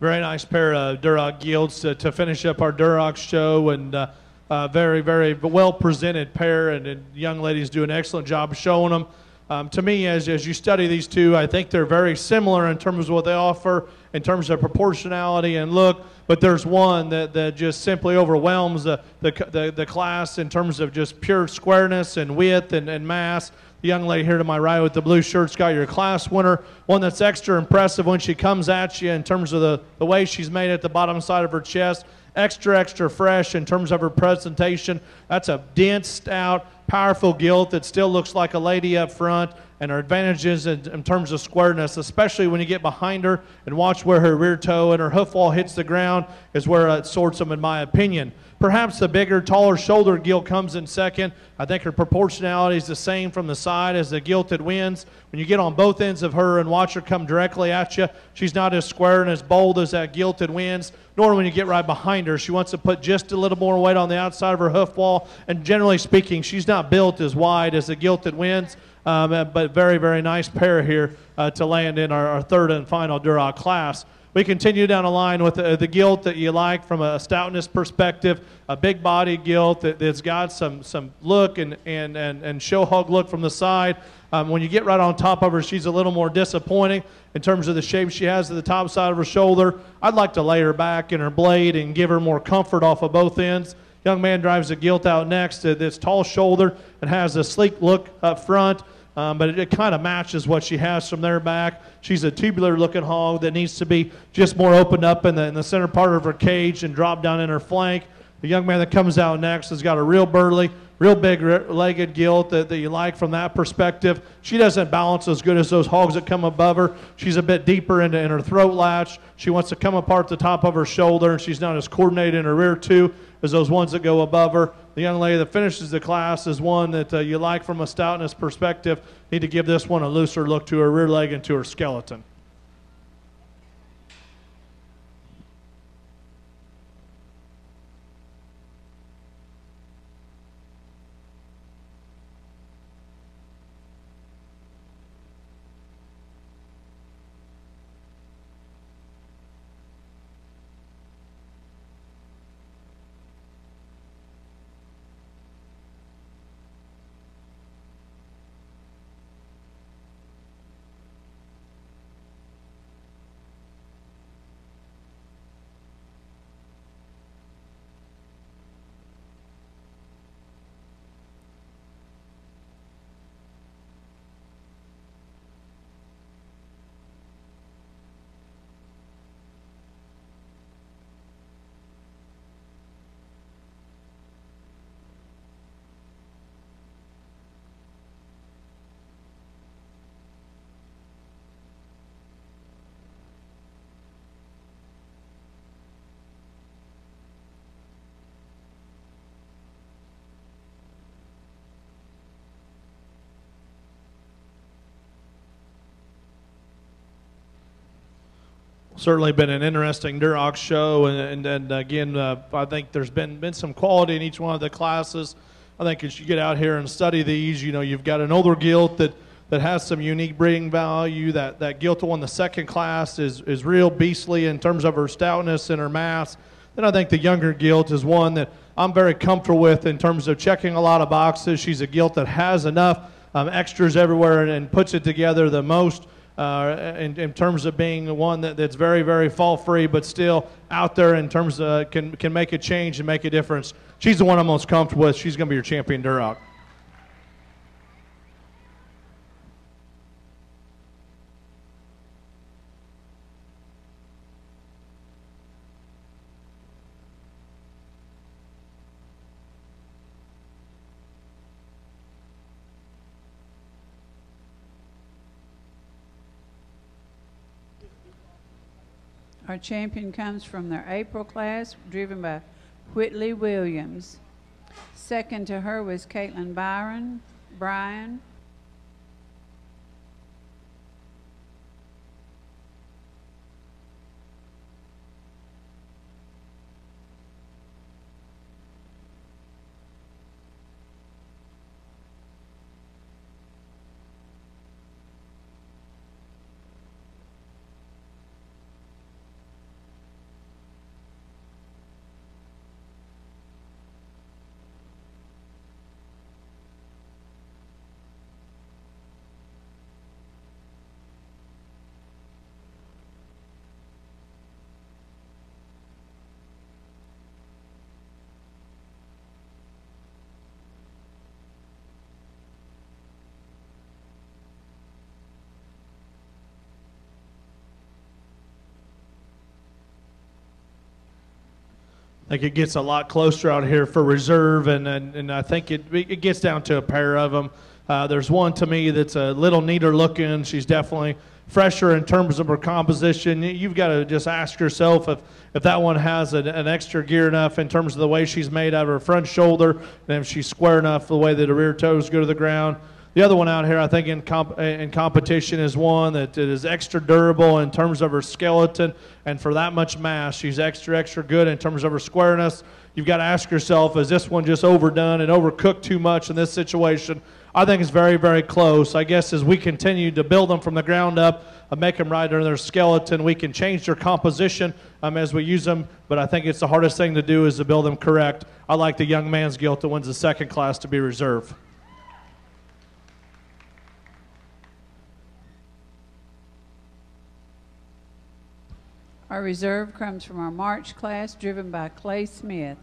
Very nice pair of Duroc Gilts to finish up our Duroc show, and very, very well presented pair, and the young ladies do an excellent job showing them. To me, as you study these two, I think they're very similar in terms of what they offer, in terms of proportionality and look, but there's one that just simply overwhelms the class in terms of just pure squareness and width and mass. The young lady here to my right with the blue shirt's got your class winner, one that's extra impressive when she comes at you in terms of the way she's made at the bottom side of her chest. Extra fresh in terms of her presentation. That's a dense, stout, powerful gilt that still looks like a lady up front, and her advantages in terms of squareness, especially when you get behind her and watch where her rear toe and her hoof wall hits the ground, is where it sorts them in my opinion. Perhaps the bigger, taller shoulder gilt comes in second. I think her proportionality is the same from the side as the gilted wins. When you get on both ends of her and watch her come directly at you, she's not as square and as bold as that gilted wins, nor when you get right behind her. She wants to put just a little more weight on the outside of her hoof wall, and generally speaking, she's not built as wide as the gilted wins, but very, very nice pair here to land in our third and final Duroc class. We continue down the line with the gilt that you like from a stoutness perspective, a big body gilt that's got some look and show hog look from the side. When you get right on top of her, she's a little more disappointing in terms of the shape she has at the top side of her shoulder. I'd like to lay her back in her blade and give her more comfort off of both ends. Young man drives the gilt out next to this tall shoulder and has a sleek look up front. But it kind of matches what she has from there back. She's a tubular-looking hog that needs to be just more opened up in the center part of her cage and drop down in her flank. The young man that comes out next has got a real burly, real big-legged gilt that you like from that perspective. She doesn't balance as good as those hogs that come above her. She's a bit deeper in her throat latch. She wants to come apart the top of her shoulder, and she's not as coordinated in her rear, too, as those ones that go above her. The young lady that finishes the class is one that you like from a stoutness perspective. Need to give this one a looser look to her rear leg and to her skeleton. Certainly been an interesting Duroc show, and again, I think there's been some quality in each one of the classes. I think as you get out here and study these, you know, you've got an older gilt that has some unique breeding value. That gilt that won the second class is real beastly in terms of her stoutness and her mass. Then I think the younger gilt is one that I'm very comfortable with in terms of checking a lot of boxes. She's a gilt that has enough extras everywhere and puts it together the most. In terms of being the one that's very, very fall-free, but still out there in terms of can make a change and make a difference. She's the one I'm most comfortable with. She's going to be your champion Duroc. Our champion comes from their April class, driven by Whitley Williams. Second to her was Caitlin Bryan. I think it gets a lot closer out here for reserve, and I think it gets down to a pair of them. There's one to me that's a little neater looking. She's definitely fresher in terms of her composition. You've got to just ask yourself if that one has an extra gear enough in terms of the way she's made out of her front shoulder, and if she's square enough the way that the rear toes go to the ground. The other one out here, I think in competition is one that is extra durable in terms of her skeleton, and for that much mass, she's extra good in terms of her squareness. You've got to ask yourself, is this one just overdone and overcooked too much in this situation? I think it's very close. I guess as we continue to build them from the ground up, make them right under their skeleton, we can change their composition as we use them, but I think it's the hardest thing to do is to build them correct. I like the young man's gilt that wins the second class to be reserve. Our reserve comes from our March class, driven by Clay Smith.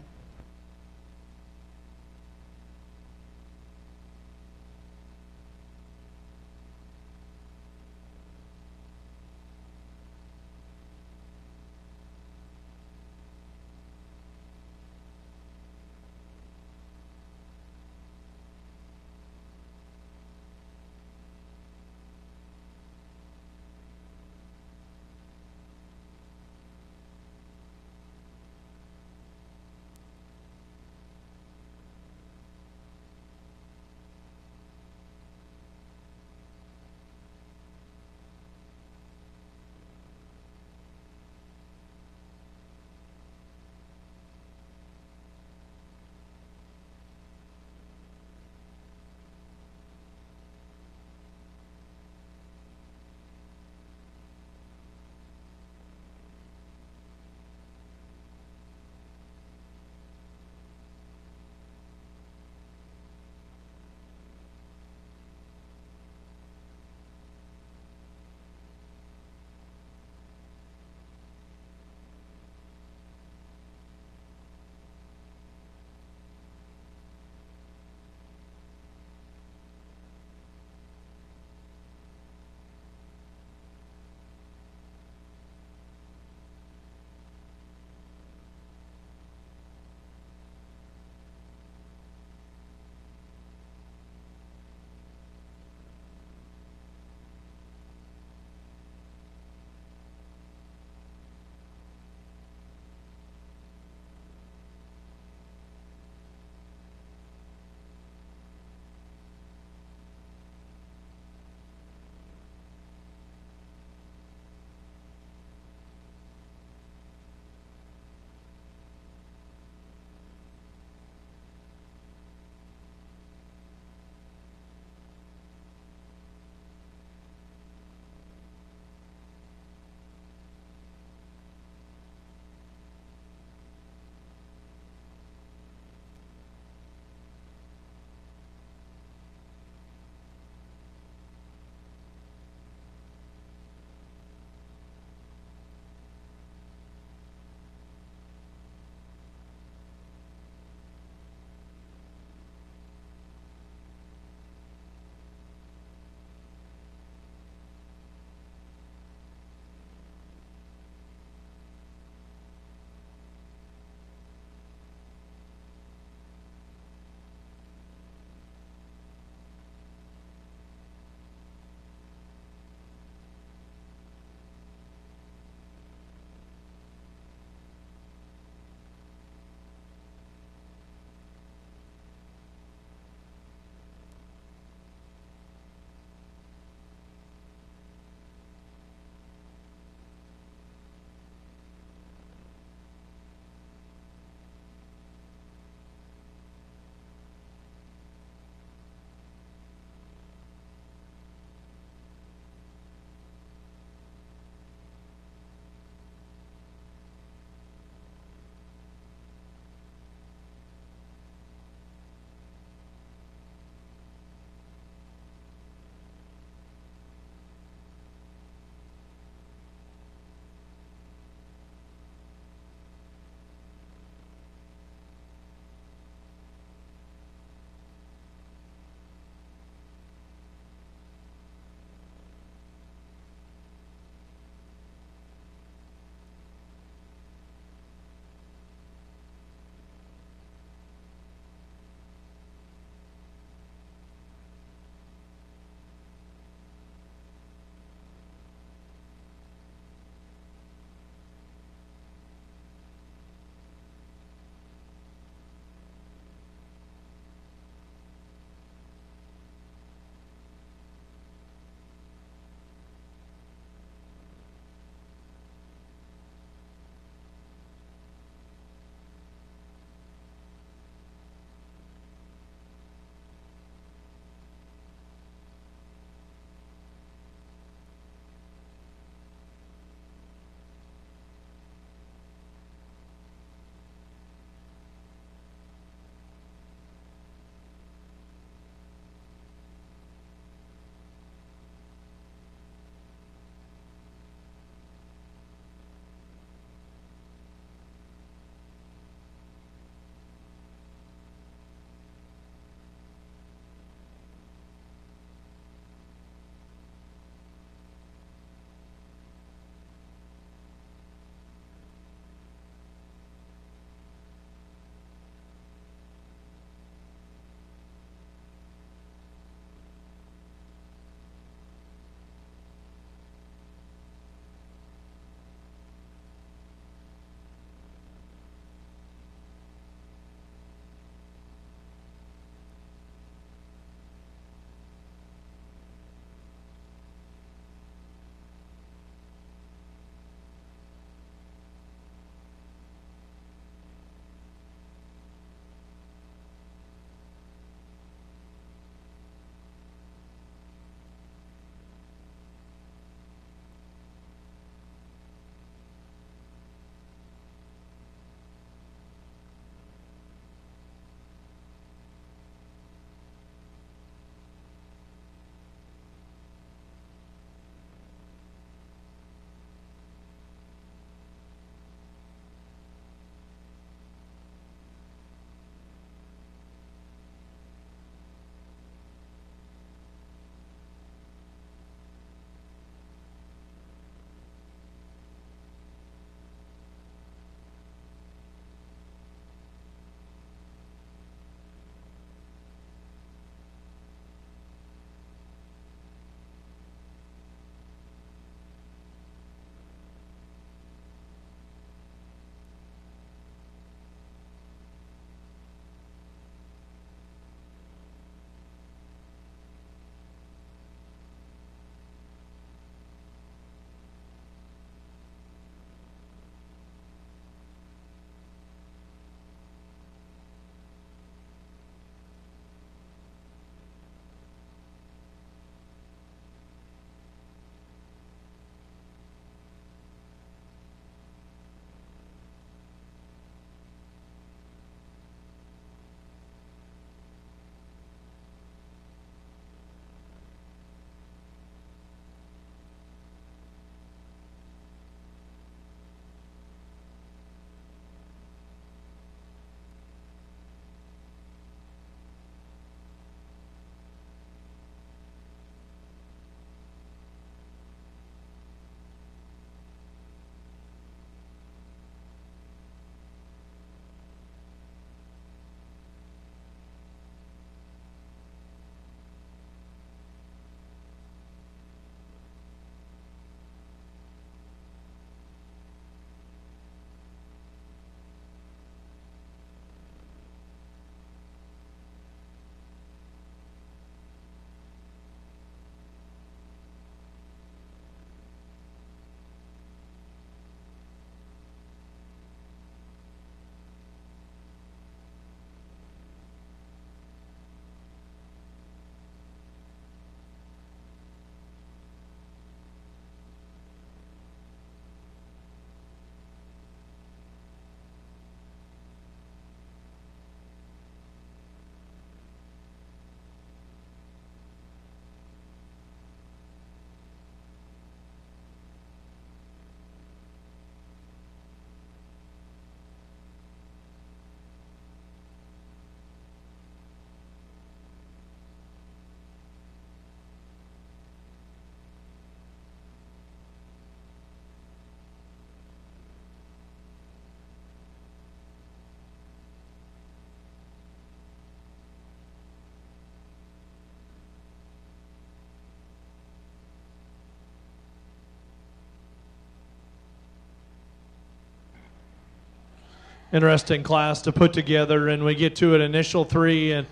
interesting class to put together, and we get to an initial 3, and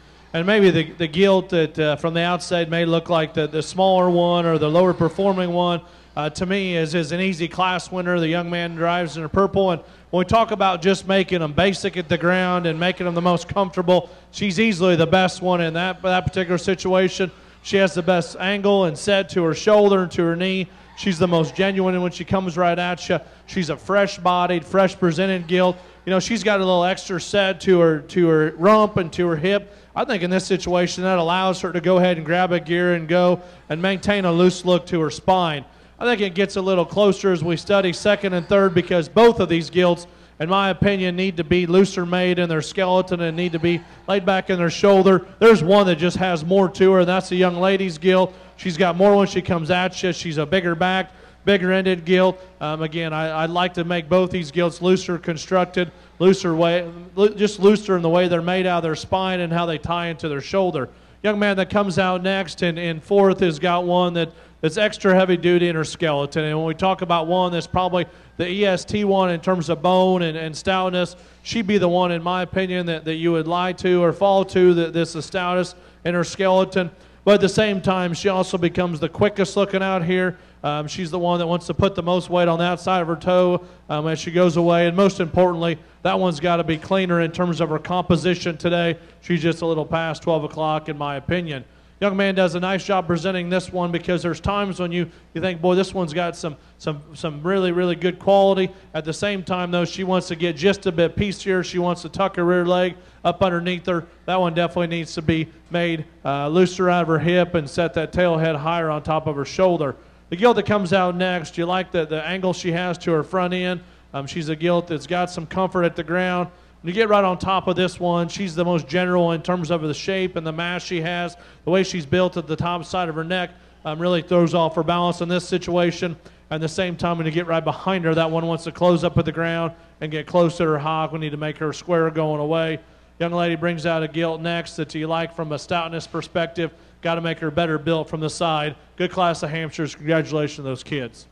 maybe the gilt that from the outside may look like the smaller one or the lower performing one, to me is an easy class winner. The young man drives in a purple, and when we talk about just making them basic at the ground and making them the most comfortable, she's easily the best one in that particular situation. She has the best angle and set to her shoulder and to her knee. She's the most genuine, and when she comes right at you, she's a fresh-bodied, fresh-presented gilt. You know, she's got a little extra set to her rump and to her hip. I think in this situation that allows her to go ahead and grab a gear and go and maintain a loose look to her spine. I think it gets a little closer as we study second and third, because both of these gilts, in my opinion, need to be looser made in their skeleton and need to be laid back in their shoulder. There's one that just has more to her, and that's the young lady's gilt. She's got more when she comes at you. She's a bigger back, bigger ended gilt. Again, I'd like to make both these gilts looser constructed, just looser in the way they're made out of their spine and how they tie into their shoulder. Young man that comes out next in fourth has got one that's extra heavy duty in her skeleton. And when we talk about one that's probably the EST one in terms of bone and stoutness, she'd be the one, in my opinion, that you would lie to or fall to, that's the stoutest in her skeleton. But at the same time, she also becomes the quickest looking out here. She's the one that wants to put the most weight on the outside of her toe as she goes away. And most importantly, that one's got to be cleaner in terms of her composition today. She's just a little past 12 o'clock, in my opinion. Young man does a nice job presenting this one, because there's times when you think, boy, this one's got some really, really good quality. At the same time, though, she wants to get just a bit piecier. She wants to tuck her rear leg up underneath her. That one definitely needs to be made looser out of her hip and set that tail head higher on top of her shoulder. The gilt that comes out next, you like the angle she has to her front end. She's a gilt that's got some comfort at the ground. When you get right on top of this one, she's the most general in terms of the shape and the mass she has. The way she's built at the top side of her neck really throws off her balance in this situation. At the same time, when you get right behind her, that one wants to close up at the ground and get close to her hock. We need to make her square going away. Young lady brings out a gilt next that you like from a stoutness perspective. Got to make her better built from the side. Good class of Hampshires. Congratulations to those kids.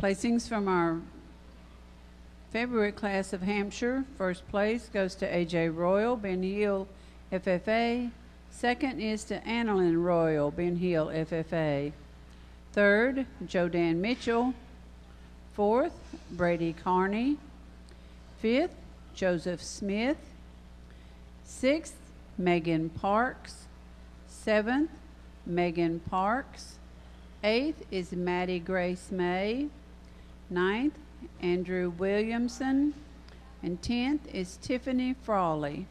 Placings from our February class of Hampshire. First place goes to A.J. Royal, Ben Hill, FFA. Second is to Annalyn Royal, Ben Hill, FFA. Third, Jodan Mitchell. Fourth, Brady Carney. Fifth, Joseph Smith. Sixth, Megan Parks. Seventh, Megan Parks. Eighth is Maddie Grace May. Ninth, Andrew Williamson. And 10th is Tiffany Frawley.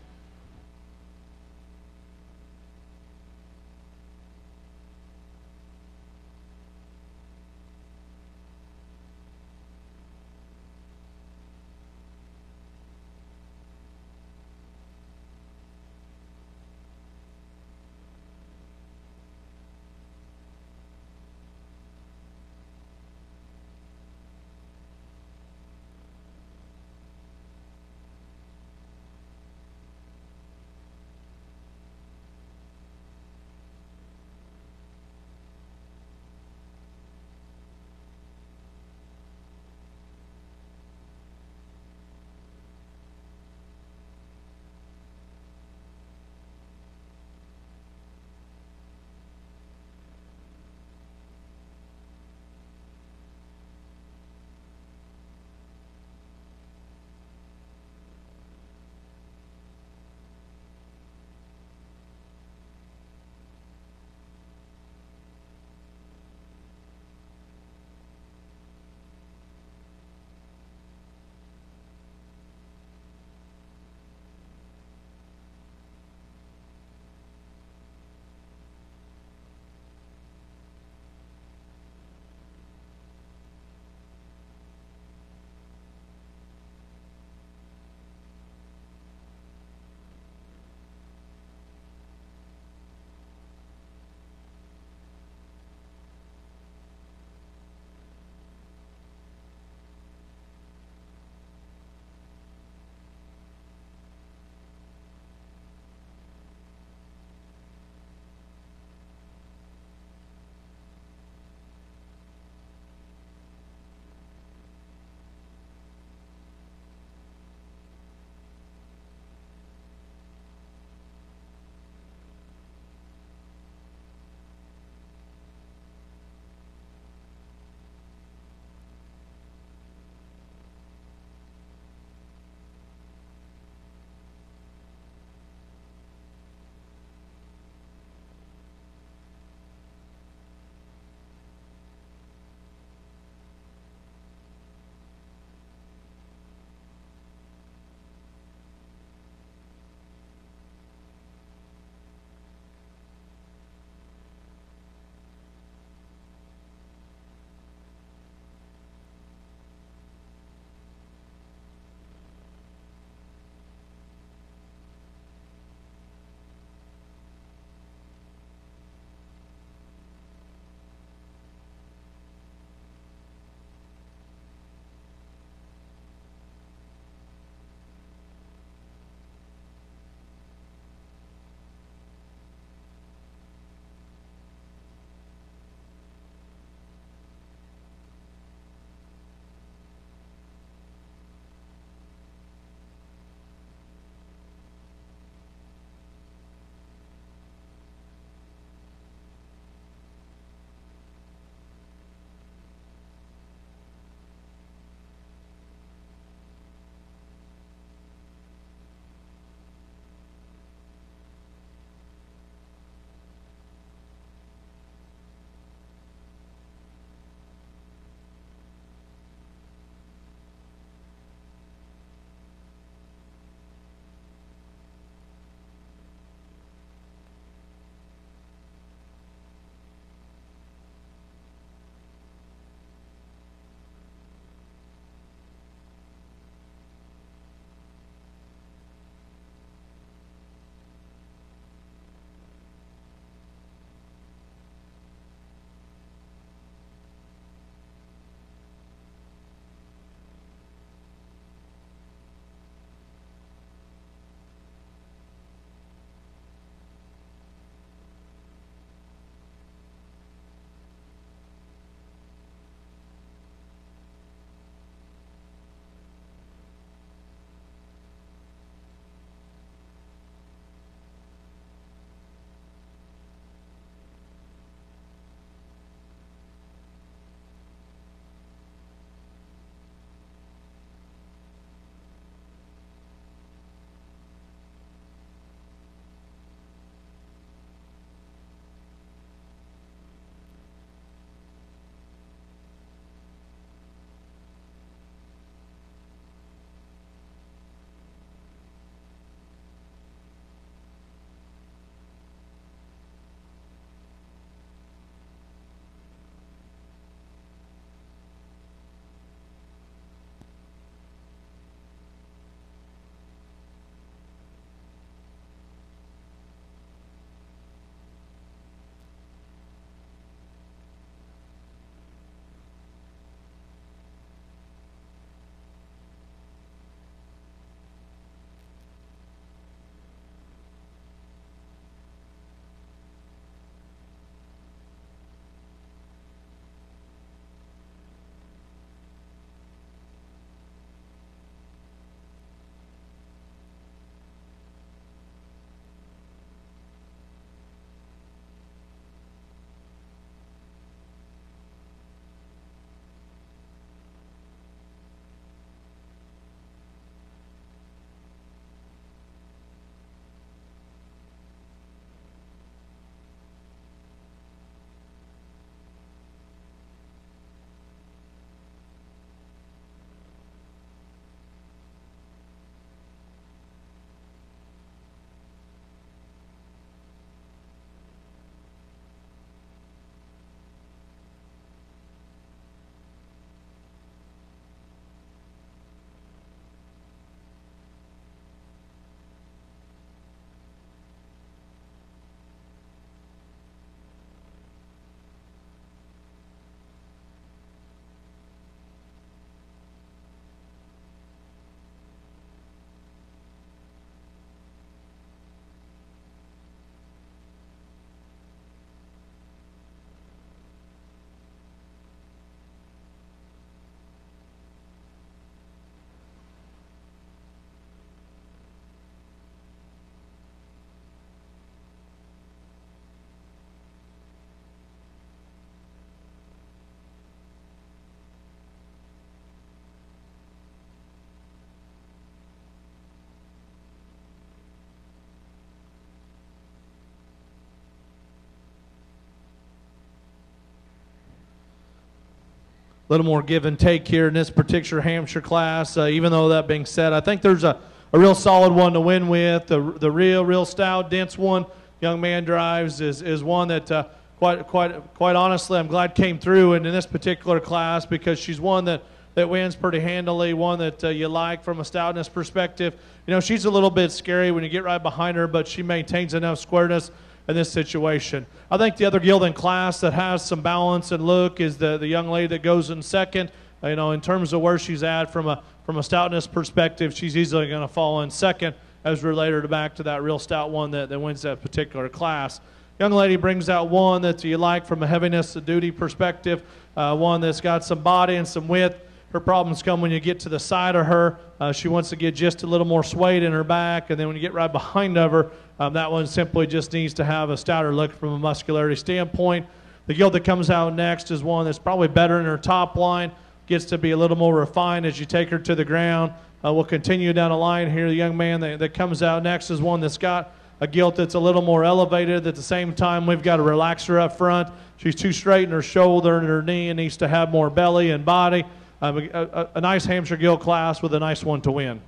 little more give and take here in this particular Hampshire class. Even though that being said, I think there's a real solid one to win with. The real stout, dense one young man drives is one that quite honestly I'm glad came through in this particular class, because she's one that wins pretty handily, one that you like from a stoutness perspective. You know, she's a little bit scary when you get right behind her, but she maintains enough squareness in this situation. I think the other gilt in class that has some balance and look is the young lady that goes in second. You know, in terms of where she's at from a stoutness perspective, she's easily going to fall in second as we relate her back to that real stout one that wins that particular class. Young lady brings out one that you like from a heaviness of duty perspective, one that's got some body and some width. Her problems come when you get to the side of her. She wants to get just a little more swayed in her back, and then when you get right behind of her, that one simply just needs to have a stouter look from a muscularity standpoint. The gilt that comes out next is one that's probably better in her top line, gets to be a little more refined as you take her to the ground. We'll continue down the line here. The young man that comes out next is one that's got a gilt that's a little more elevated. At the same time, we've got to relax her up front. She's too straight in her shoulder and her knee and needs to have more belly and body. A nice Hampshire gilt class with a nice one to win.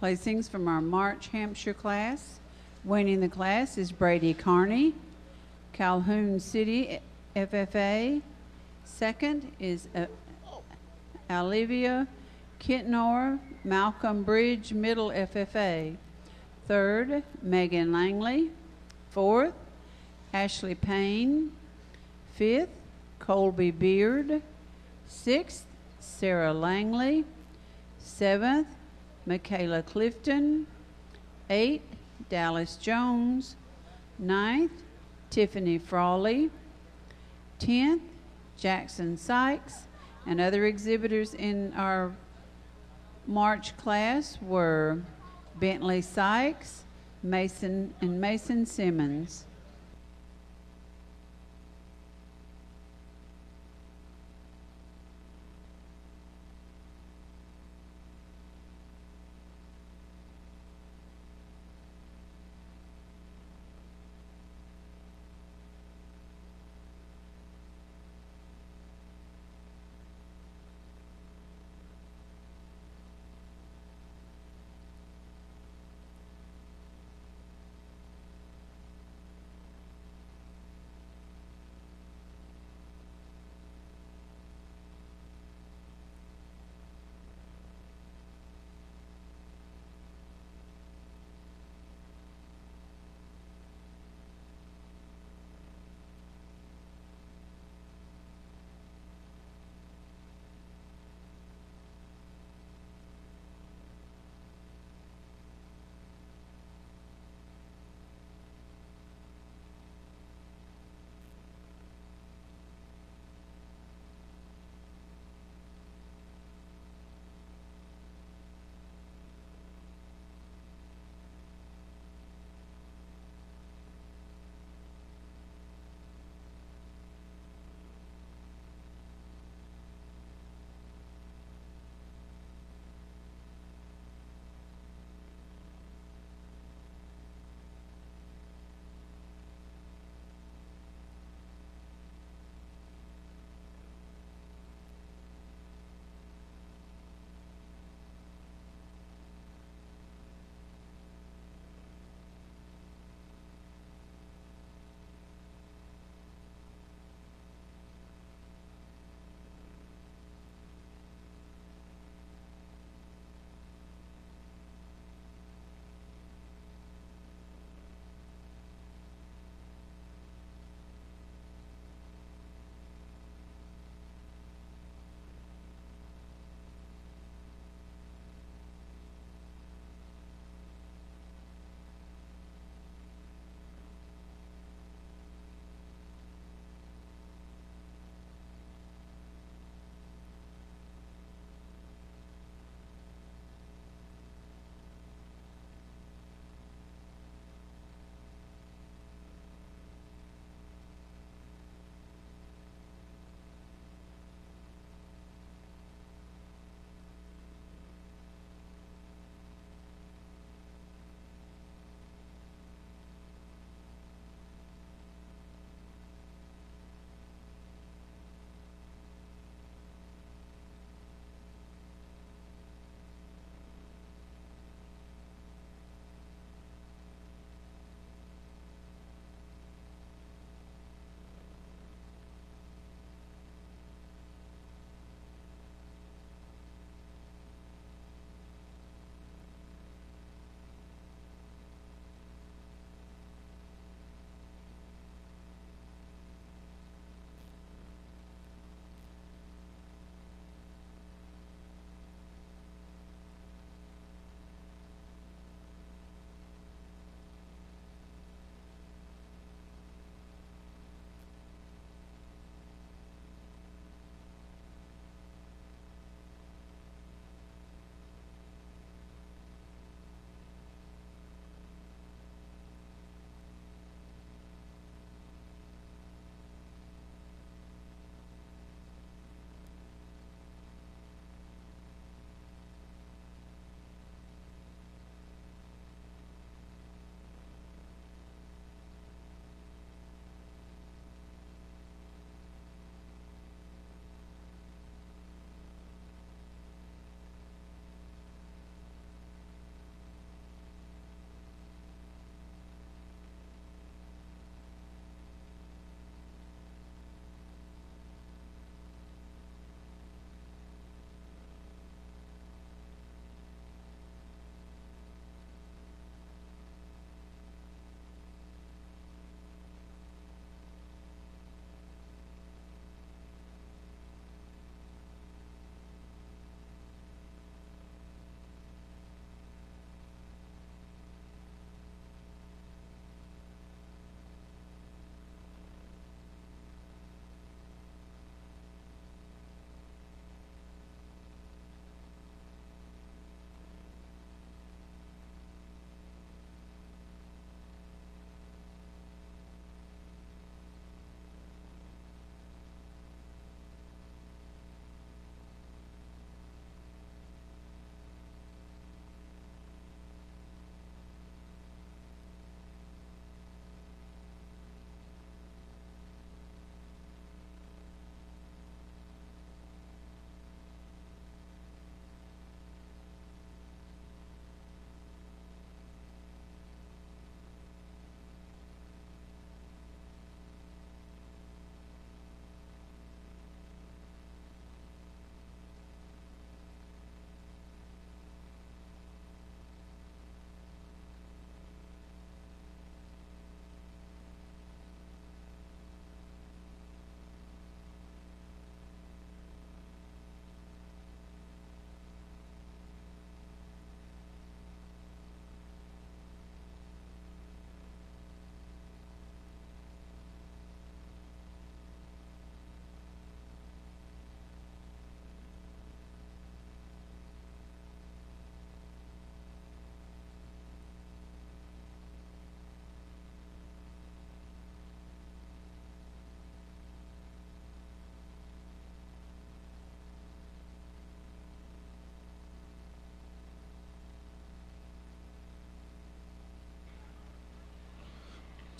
Placings from our March Hampshire class. Winning the class is Brady Carney, Calhoun City FFA. Second is Olivia Kintnor, Malcolm Bridge Middle FFA. Third, Megan Langley. Fourth, Ashley Payne. Fifth, Colby Beard. Sixth, Sarah Langley. Seventh, Michaela Clifton. 8th, Dallas Jones. 9th, Tiffany Frawley. 10th, Jackson Sykes. And other exhibitors in our March class were Bentley Sykes, Mason Simmons.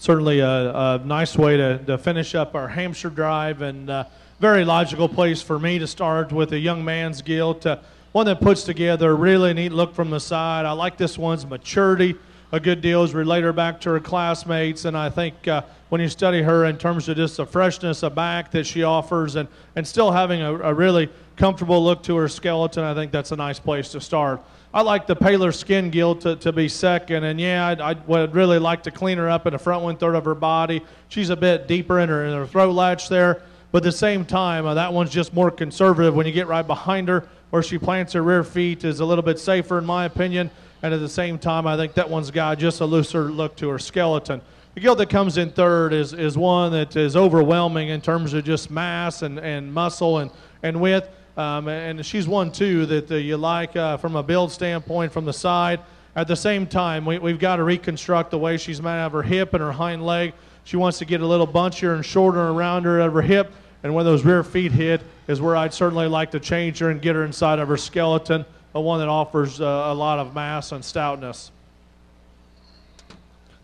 certainly a nice way to finish up our Hampshire drive, and very logical place for me to start with a young man's gilt, one that puts together a really neat look from the side. I like this one's maturity a good deal as we relate her back to her classmates, and I think when you study her in terms of just the freshness of back that she offers and still having a really comfortable look to her skeleton, I think that's a nice place to start. I like the paler skin gilt to be second, and yeah, I would really like to clean her up in the front 1/3 of her body. She's a bit deeper in her throat latch there, but at the same time, that one's just more conservative. When you get right behind her, where she plants her rear feet is a little bit safer in my opinion, and at the same time, I think that one's got just a looser look to her skeleton. The gilt that comes in third is one that is overwhelming in terms of just mass and muscle and width. And she's one, too, that you like from a build standpoint from the side. At the same time, we've got to reconstruct the way she's made out of her hip and her hind leg. She wants to get a little bunchier and shorter around her of her hip, and when those rear feet hit is where I'd certainly like to change her and get her inside of her skeleton, but one that offers a lot of mass and stoutness.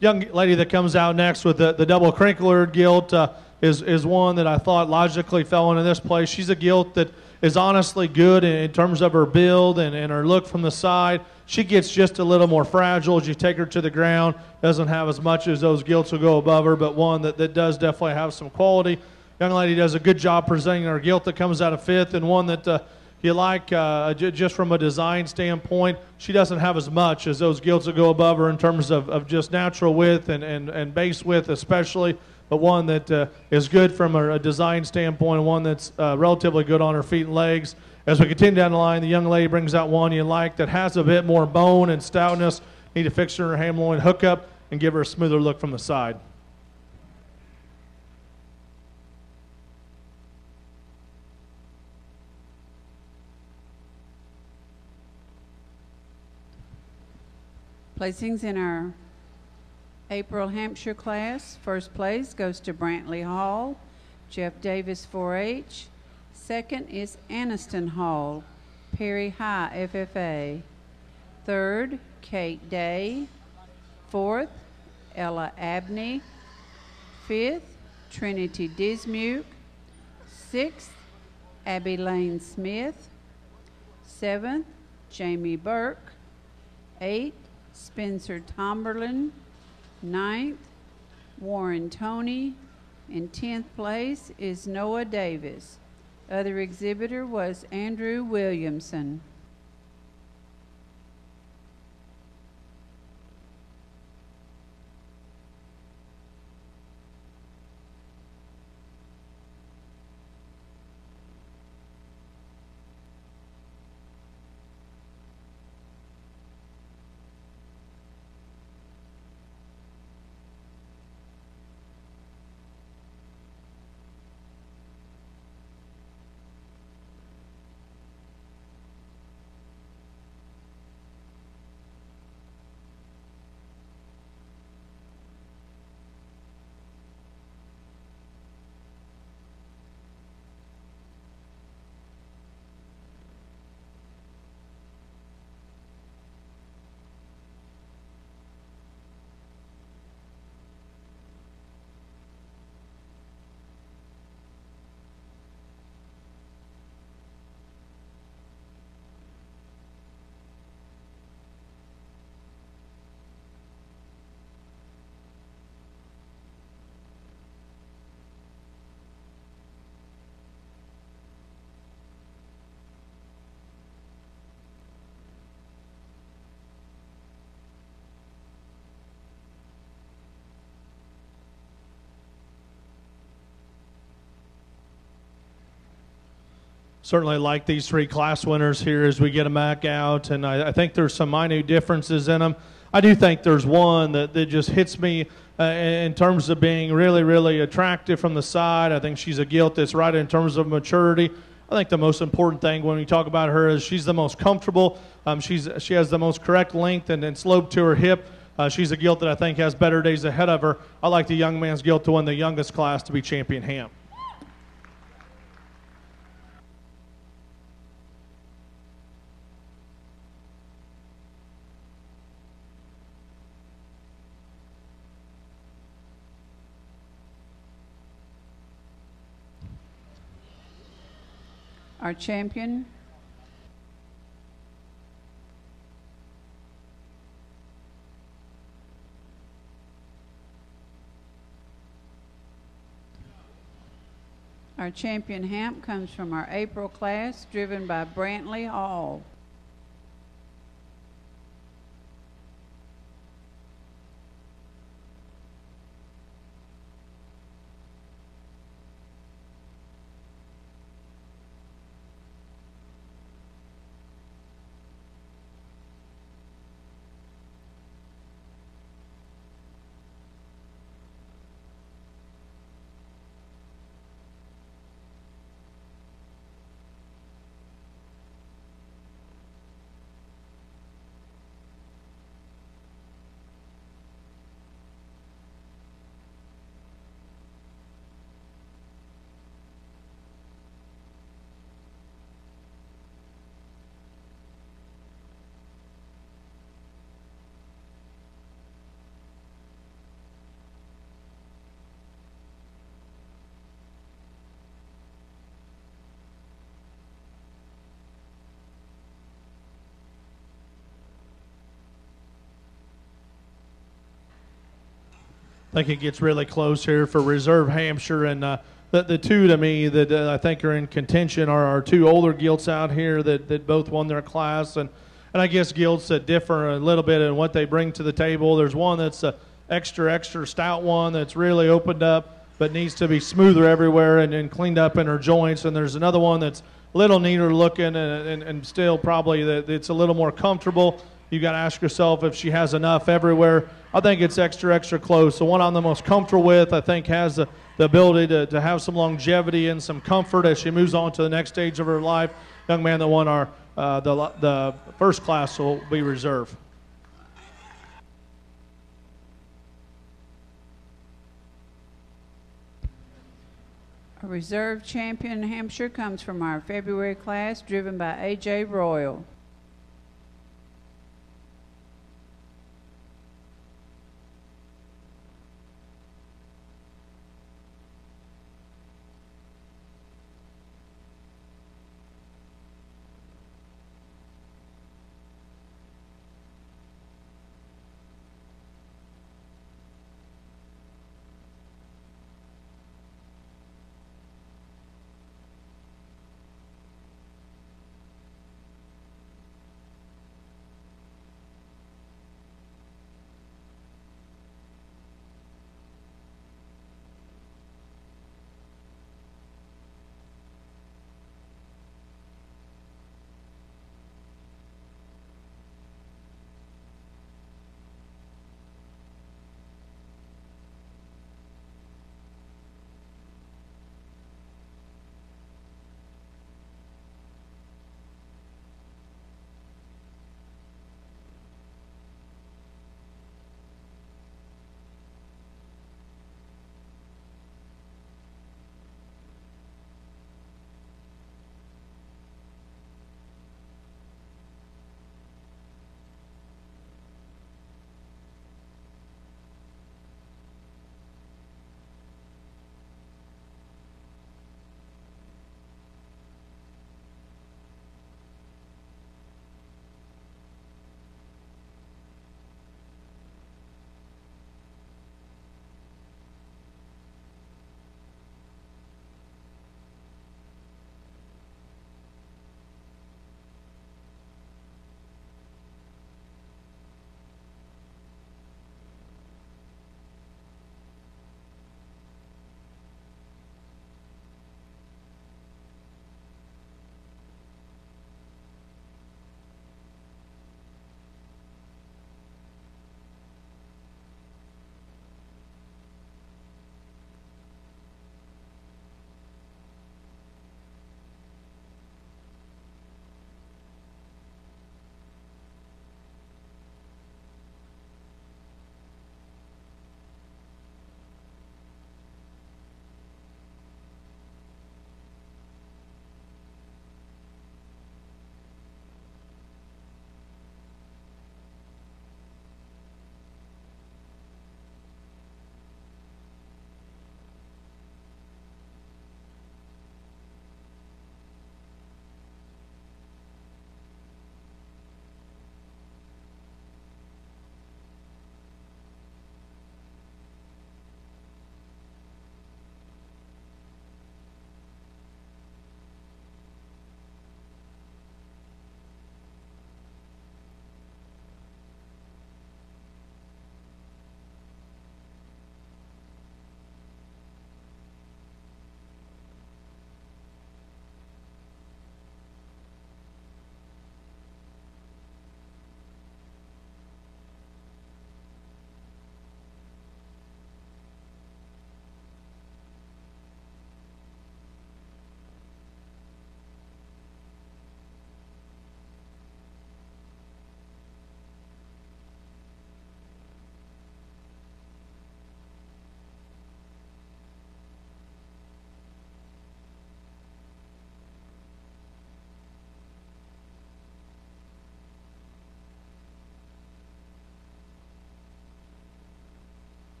Young lady that comes out next with the double crinkler gilt is one that I thought logically fell into this place. She's a gilt that is honestly good in terms of her build and her look from the side. She gets just a little more fragile as you take her to the ground. Doesn't have as much as those gilts will go above her, but one that does definitely have some quality. Young lady does a good job presenting her gilt that comes out of fifth, and one that you like just from a design standpoint. She doesn't have as much as those gilts that go above her in terms of just natural width and base width especially, but one that is good from a design standpoint, and one that's relatively good on her feet and legs. As we continue down the line, the young lady brings out one you like that has a bit more bone and stoutness. Need to fix her ham loin hookup and give her a smoother look from the side. Placings in our April Hampshire class. First place goes to Brantley Hall, Jeff Davis 4-H. Second is Anniston Hall, Perry High FFA. Third, Kate Day. Fourth, Ella Abney. Fifth, Trinity Dismuke. Sixth, Abby Lane Smith. Seventh, Jamie Burke. Eighth, Spencer Tomberlin. Ninth, Warren Toney. In 10th place is Noah Davis. Other exhibitor was Andrew Williamson. Certainly like these three class winners here as we get them back out, and I think there's some minute differences in them. I do think there's one that just hits me in terms of being really, really attractive from the side. I think she's a gilt that's right in terms of maturity. I think the most important thing when we talk about her is she's the most comfortable. She has the most correct length and slope to her hip. She's a gilt that I think has better days ahead of her. I like the young man's gilt to win the youngest class to be champion ham. Our champion, Hamp comes from our April class, driven by Brantley Hall. I think it gets really close here for Reserve Hampshire, and the two to me that I think are in contention are our two older gilts out here that both won their class, and I guess gilts that differ a little bit in what they bring to the table. There's one that's a extra stout one that's really opened up but needs to be smoother everywhere and cleaned up in her joints, and there's another one that's a little neater looking and still probably that it's a little more comfortable. You got to ask yourself if she has enough everywhere. I think it's extra close. The one I'm the most comfortable with, I think, has the ability to have some longevity and some comfort as she moves on to the next stage of her life. Young man that won our the first class will be Reserve. A Reserve champion in Hampshire comes from our February class, driven by A.J. Royal.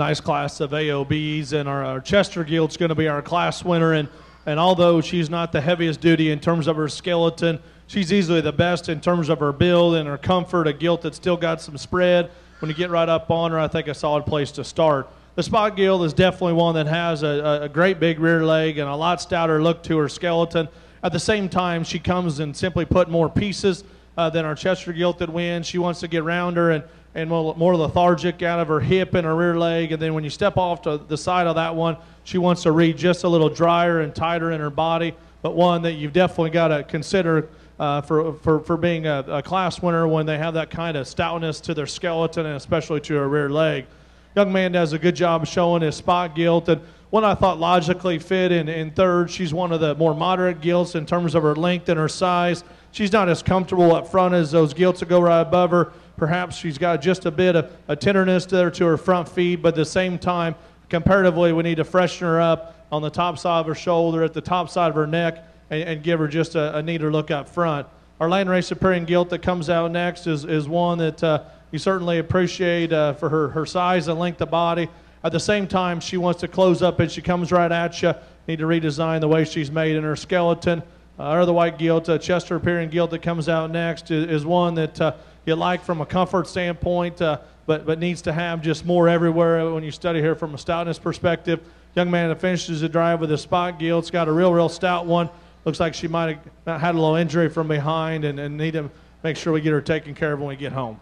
nice class of AOBs, and our Chester Gilt's going to be our class winner. And although she's not the heaviest duty in terms of her skeleton, she's easily the best in terms of her build and her comfort, a gilt that's still got some spread. When you get right up on her, I think a solid place to start. The spot gilt is definitely one that has a great big rear leg and a lot stouter look to her skeleton. At the same time, she comes and simply put more pieces than our Chester gilt that wins. She wants to get rounder and more lethargic out of her hip and her rear leg. And then when you step off to the side of that one, she wants to read just a little drier and tighter in her body, but one that you've definitely got to consider for being a class winner when they have that kind of stoutness to their skeleton and especially to her rear leg. Young man does a good job showing his spot gilt, and one I thought logically fit in third. She's one of the more moderate gilts in terms of her length and her size. She's not as comfortable up front as those gilts that go right above her. Perhaps she's got just a bit of a tenderness there to her front feet, but at the same time, comparatively, we need to freshen her up on the top side of her shoulder, at the top side of her neck, and give her just a neater look up front. Our Landrace Superior gilt that comes out next is one that you certainly appreciate for her size and length of body. At the same time, she wants to close up and she comes right at you. Need to redesign the way she's made in her skeleton. Our other white gilt, Chester Superior gilt that comes out next is one that you like from a comfort standpoint, but needs to have just more everywhere when you study her from a stoutness perspective. Young man that finishes the drive with a spot gilt. It's got a real stout one. Looks like she might have had a little injury from behind and need to make sure we get her taken care of when we get home.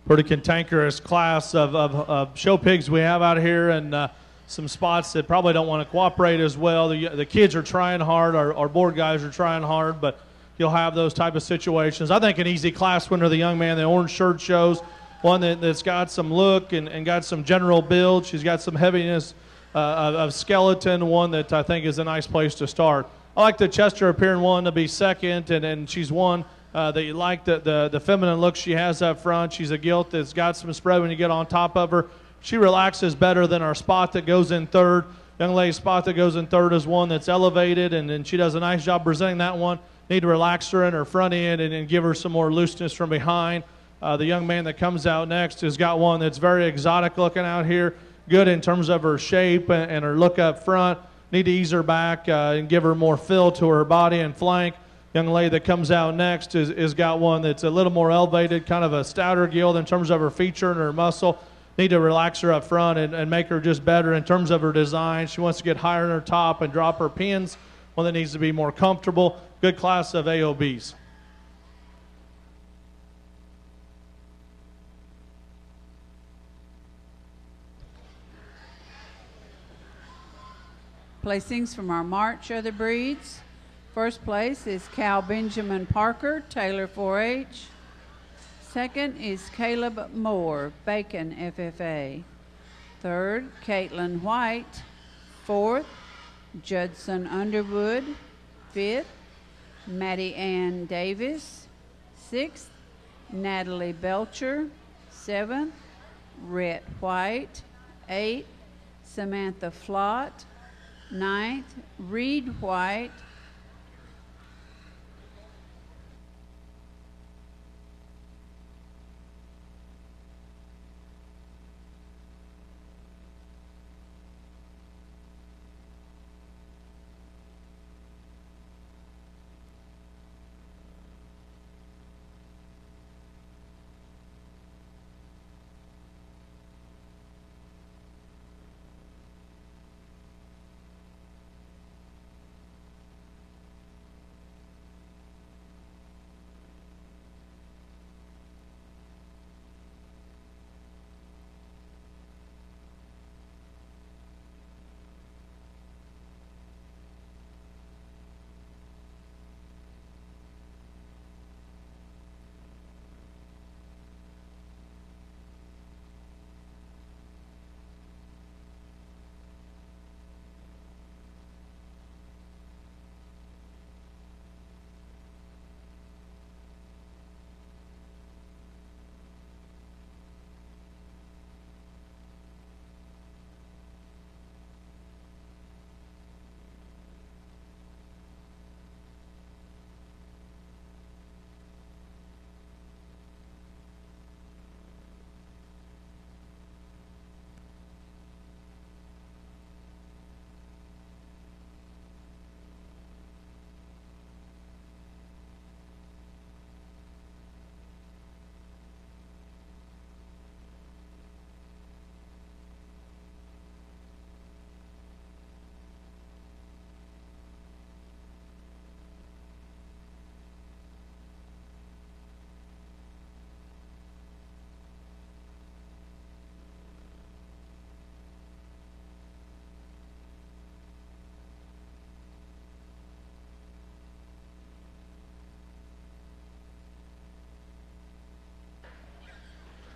pretty cantankerous class of show pigs we have out here, and some spots that probably don't want to cooperate as well. The kids are trying hard, our board guys are trying hard, but you'll have those type of situations. I think an easy class winner, the young man, the orange shirt shows, one that's got some look and got some general build. She's got some heaviness of skeleton, one that I think is a nice place to start. I like the Chester appearing one to be second, and she's one that you like the feminine look she has up front. She's a gilt that's got some spread when you get on top of her. She relaxes better than our spot that goes in third. Young lady's spot that goes in third is one that's elevated, and she does a nice job presenting that one. Need to relax her in her front end and give her some more looseness from behind. The young man that comes out next has got one that's very exotic looking out here, good in terms of her shape and her look up front. Need to ease her back and give her more fill to her body and flank. Young lady that comes out next is got one that's a little more elevated, kind of a stouter gilt in terms of her feature and her muscle. Need to relax her up front and make her just better in terms of her design. She wants to get higher in her top and drop her pins, one that needs to be more comfortable. Good class of AOBs. Placings from our March other breeds. First place is Cal Benjamin Parker, Taylor 4-H. Second is Caleb Moore, Bacon FFA. Third, Caitlin White. Fourth, Judson Underwood. Fifth, Maddie Ann Davis. Sixth, Natalie Belcher. Seventh, Rhett White. Eighth, Samantha Flott. Ninth, Reed White.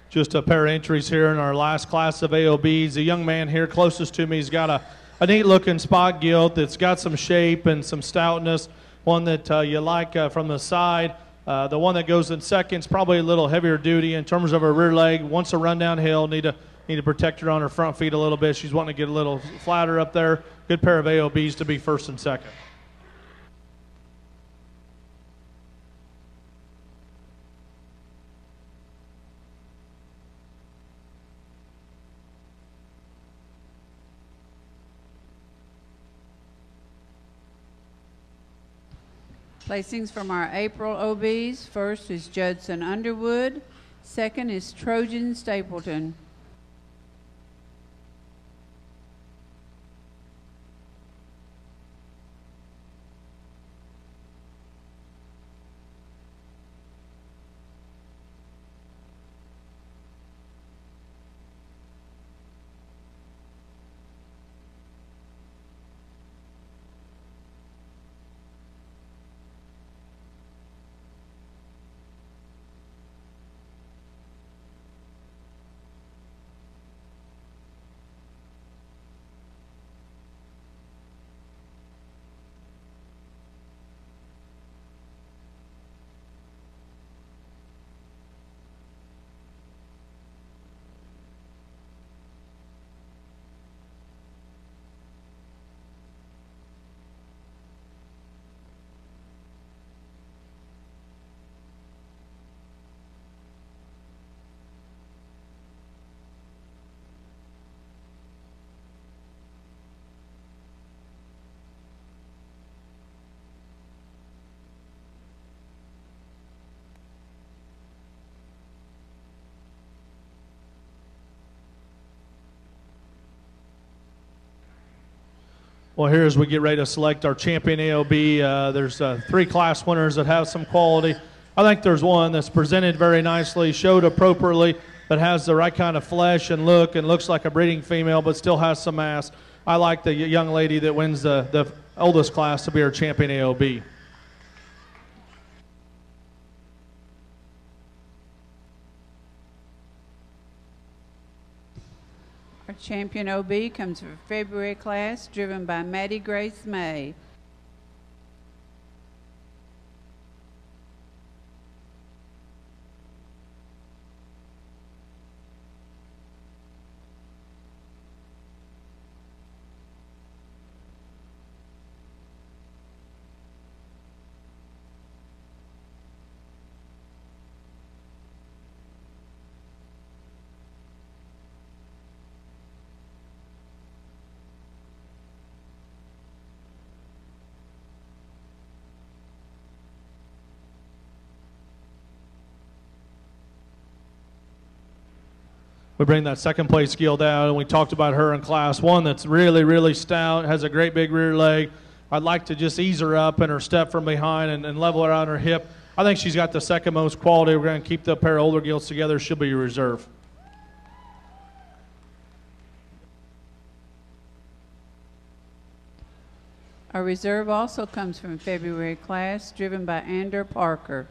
Just a pair of entries here in our last class of AOBs. The young man here closest to me, he's got a neat looking spot gilt that's got some shape and some stoutness, one that you like from the side. The one that goes in second is probably a little heavier duty in terms of her rear leg. Wants to run downhill, need to protect her on her front feet a little bit. She's wanting to get a little flatter up there. Good pair of AOBs to be first and second. Placings from our April OBs. First is Judson Underwood. Second is Trojan Stapleton. Well, here as we get ready to select our champion AOB, there's 3 class winners that have some quality. I think there's one that's presented very nicely, showed appropriately, that has the right kind of flesh and look and looks like a breeding female but still has some mass. I like the young lady that wins the oldest class to be our champion AOB. Our champion OB comes from February class, driven by Maddie Grace May. We bring that second place gill down, and we talked about her in class 1 that's really, really stout, has a great big rear leg. I'd like to just ease her up in her step from behind and level her on her hip. I think she's got the second most quality. We're going to keep the pair of older gills together. She'll be a reserve. Our reserve also comes from February class, driven by Ander Parker.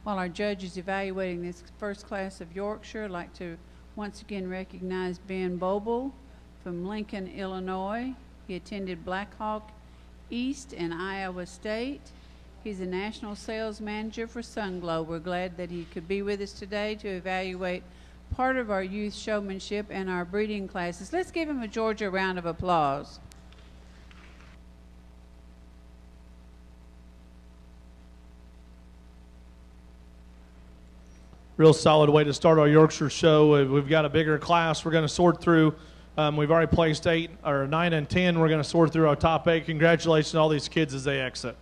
While our judge is evaluating this first class of Yorkshire, I'd like to once again recognize Ben Boble from Lincoln, Illinois. He attended Blackhawk East and Iowa State. He's a national sales manager for Sunglow. We're glad that he could be with us today to evaluate part of our youth showmanship and our breeding classes. Let's give him a Georgia round of applause. Real solid way to start our Yorkshire show. We've got a bigger class we're going to sort through. We've already placed 9 and 10. We're going to sort through our top 8. Congratulations to all these kids as they exit.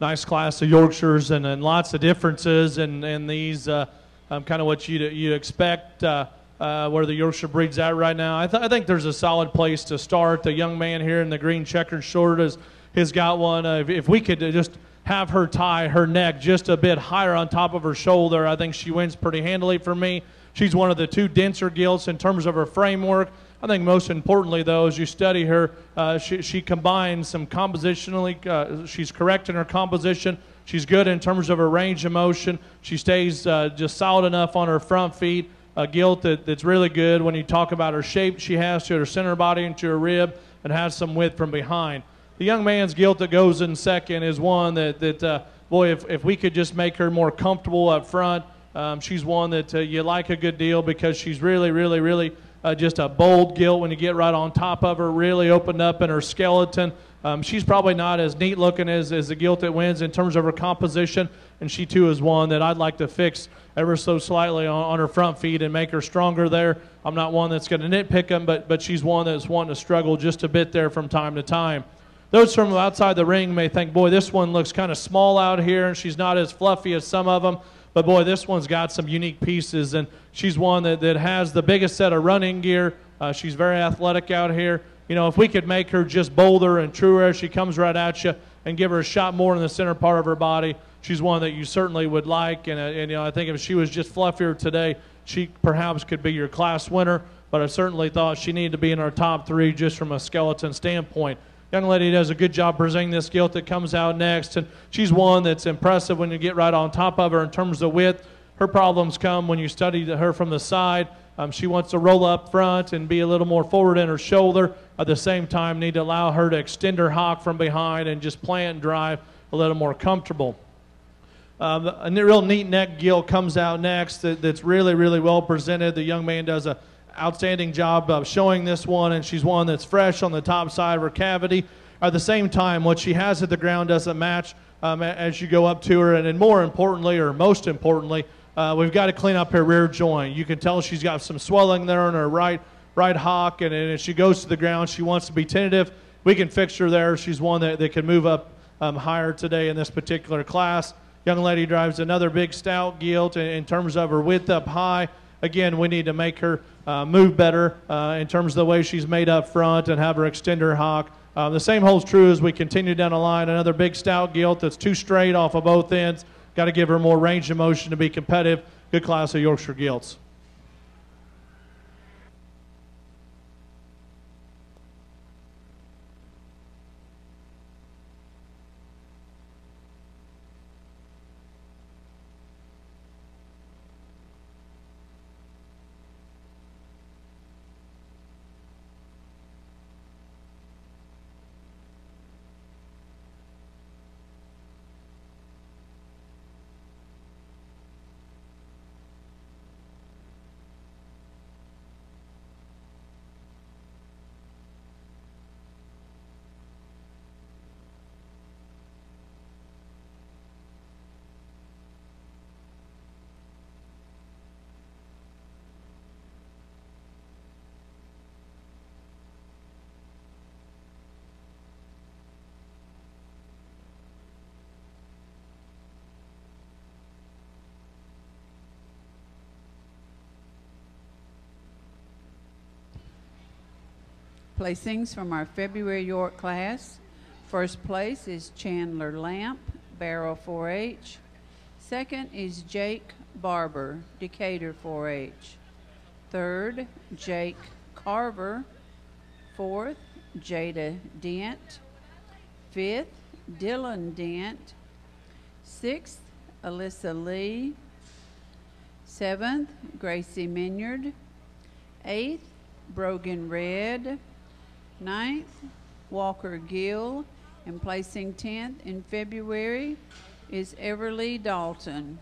nice class of Yorkshires and lots of differences and these kind of what you expect where the Yorkshire breed's at right now. I think there's a solid place to start. The young man here in the green checkered short has got one. If we could just have her tie her neck just a bit higher on top of her shoulder, I think she wins pretty handily for me. She's one of the 2 denser gilts in terms of her framework. I think most importantly, though, as you study her, she combines some compositionally, she's correct in her composition. She's good in terms of her range of motion. She stays just solid enough on her front feet. A gilt that's really good when you talk about her shape she has to her center body and to her rib, and has some width from behind. The young man's gilt that goes in second is one that boy, if we could just make her more comfortable up front, she's one that you like a good deal because she's really just a bold gilt when you get right on top of her, really opened up in her skeleton. She's probably not as neat looking as the gilt that wins in terms of her composition, and she too is one that I'd like to fix ever so slightly on her front feet and make her stronger there. I'm not one that's going to nitpick them, but she's one that's wanting to struggle just a bit there from time to time. Those from outside the ring may think, boy, this one looks kind of small out here, and she's not as fluffy as some of them. But, boy, this one's got some unique pieces, and she's one that has the biggest set of running gear. She's very athletic out here. You know, if we could make her just bolder and truer as she comes right at you and give her a shot more in the center part of her body, she's one that you certainly would like. And you know, I think if she was just fluffier today, she perhaps could be your class winner. But I certainly thought she needed to be in our top 3 just from a skeleton standpoint. Young lady does a good job presenting this gilt that comes out next, and she's one that's impressive when you get right on top of her in terms of width. Her problems come when you study her from the side. She wants to roll up front and be a little more forward in her shoulder. At the same time, need to allow her to extend her hock from behind and just plant and drive a little more comfortable. A real neat neck gilt comes out next that's really well presented. The young man does a outstanding job of showing this one, and she's one that's fresh on the top side of her cavity. At the same time, what she has at the ground doesn't match as you go up to her, and then more importantly, or most importantly, we've got to clean up her rear joint. You can tell she's got some swelling there in her right hock, and as she goes to the ground, she wants to be tentative. We can fix her there. She's one that can move up higher today in this particular class. Young lady drives another big stout gilt in terms of her width up high. Again, we need to make her move better in terms of the way she's made up front and have her extend her hock. The same holds true as we continue down the line. Another big stout gilt that's too straight off of both ends. Got to give her more range of motion to be competitive. Good class of Yorkshire gilts. Placings from our February York class. First place is Chandler Lamp, Barrow 4-H. Second is Jake Barber, Decatur 4-H. Third, Jake Carver. Fourth, Jada Dent. Fifth, Dylan Dent. Sixth, Alyssa Lee. Seventh, Gracie Minyard. Eighth, Brogan Red. Ninth, Walker Gill, and placing 10th in February is Everly Dalton.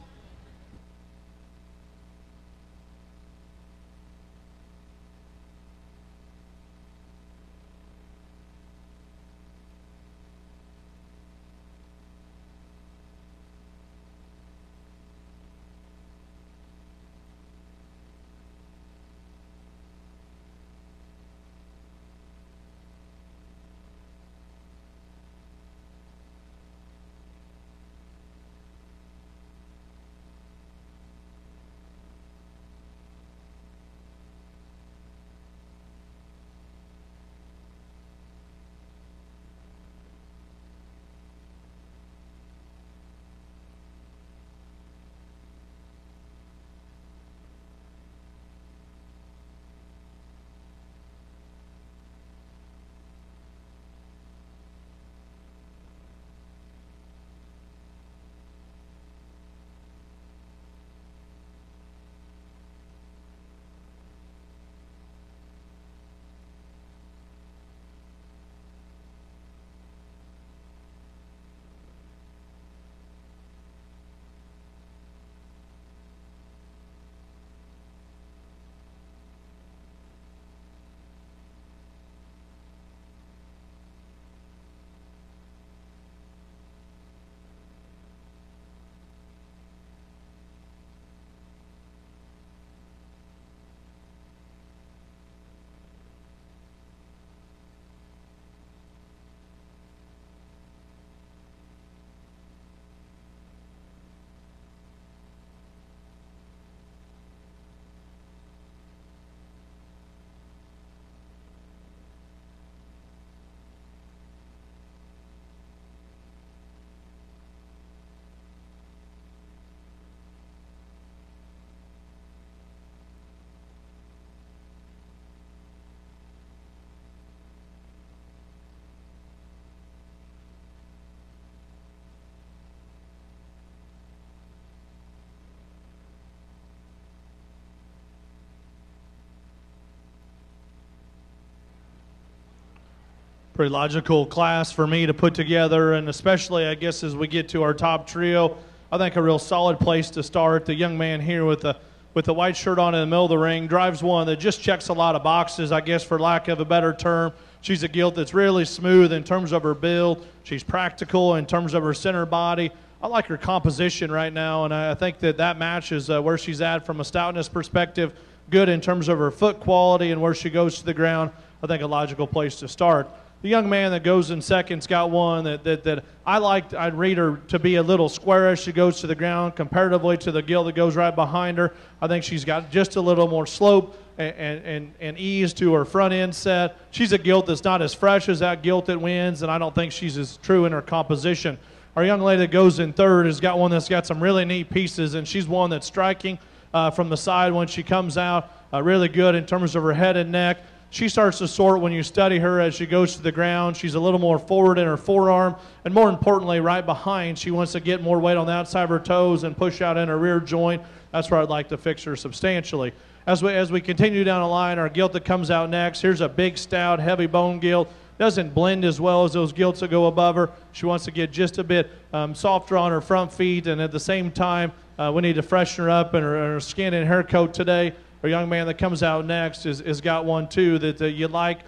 Pretty logical class for me to put together, and especially, I guess, as we get to our top trio, I think a real solid place to start. The young man here with the white shirt on in the middle of the ring drives one that just checks a lot of boxes, I guess, for lack of a better term. She's a gilt that's really smooth in terms of her build. She's practical in terms of her center body. I like her composition right now, and I think that matches where she's at from a stoutness perspective. Good in terms of her foot quality and where she goes to the ground. I think a logical place to start. The young man that goes in second's got one that I liked. I'd read her to be a little square as she goes to the ground comparatively to the gilt that goes right behind her. I think she's got just a little more slope and ease to her front end set. She's a gilt that's not as fresh as that gilt that wins, and I don't think she's as true in her composition. Our young lady that goes in third has got one that's got some really neat pieces, and she's one that's striking from the side when she comes out. Really good in terms of her head and neck. She starts to sort when you study her as she goes to the ground. She's a little more forward in her forearm, and more importantly, right behind, she wants to get more weight on the outside of her toes and push out in her rear joint. That's where I'd like to fix her substantially. As we continue down the line, our gilt that comes out next, here's a big, stout, heavy bone gilt. Doesn't blend as well as those gilts that go above her. She wants to get just a bit softer on her front feet, and at the same time, we need to freshen her up in her skin and hair coat today. Our young man that comes out next is got one too that you like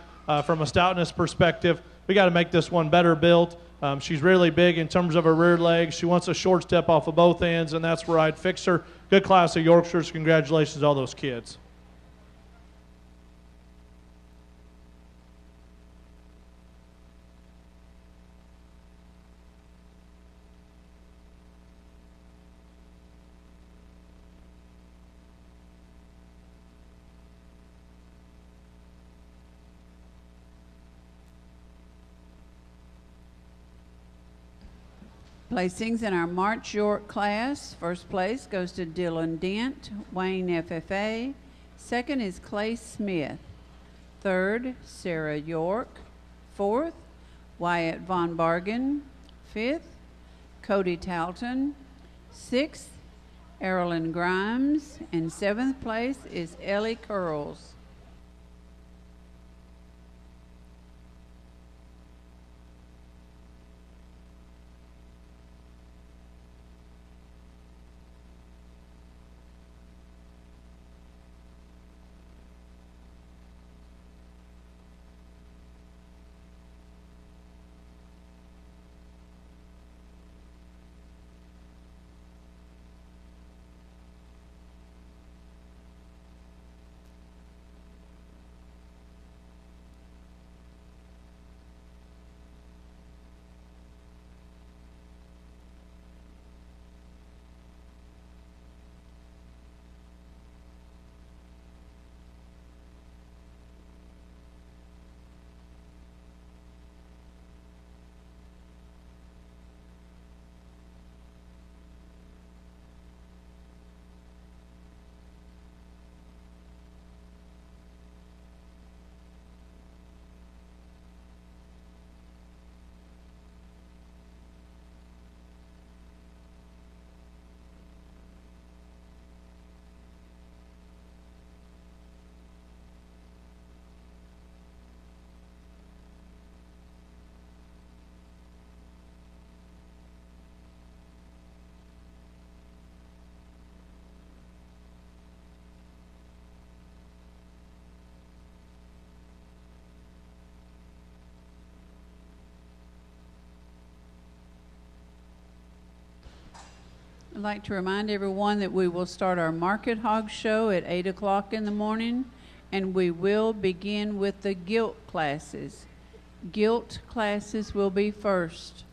from a stoutness perspective. We got to make this one better built. She's really big in terms of her rear legs. She wants a short step off of both ends, and that's where I'd fix her. Good class of Yorkshires. Congratulations to all those kids. Placings in our March York class. First place goes to Dylan Dent, Wayne FFA. Second is Clay Smith. Third, Sarah York. Fourth, Wyatt Von Bargen. Fifth, Cody Talton. Sixth, Erilyn Grimes. And seventh place is Ellie Curls. I'd like to remind everyone that we will start our Market Hog Show at 8 o'clock in the morning, and we will begin with the gilt classes. Gilt classes will be first.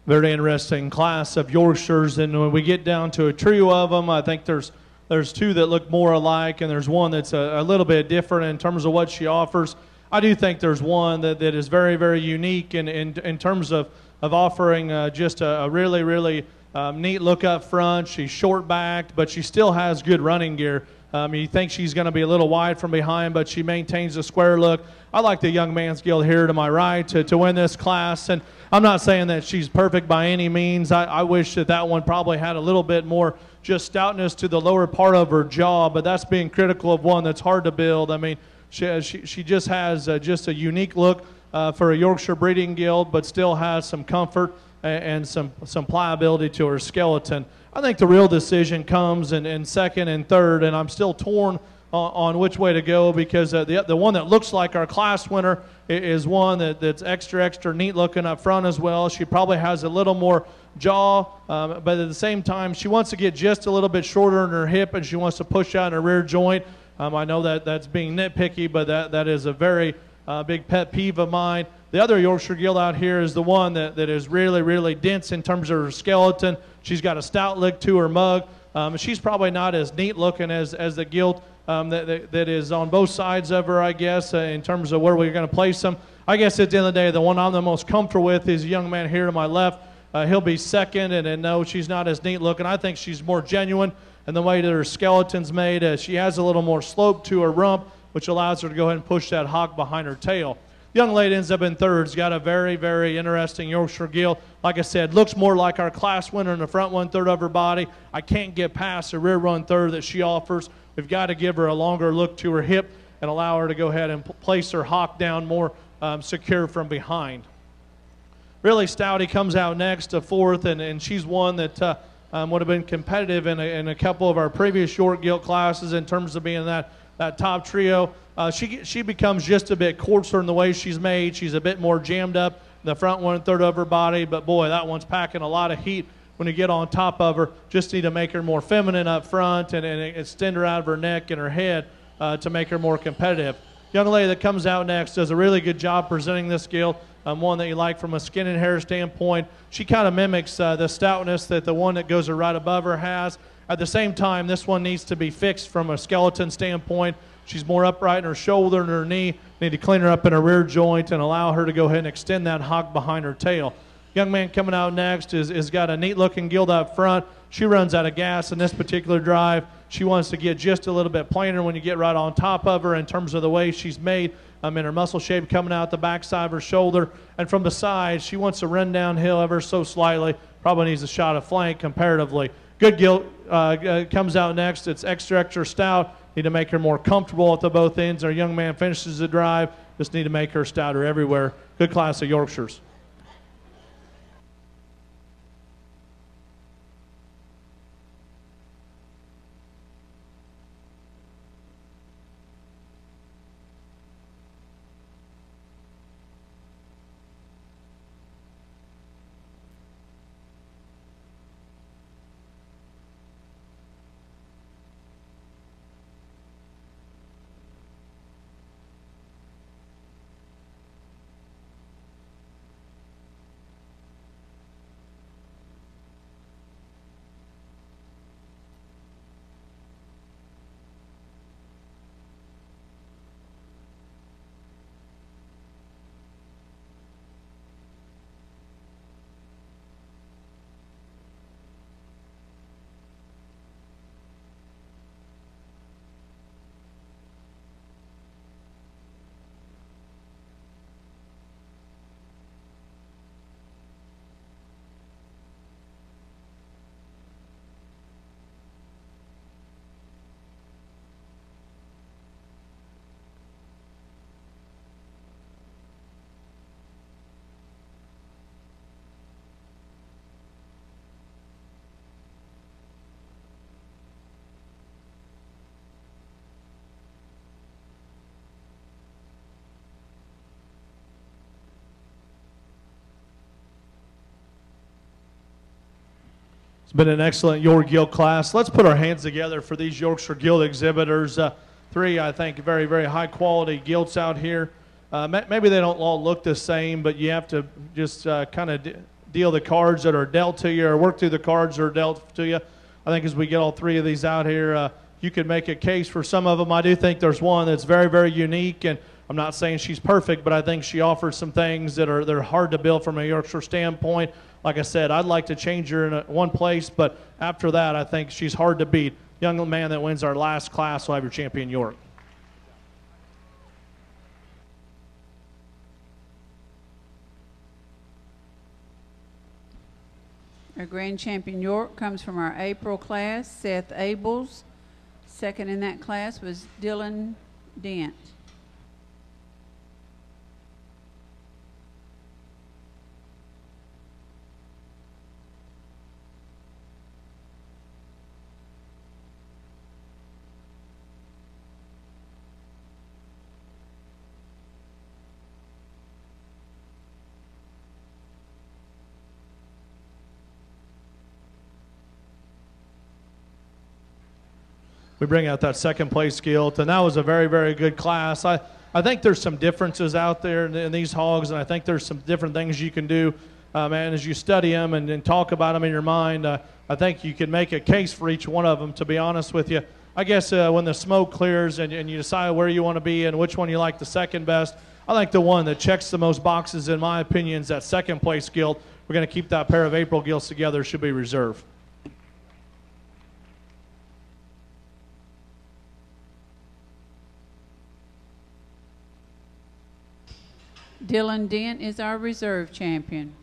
very interesting class of Yorkshires. And when we get down to a trio of them, I think there's two that look more alike, and there's one that's a little bit different in terms of what she offers. I do think there's one that is very, very unique in terms of offering just a really, really neat look up front. She's short-backed, but she still has good running gear. You think she's going to be a little wide from behind, but she maintains a square look. I like the young man's guild here to my right to win this class, and I'm not saying that she's perfect by any means. I wish that one probably had a little bit more just stoutness to the lower part of her jaw, but that's being critical of one that's hard to build. I mean, she just has just a unique look for a Yorkshire breeding guild, but still has some comfort and some pliability to her skeleton. I think the real decision comes in second and third, and I'm still torn on which way to go, because the one that looks like our class winner is one that's extra neat looking up front as well. She probably has a little more jaw, but at the same time, she wants to get just a little bit shorter in her hip, and she wants to push out in her rear joint. I know that's being nitpicky, but that is a very big pet peeve of mine. The other Yorkshire Gilt out here is the one that is really, really dense in terms of her skeleton. She's got a stout lick to her mug. She's probably not as neat looking as the Gilt that is on both sides of her, I guess, in terms of where we're going to place them. I guess at the end of the day, the one I'm the most comfortable with is a young man here to my left. He'll be second, and no, she's not as neat looking. I think she's more genuine in the way that her skeleton's made. She has a little more slope to her rump, which allows her to go ahead and push that hock behind her tail. Young lady ends up in third. She's got a very, very interesting Yorkshire Gilt. Like I said, looks more like our class winner in the front 1/3 of her body. I can't get past the rear 1/3 that she offers. We've got to give her a longer look to her hip and allow her to go ahead and place her hock down more secure from behind. Really Stouty comes out next to fourth, and she's one that would have been competitive in a couple of our previous York Gilt classes in terms of being that top trio. She becomes just a bit coarser in the way she's made. She's a bit more jammed up in the front 1/3 of her body, but boy, that one's packing a lot of heat when you get on top of her. Just need to make her more feminine up front and extend her out of her neck and her head to make her more competitive. Young lady that comes out next does a really good job presenting this gilt. One that you like from a skin and hair standpoint. She kind of mimics the stoutness that the one that goes right above her has. At the same time, this one needs to be fixed from a skeleton standpoint. She's more upright in her shoulder and her knee. Need to clean her up in her rear joint and allow her to go ahead and extend that hock behind her tail. Young man coming out next is got a neat looking gilt up front. She runs out of gas in this particular drive. She wants to get just a little bit plainer when you get right on top of her in terms of the way she's made. In her muscle shape coming out the backside of her shoulder. And from the side, she wants to run downhill ever so slightly. Probably needs a shot of flank comparatively. Good gilt comes out next. It's extra stout. Need to make her more comfortable at the both ends. Our young man finishes the drive. Just need to make her stouter everywhere. Good class of Yorkshires. It's been an excellent York Gilt class. Let's put our hands together for these Yorkshire Gilt exhibitors. Three, I think, very, very high quality gilts out here. Maybe they don't all look the same, but you have to just kind of deal the cards that are dealt to you or work through the cards that are dealt to you. I think as we get all three of these out here, you could make a case for some of them. I do think there's one that's very, very unique, and I'm not saying she's perfect, but I think she offers some things that are hard to build from a Yorkshire standpoint. Like I said, I'd like to change her in one place, but after that, I think she's hard to beat. Young man that wins our last class will have your champion York. Our grand champion York comes from our April class, Seth Abels. Second in that class was Dylan Dent. We bring out that second place gilt, and that was a very, very good class. I think there's some differences out there in these hogs, and I think there's some different things you can do, man, as you study them and talk about them in your mind. I think you can make a case for each one of them, to be honest with you. I guess when the smoke clears and you decide where you want to be and which one you like the second best, I think the one that checks the most boxes, in my opinion, is that second place gilt. We're going to keep that pair of April gilts together. Should be reserved. Dylan Dent is our reserve champion.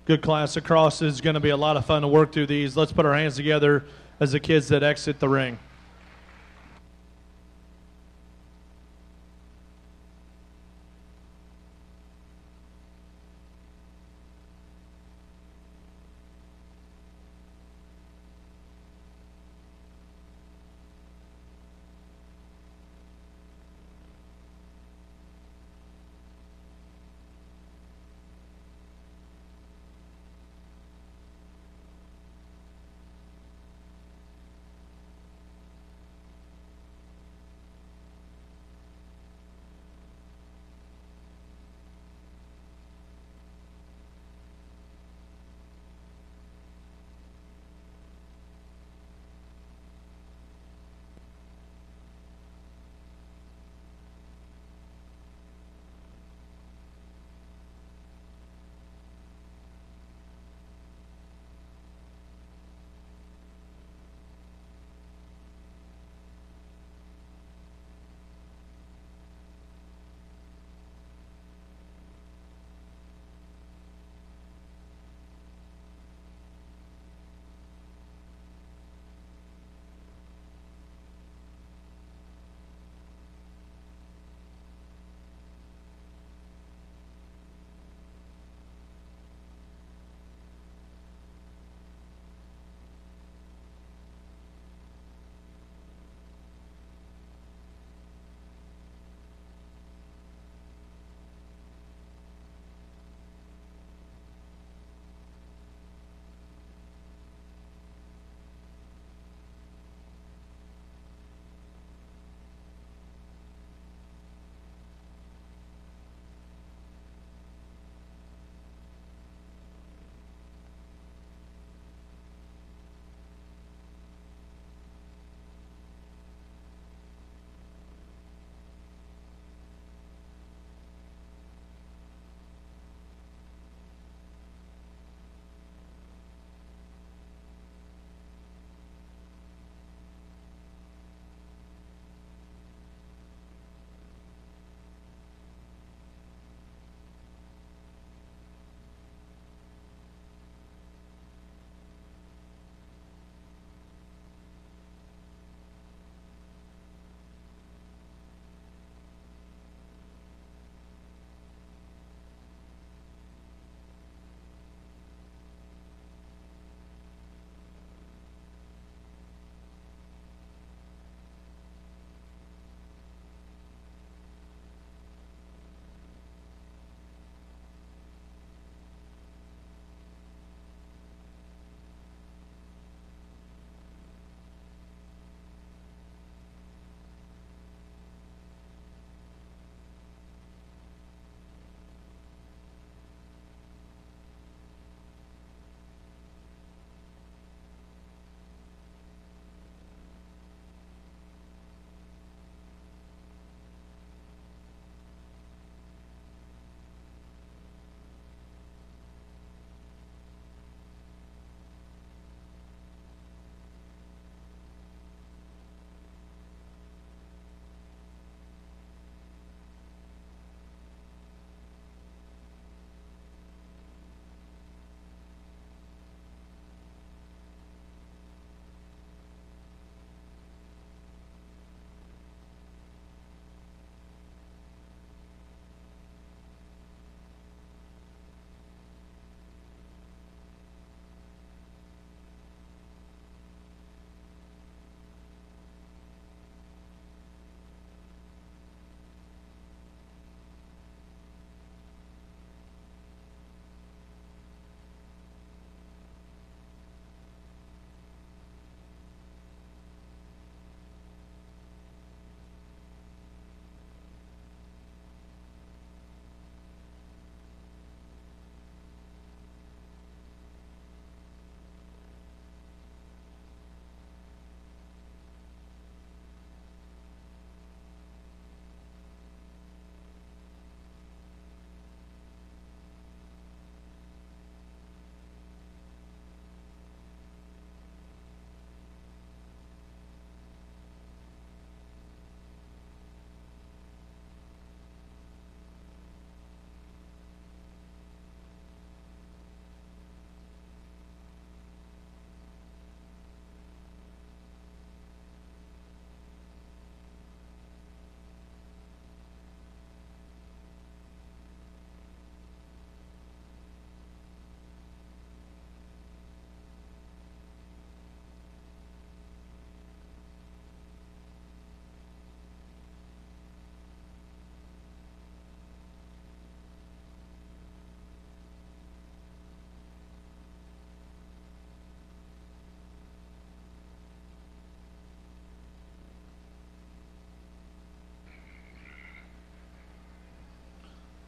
good class across. It's going to be a lot of fun to work through these. Let's put our hands together as the kids that exit the ring.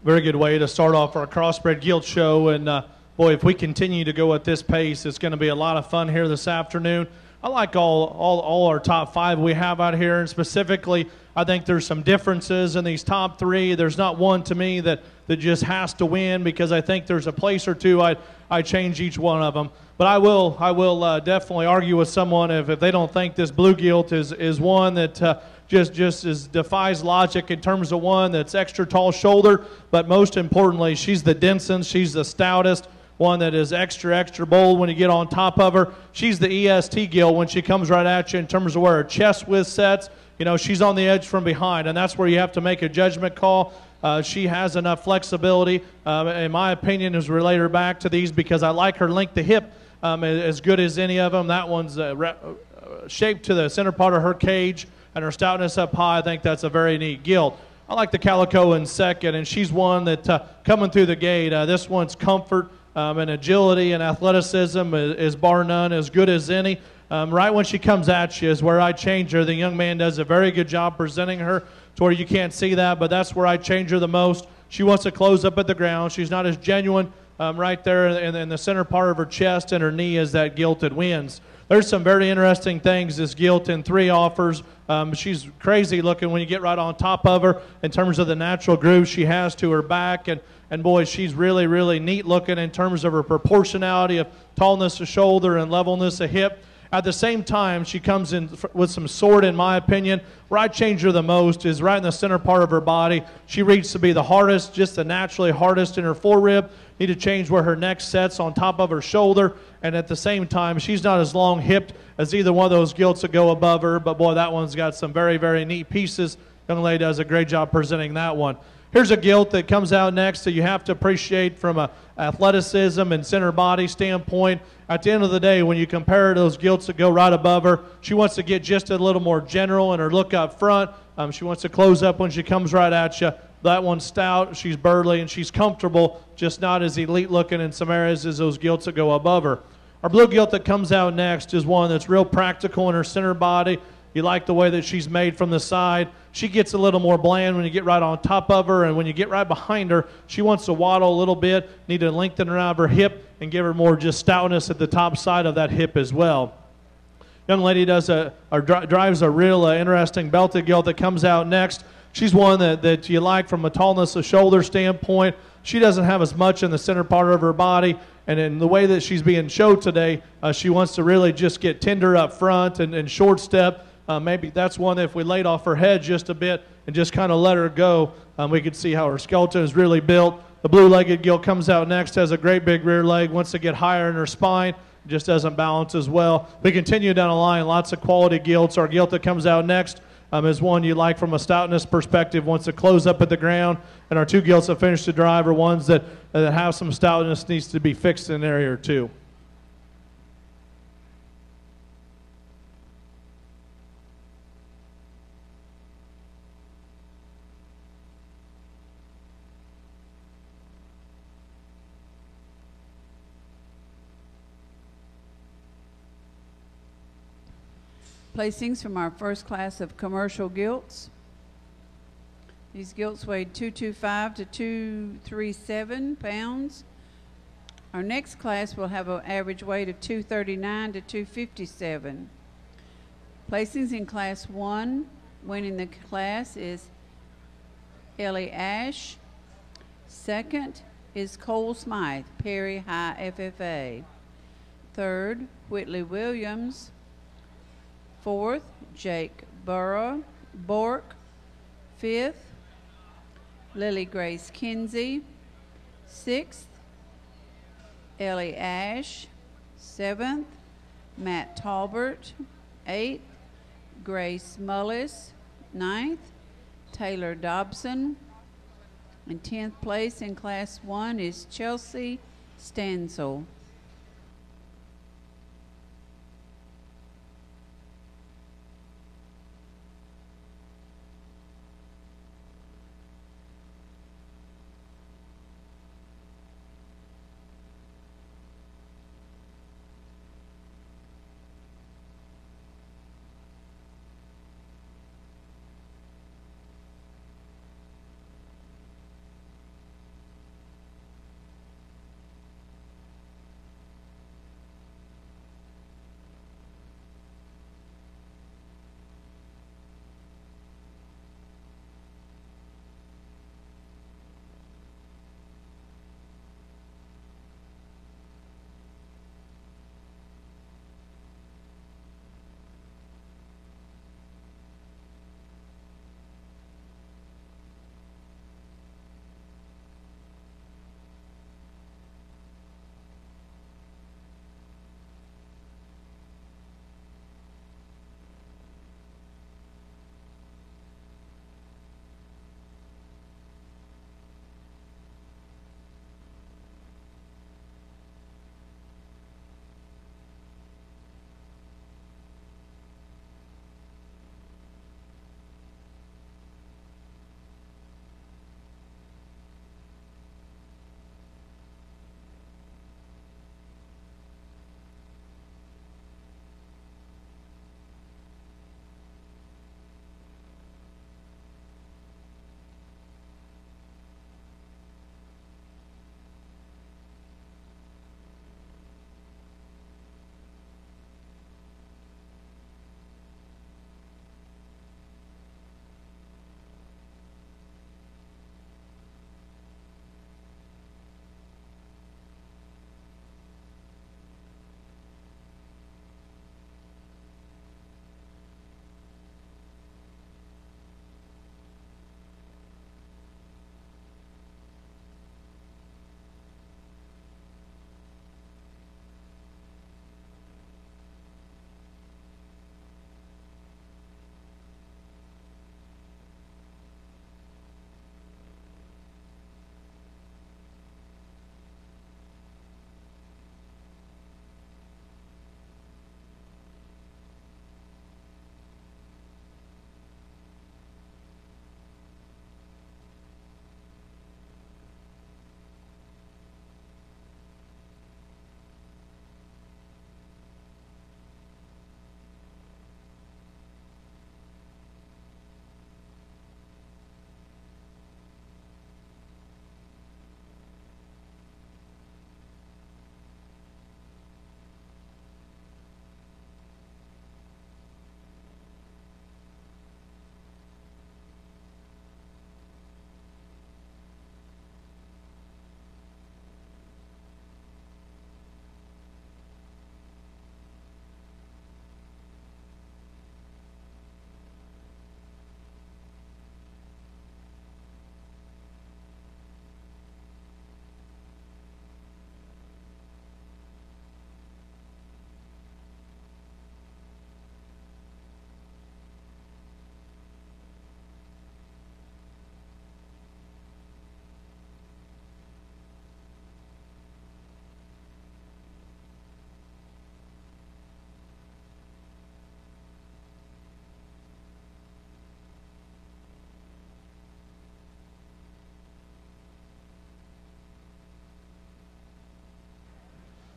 very good way to start off our crossbred gilt show. And boy, if we continue to go at this pace, it's going to be a lot of fun here this afternoon. I like all our top 5 we have out here, and specifically, I think there's some differences in these top 3. There's not one to me that just has to win, because I think there's a place or two I change each one of them. But I will definitely argue with someone if they don't think this blue gilt is one that just defies logic in terms of one that's extra tall shoulder, but most importantly, she's the densest, she's the stoutest, one that is extra bold when you get on top of her. She's the EST gilt when she comes right at you in terms of where her chest width sets. You know, she's on the edge from behind, and that's where you have to make a judgment call. She has enough flexibility, in my opinion, is relate her back to these, because I like her length to hip as good as any of them. That one's shaped to the center part of her cage, and her stoutness up high. I think that's a very neat gilt. I like the Calico in second, and she's one that coming through the gate, this one's comfort and agility and athleticism is bar none, as good as any. Right when she comes at you is where I change her. The young man does a very good job presenting her to where you can't see that, but that's where I change her the most. She wants to close up at the ground. She's not as genuine right there in the center part of her chest and her knee as that gilted wins. There's some very interesting things this gilt in 3 offers. She's crazy looking when you get right on top of her in terms of the natural groove she has to her back. And boy, she's really neat looking in terms of her proportionality of tallness of shoulder and levelness of hip. At the same time, she comes in with some sort, in my opinion. Where I change her the most is right in the center part of her body. She reads to be the hardest, just the naturally hardest in her forerib. Need to change where her neck sets on top of her shoulder. And at the same time, she's not as long hipped as either one of those gilts that go above her. But boy, that one's got some very neat pieces. Young lady does a great job presenting that one. Here's a gilt that comes out next that you have to appreciate from a athleticism and center body standpoint. At the end of the day, when you compare those gilts that go right above her, she wants to get just a little more general in her look up front. She wants to close up when she comes right at you. That one's stout, she's burly, and she's comfortable, just not as elite looking in some areas as those gilts that go above her. Our blue gilt that comes out next is one that's real practical in her center body. You like the way that she's made from the side. She gets a little more bland when you get right on top of her, and when you get right behind her, she wants to waddle a little bit, need to lengthen her out of her hip and give her more just stoutness at the top side of that hip as well. Young lady drives a real interesting belted gilt that comes out next. She's one that you like from a tallness of shoulder standpoint. She doesn't have as much in the center part of her body, and in the way that she's being showed today, she wants to really just get tender up front and short step. Maybe that's one that if we laid off her head just a bit and just kind of let her go, we could see how her skeleton is really built. The blue-legged gilt comes out next, has a great big rear leg, wants to get higher in her spine, just doesn't balance as well. We continue down the line, lots of quality gilts. Our gilt that comes out next is one you like from a stoutness perspective, wants to close up at the ground. And our 2 gilts that finish the drive are ones that have some stoutness, needs to be fixed in an area or two. Placings from our first class of commercial gilts. These gilts weighed 225 to 237 pounds. Our next class will have an average weight of 239 to 257. Placings in Class 1, winning the class is Ellie Ash. Second is Cole Smythe, Perry High FFA. Third, Whitley Williams. Fourth, Jake Bork. Fifth, Lily Grace Kinsey. Sixth, Ellie Ash. Seventh, Matt Talbert. Eighth, Grace Mullis. Ninth, Taylor Dobson. And 10th place in Class 1 is Chelsea Stansel.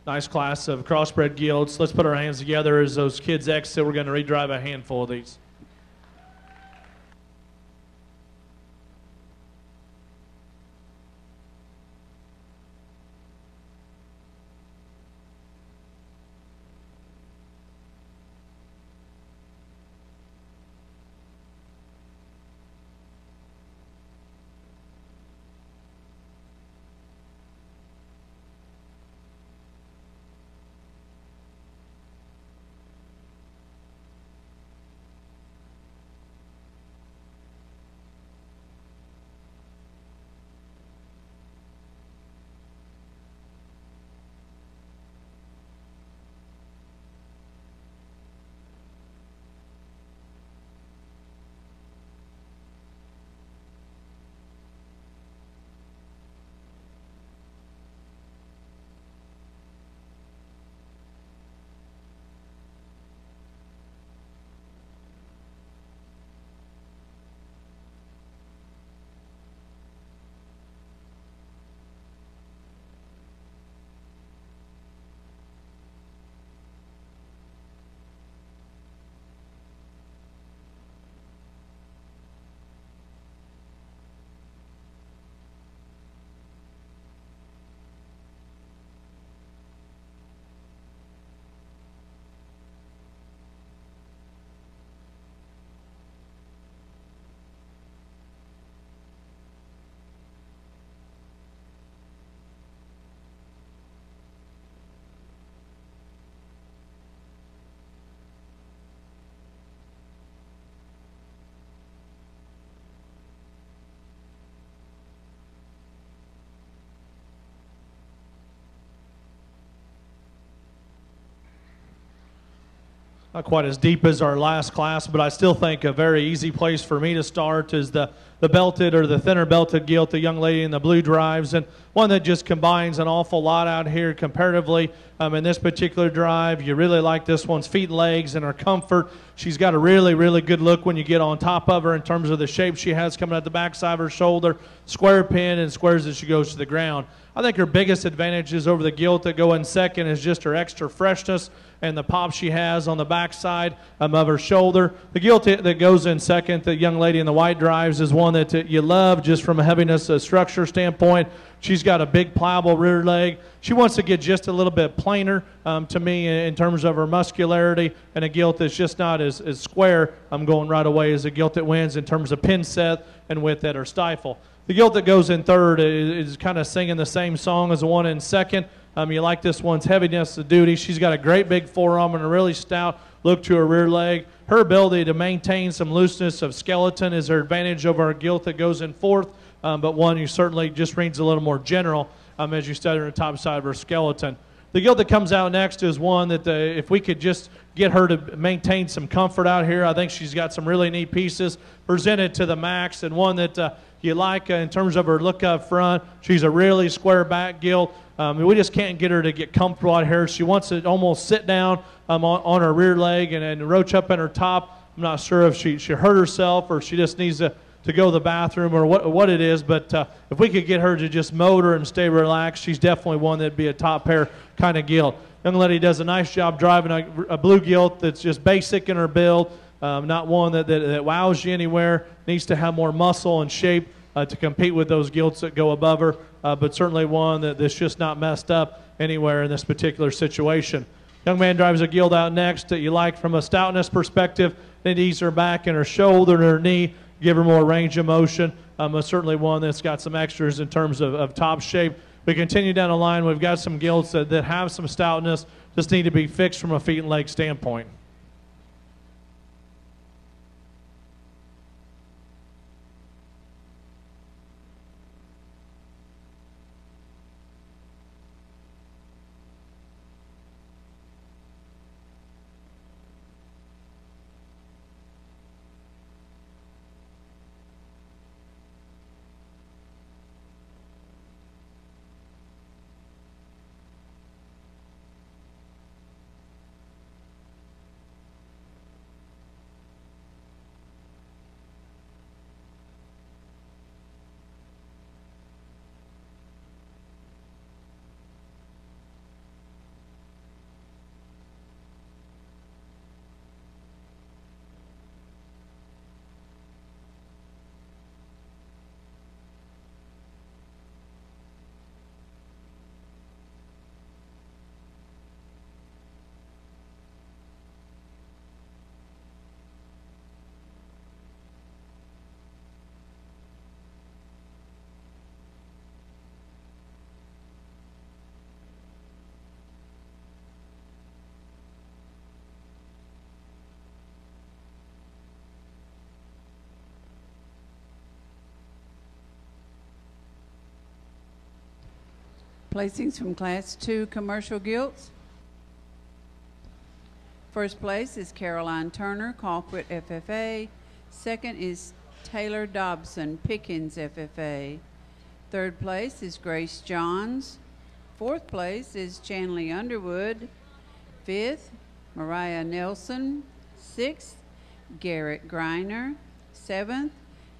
nice class of crossbred gilts. Let's put our hands together as those kids exit. We're going to redrive a handful of these. Not quite as deep as our last class, but I still think a very easy place for me to start is the belted or the thinner belted gilt, the young lady in the blue drives, and one that just combines an awful lot out here comparatively in this particular drive. You really like this one's feet and legs and her comfort. She's got a really, really good look when you get on top of her in terms of the shape she has coming out the backside of her shoulder, square pin and squares as she goes to the ground. I think her biggest advantages over the gilt that go in second is just her extra freshness and the pop she has on the backside of her shoulder. The gilt that goes in second, the young lady in the white drives, is one that you love just from a heaviness structure standpoint. She's got a big pliable rear leg. She wants to get just a little bit plainer to me in terms of her muscularity, and a gilt that's just not as square. I'm going right away as a gilt that wins in terms of pin set and width at her stifle. The gilt that goes in third is kind of singing the same song as the one in second. You like this one's heaviness of duty. She's got a great big forearm and a really stout look to her rear leg. Her ability to maintain some looseness of skeleton is her advantage over our gilt that goes in fourth, but one who certainly just reads a little more general as you study on the top side of her skeleton. The gilt that comes out next is one that if we could just get her to maintain some comfort out here, I think she's got some really neat pieces presented to the max, and one that you like in terms of her look up front. She's a really square back gilt. We just can't get her to get comfortable out here. She wants to almost sit down on her rear leg and roach up in her top. I'm not sure if she hurt herself or she just needs to go to the bathroom or what it is, but if we could get her to just motor and stay relaxed, she's definitely one that'd be a top pair kind of gilt. Young lady does a nice job driving a blue gilt that's just basic in her build, not one that wows you anywhere, needs to have more muscle and shape to compete with those gilts that go above her, but certainly one that's just not messed up anywhere in this particular situation. Young man drives a gilt out next that you like from a stoutness perspective. Then ease her back and her shoulder and her knee, give her more range of motion. But certainly one that's got some extras in terms of top shape. We continue down the line. We've got some gilts that have some stoutness, just need to be fixed from a feet and leg standpoint. Placings from Class 2 Commercial Guilds. First place is Caroline Turner, Colquitt FFA. Second is Taylor Dobson, Pickens FFA. Third place is Grace Johns. Fourth place is Chanley Underwood. Fifth, Mariah Nelson. Sixth, Garrett Griner. Seventh,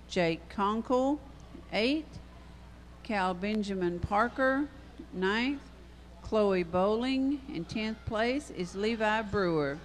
Jake Conkle. Eighth, Cal Benjamin Parker. Ninth, Chloe Bowling. In 10th place is Levi Brewer.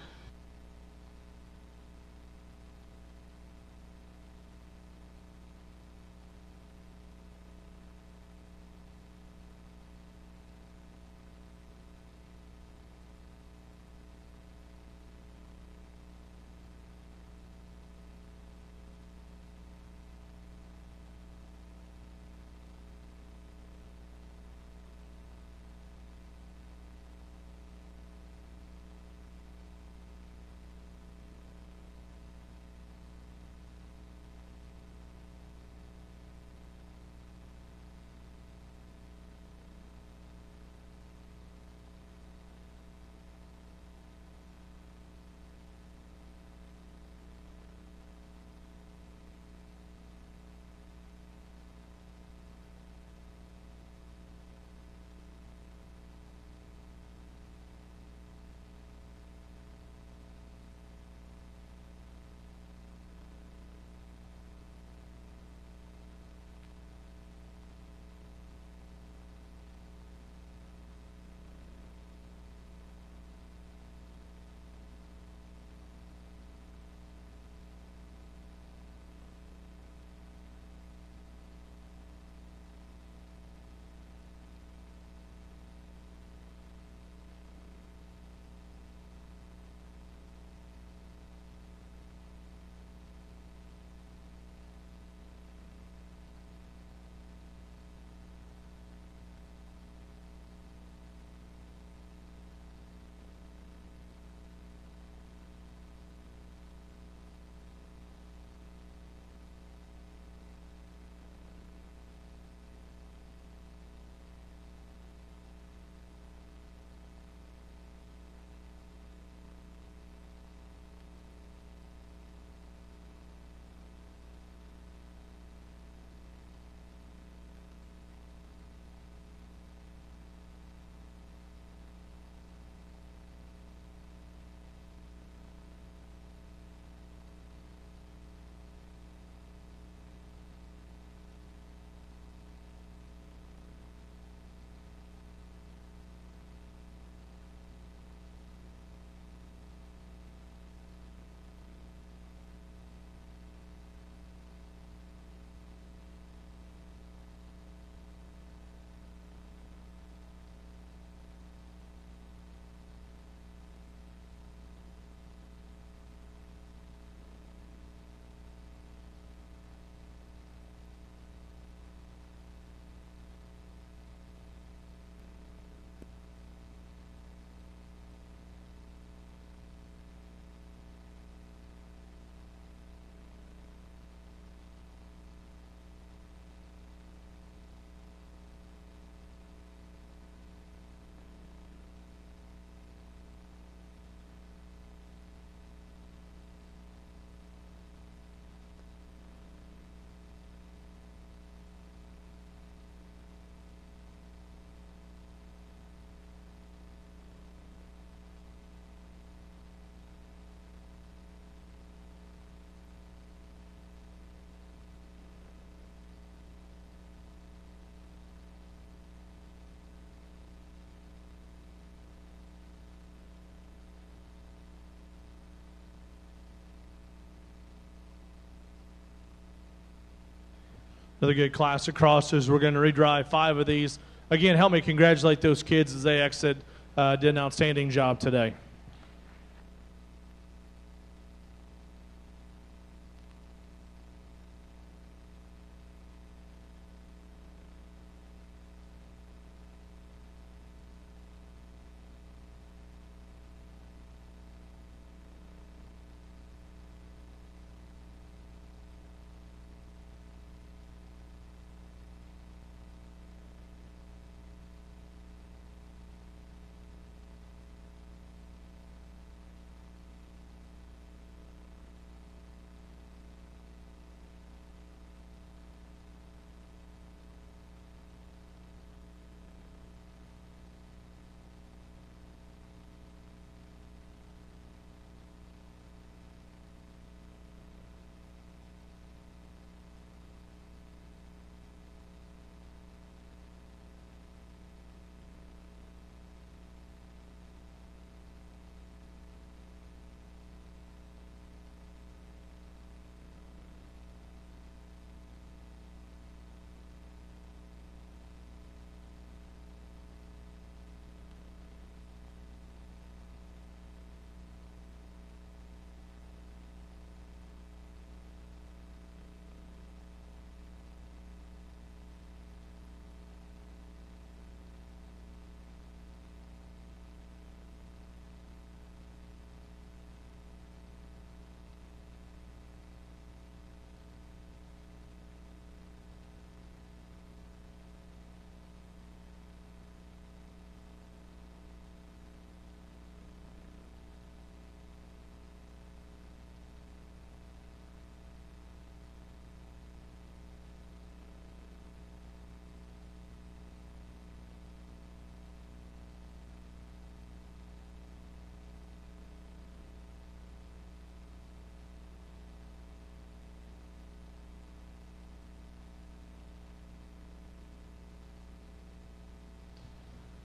Another good class of crosses. We're going to redrive 5 of these. Again, help me congratulate those kids as they exit. Did an outstanding job today.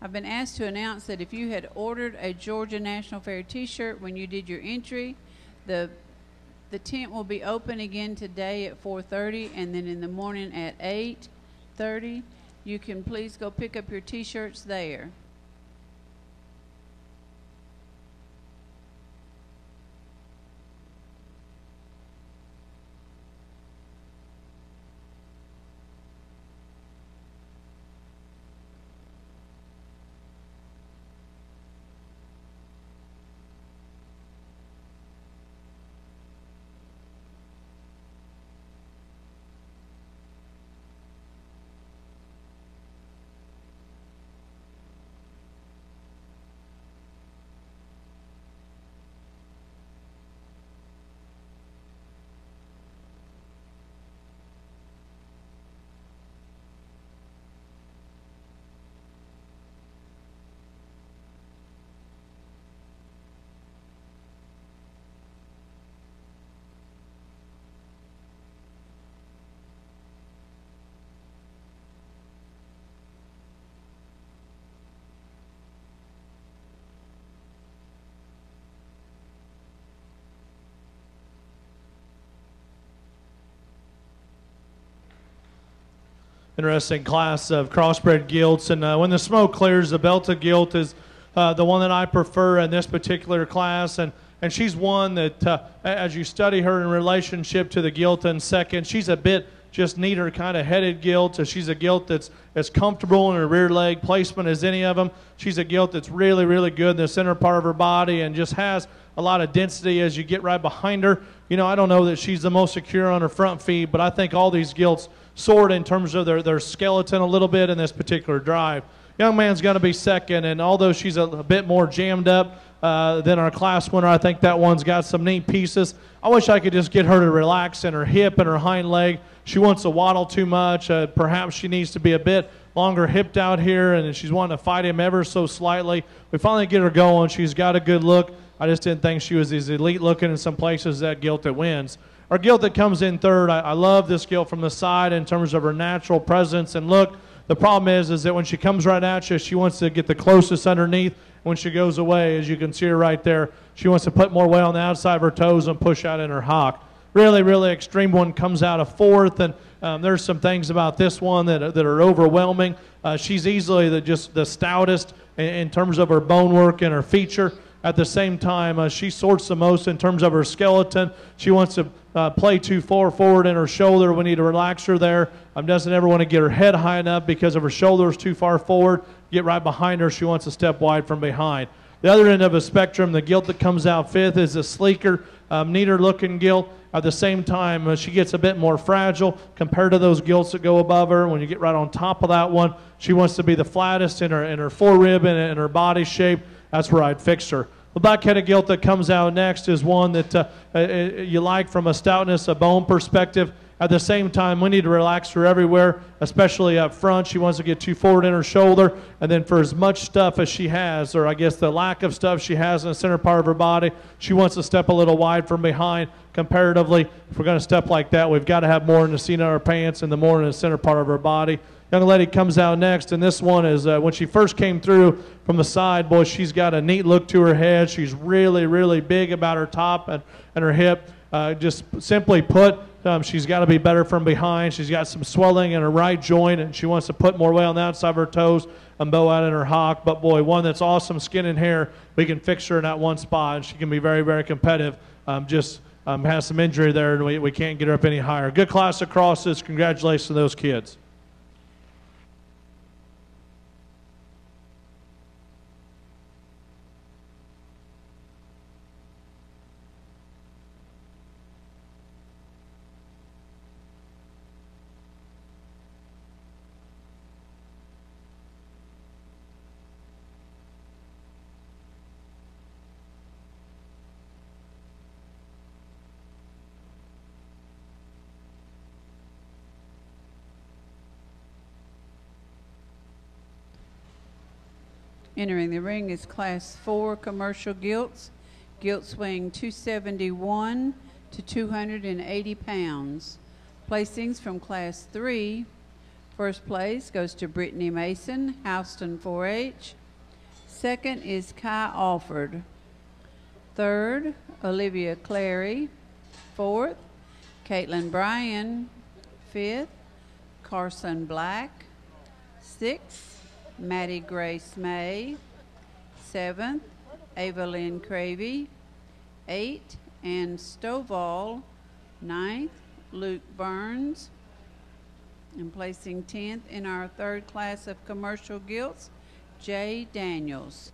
I've been asked to announce that if you had ordered a Georgia National Fair t-shirt when you did your entry, the tent will be open again today at 4:30 and then in the morning at 8:30. You can please go pick up your t-shirts there. Interesting class of crossbred gilts, and when the smoke clears, the belted gilt is the one that I prefer in this particular class, and she's one that as you study her in relationship to the gilt in second, she's a bit just neater kind of headed gilt. So she's a gilt that's as comfortable in her rear leg placement as any of them. She's a gilt that's really, really good in the center part of her body and just has a lot of density as you get right behind her. You know, I don't know that she's the most secure on her front feet, but I think all these gilts sort in terms of their skeleton a little bit in this particular drive. Young man's got to be second, and although she's a bit more jammed up than our class winner, I think that one's got some neat pieces. I wish I could just get her to relax in her hip and her hind leg. She wants to waddle too much. Perhaps she needs to be a bit longer hipped out here, and she's wanting to fight him ever so slightly. We finally get her going. She's got a good look. I just didn't think she was as elite looking in some places that gilt that wins. Our gilt that comes in third, I love this gilt from the side in terms of her natural presence and look. The problem is that when she comes right at you, she wants to get the closest underneath. When she goes away, as you can see her right there, she wants to put more weight on the outside of her toes and push out in her hock. Really, really extreme one comes out of fourth, and there's some things about this one that are overwhelming. She's easily the stoutest in terms of her bone work and her feature. At the same time, she sorts the most in terms of her skeleton. She wants to play too far forward in her shoulder. We need to relax her there. Doesn't ever want to get her head high enough because of her shoulders too far forward. Get right behind her. She wants to step wide from behind. The other end of a spectrum, the gilt that comes out fifth is a sleeker, neater looking gilt. At the same time, she gets a bit more fragile compared to those gilts that go above her. When you get right on top of that one, she wants to be the flattest in her forerib and her body shape. That's where I'd fix her. The black-headed gilt that comes out next is one that you like from a stoutness, a bone perspective. At the same time, we need to relax her everywhere, especially up front. She wants to get too forward in her shoulder. And then for as much stuff as she has, or I guess the lack of stuff she has in the center part of her body, she wants to step a little wide from behind. Comparatively, if we're going to step like that, we've got to have more in the seat of our pants and the more in the center part of her body. Young lady comes out next, and this one is when she first came through from the side, boy, she's got a neat look to her head. She's really, really big about her top and her hip. Just simply put, she's got to be better from behind. She's got some swelling in her right joint, and she wants to put more weight on the outside of her toes and bow out in her hock. But, boy, one that's awesome skin and hair, we can fix her in that one spot, and she can be very, very competitive. Has some injury there, and we can't get her up any higher. Good class of crosses. Congratulations to those kids. Entering the ring is Class 4 commercial gilts. Gilts weighing 271 to 280 pounds. Placings from Class 3 for First place goes to Brittany Mason, Houston 4-H. Second is Kai Alford. Third, Olivia Clary. Fourth, Caitlin Bryan. Fifth, Carson Black. Sixth, Maddie Grace May. Seventh, Evelyn Cravey. 8, Ann Stovall. 9th, Luke Burns. And placing 10th in our third class of commercial guilds, Jay Daniels.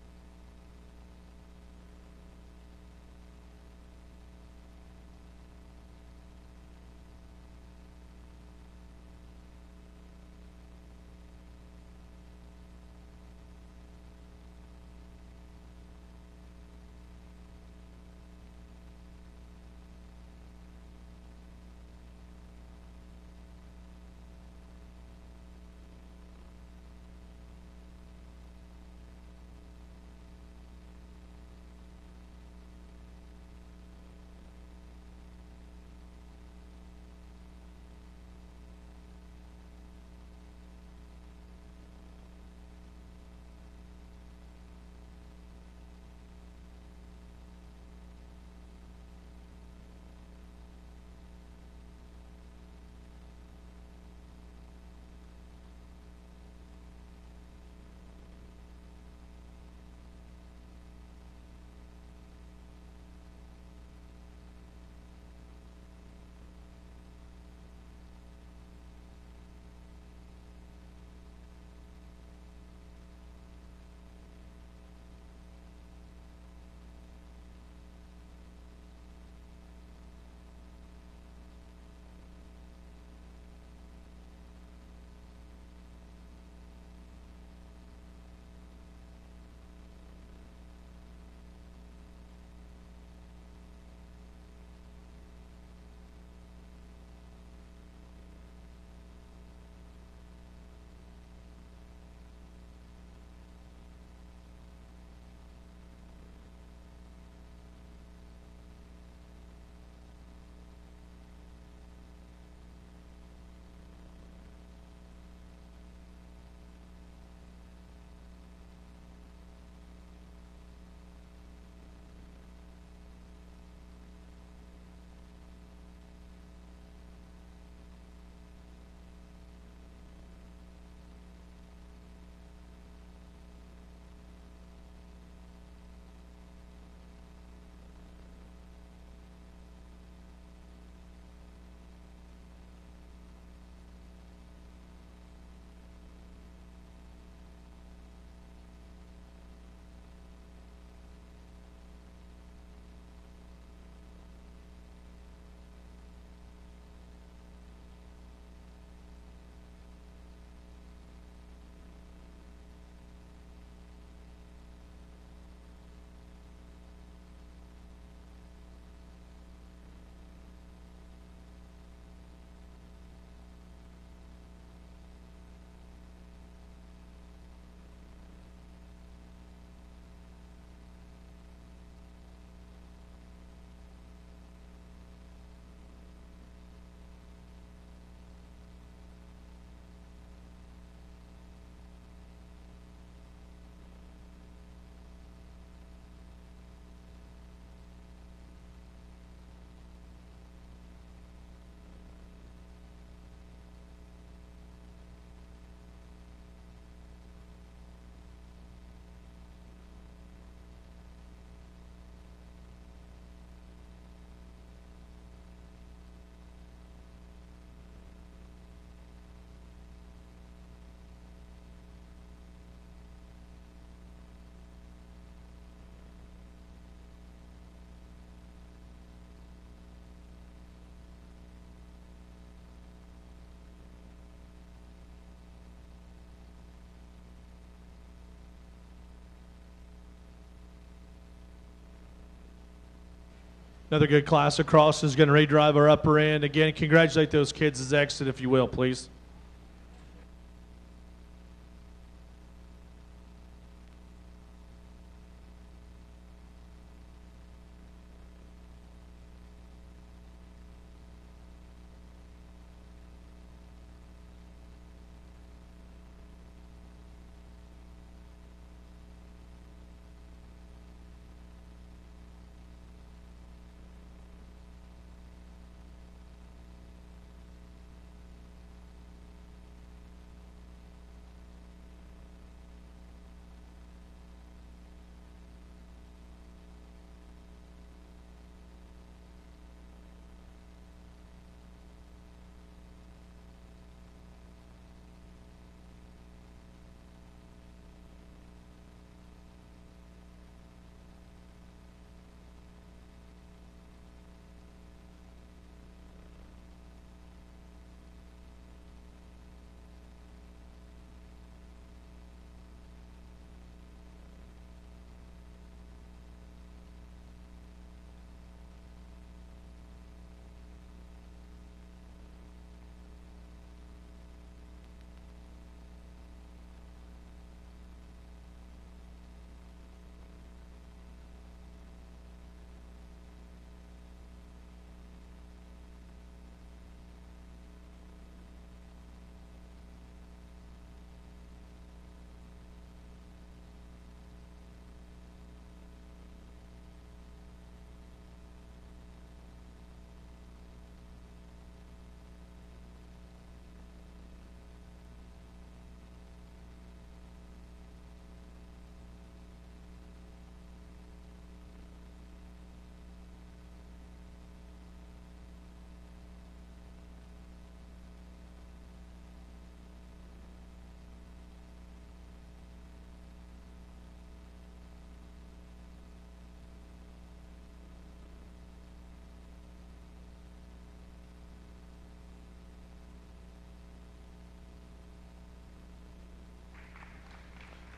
Another good class across is going to redrive our upper end. Again, congratulate those kids as exit, if you will, please.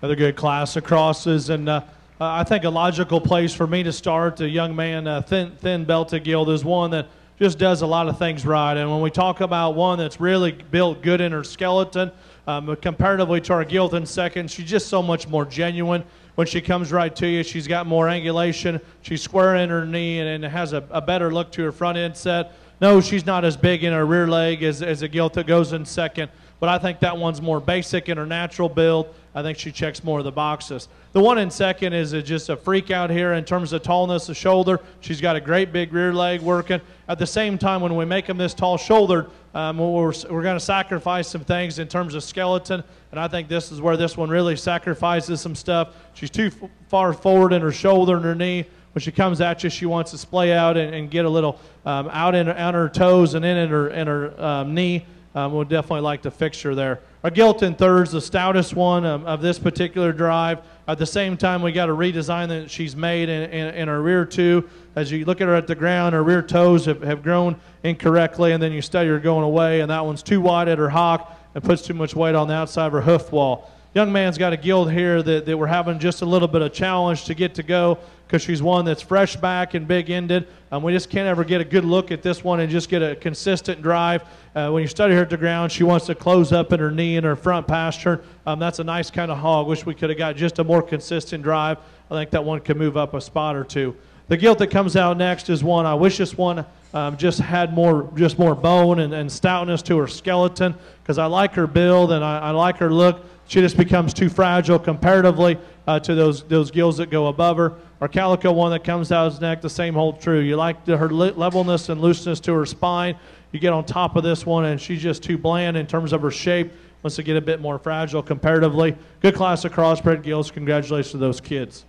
Another good class of crosses, and I think a logical place for me to start, a young man, thin belted gilt, is one that just does a lot of things right. And when we talk about one that's really built good in her skeleton, comparatively to our gilt in second, she's just so much more genuine. When she comes right to you, she's got more angulation. She's square in her knee and has a better look to her front end set. No, she's not as big in her rear leg as a gilt that goes in second, but I think that one's more basic in her natural build. I think she checks more of the boxes. The one in second is just a freak out here in terms of tallness of shoulder. She's got a great big rear leg working. At the same time, when we make them this tall shouldered, we're going to sacrifice some things in terms of skeleton, and I think this is where this one really sacrifices some stuff. She's too far forward in her shoulder and her knee. When she comes at you, she wants to splay out and get a little out in her toes and in her knee. We'll definitely like to fix her there. Our gilt in third's the stoutest one of this particular drive. At the same time, we got a redesign that she's made in her rear too. As you look at her at the ground, her rear toes have grown incorrectly, and then you study her going away, and that one's too wide at her hock and puts too much weight on the outside of her hoof wall. Young man's got a gilt here that we're having just a little bit of challenge to get to go, because she's one that's fresh back and big-ended. We just can't ever get a good look at this one and just get a consistent drive. When you study her at the ground, she wants to close up in her knee and her front pastern. That's a nice kind of hog. Wish we could have got just a more consistent drive. I think that one could move up a spot or two. The gilt that comes out next is one, I wish this one just had more bone and stoutness to her skeleton, because I like her build and I like her look. She just becomes too fragile comparatively to those gills that go above her. Our calico one that comes out is neck, the same holds true. You like her levelness and looseness to her spine. You get on top of this one, and she's just too bland in terms of her shape. Wants to get a bit more fragile comparatively. Good class of crossbred gills. Congratulations to those kids.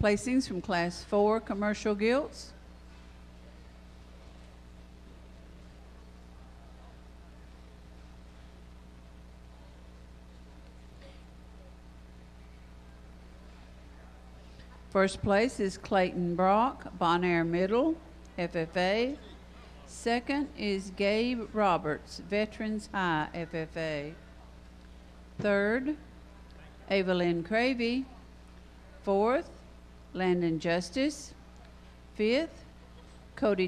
Placings from Class 4 commercial gilts. First place is Clayton Brock, Bonaire Middle, FFA. Second is Gabe Roberts, Veterans High, FFA. Third, Evelyn Cravey. Fourth, Landon Justice. Fifth, Cody